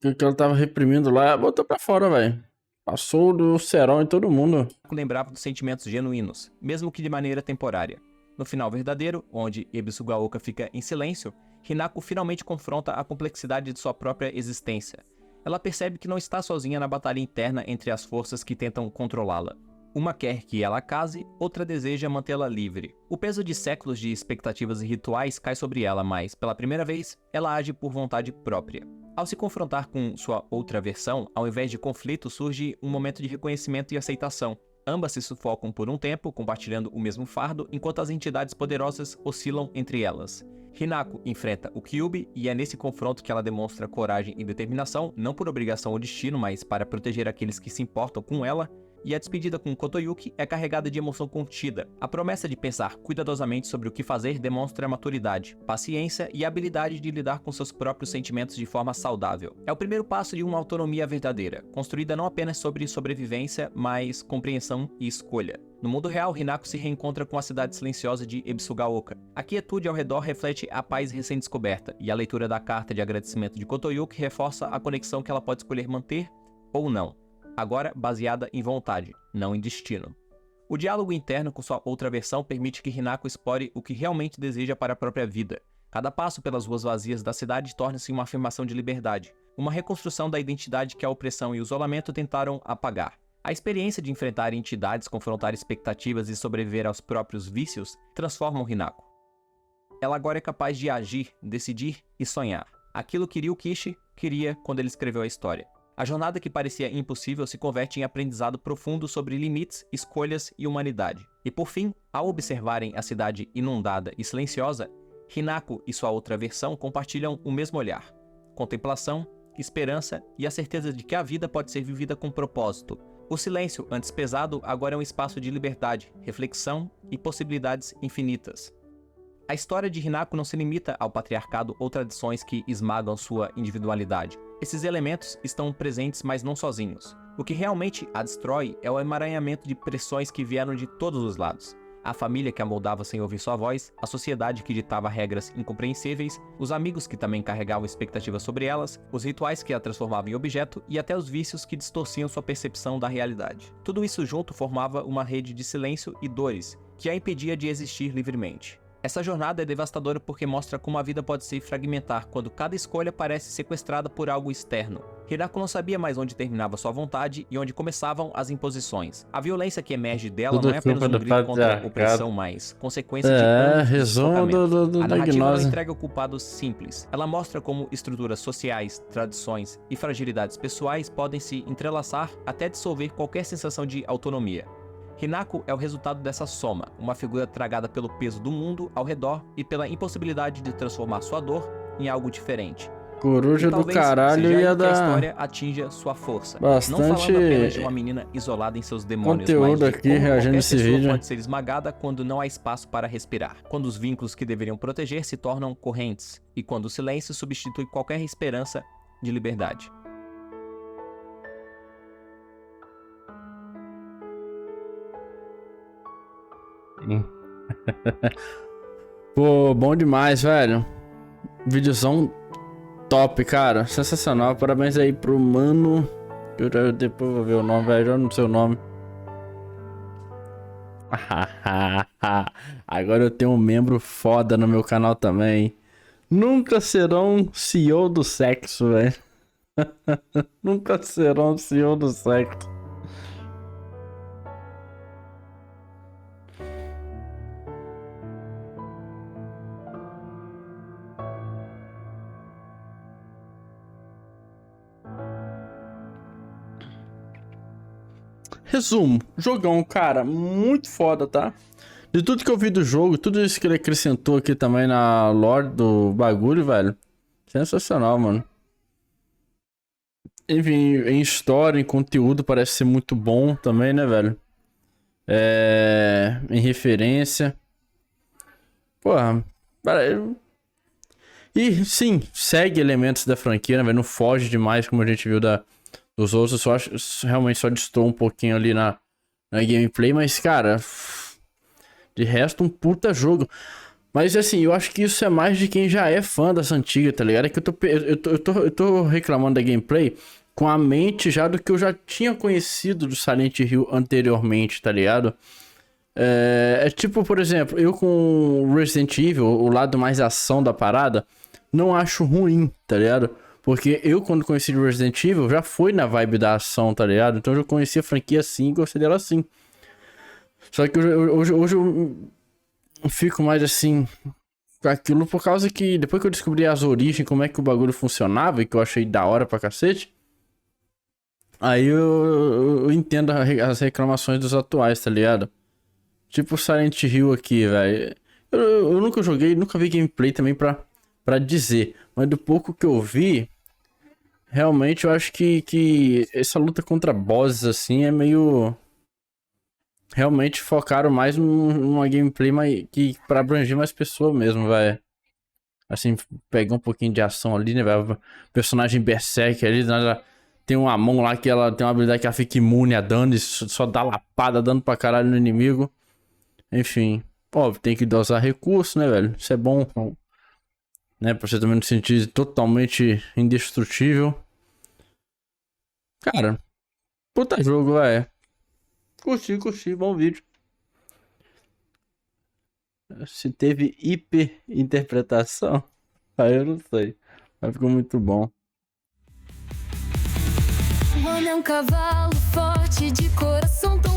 Que ela tava reprimindo lá, botou pra fora, velho. Passou do cerol em todo mundo. Lembrava dos sentimentos genuínos, mesmo que de maneira temporária. No final verdadeiro, onde Ebisugaoka fica em silêncio, Hinako finalmente confronta a complexidade de sua própria existência. Ela percebe que não está sozinha na batalha interna entre as forças que tentam controlá-la. Uma quer que ela case, outra deseja mantê-la livre. O peso de séculos de expectativas e rituais cai sobre ela, mas, pela primeira vez, ela age por vontade própria. Ao se confrontar com sua outra versão, ao invés de conflito, surge um momento de reconhecimento e aceitação. Ambas se sufocam por um tempo, compartilhando o mesmo fardo, enquanto as entidades poderosas oscilam entre elas. Hinako enfrenta o Kyuubi e é nesse confronto que ela demonstra coragem e determinação, não por obrigação ou destino, mas para proteger aqueles que se importam com ela. E a despedida com Kotoyuki é carregada de emoção contida. A promessa de pensar cuidadosamente sobre o que fazer demonstra maturidade, paciência e habilidade de lidar com seus próprios sentimentos de forma saudável. É o primeiro passo de uma autonomia verdadeira, construída não apenas sobre sobrevivência, mas compreensão e escolha. No mundo real, Hinako se reencontra com a cidade silenciosa de Ebisugaoka. A quietude ao redor reflete a paz recém-descoberta, e a leitura da carta de agradecimento de Kotoyuki reforça a conexão que ela pode escolher manter ou não. Agora baseada em vontade, não em destino. O diálogo interno com sua outra versão permite que Hinako explore o que realmente deseja para a própria vida. Cada passo pelas ruas vazias da cidade torna-se uma afirmação de liberdade, uma reconstrução da identidade que a opressão e o isolamento tentaram apagar. A experiência de enfrentar entidades, confrontar expectativas e sobreviver aos próprios vícios transformam Hinako. Ela agora é capaz de agir, decidir e sonhar. Aquilo que Ryukishi queria quando ele escreveu a história. A jornada que parecia impossível se converte em aprendizado profundo sobre limites, escolhas e humanidade. E por fim, ao observarem a cidade inundada e silenciosa, Hinako e sua outra versão compartilham o mesmo olhar. Contemplação, esperança e a certeza de que a vida pode ser vivida com propósito. O silêncio, antes pesado, agora é um espaço de liberdade, reflexão e possibilidades infinitas. A história de Hinako não se limita ao patriarcado ou tradições que esmagam sua individualidade. Esses elementos estão presentes, mas não sozinhos. O que realmente a destrói é o emaranhamento de pressões que vieram de todos os lados. A família que a moldava sem ouvir sua voz, a sociedade que ditava regras incompreensíveis, os amigos que também carregavam expectativas sobre elas, os rituais que a transformavam em objeto e até os vícios que distorciam sua percepção da realidade. Tudo isso junto formava uma rede de silêncio e dores que a impedia de existir livremente. Essa jornada é devastadora porque mostra como a vida pode se fragmentar quando cada escolha parece sequestrada por algo externo. Hinako não sabia mais onde terminava sua vontade e onde começavam as imposições. A violência que emerge dela Tudo não é apenas um culpa do grito contra a patriarcado. opressão, mas consequência de anos de resumo sufocamento. do A narrativa não Gnose. entrega o culpado simples. Ela mostra como estruturas sociais, tradições e fragilidades pessoais podem se entrelaçar até dissolver qualquer sensação de autonomia. Hinako é o resultado dessa soma, uma figura tragada pelo peso do mundo ao redor e pela impossibilidade de transformar sua dor em algo diferente. Coruja E do talvez caralho seja aí ia que a dar história atinja sua força. bastante Não falando apenas de uma menina isolada em seus demônios, conteúdo mas de aqui como reagindo qualquer esse pessoa vídeo. pode ser esmagada quando não há espaço para respirar, quando os vínculos que deveriam proteger se tornam correntes, e quando o silêncio substitui qualquer esperança de liberdade. Pô, bom demais, velho. Videozão top, cara. Sensacional. Parabéns aí pro mano. Eu depois vou ver o nome, velho. Eu não sei o nome. Agora eu tenho um membro foda no meu canal também. Nunca serão CEO do sexo, velho. Nunca serão CEO do sexo. Resumo, jogão, cara, muito foda, tá? De tudo que eu vi do jogo, tudo isso que ele acrescentou aqui também na lore do bagulho, velho. Sensacional, mano. Enfim, em história, em conteúdo, parece ser muito bom também, né, velho? Em referência. Porra, e sim, segue elementos da franquia, né, velho? Não foge demais como a gente viu dos outros. Só realmente só destoou um pouquinho ali na gameplay, mas, cara, de resto, um puta jogo. Mas, assim, eu acho que isso é mais de quem já é fã dessa antiga, tá ligado? É que eu tô reclamando da gameplay com a mente já do que eu já tinha conhecido do Silent Hill anteriormente, tá ligado? É tipo, por exemplo, eu com Resident Evil, o lado mais ação da parada, não acho ruim, tá ligado? Porque eu, quando conheci Resident Evil, já foi na vibe da ação, tá ligado? Então eu já conhecia a franquia assim e gostei dela assim. Só que hoje eu fico mais assim com aquilo por causa que depois que eu descobri as origens, como é que o bagulho funcionava e que eu achei da hora pra cacete, aí eu entendo as reclamações dos atuais, tá ligado? Tipo o Silent Hill aqui, velho. Eu nunca joguei, nunca vi gameplay também pra dizer. Mas do pouco que eu vi, realmente eu acho que essa luta contra bosses assim é meio... Realmente focaram mais numa gameplay que pra abranger mais pessoas mesmo, velho. Assim, pegar um pouquinho de ação ali, né, velho? Personagem Berserk ali, né? Tem uma mão lá que ela tem uma habilidade que ela fica imune a dano e só dá lapada, dando pra caralho no inimigo. Enfim, óbvio, tem que dosar recurso, né, velho? Isso é bom, né? Pra você também não se sentir totalmente indestrutível. Cara, puta jogo, velho. Curti, bom vídeo. Se teve hiperinterpretação, aí eu não sei. Mas ficou muito bom. Leone é um cavalo forte de coração tão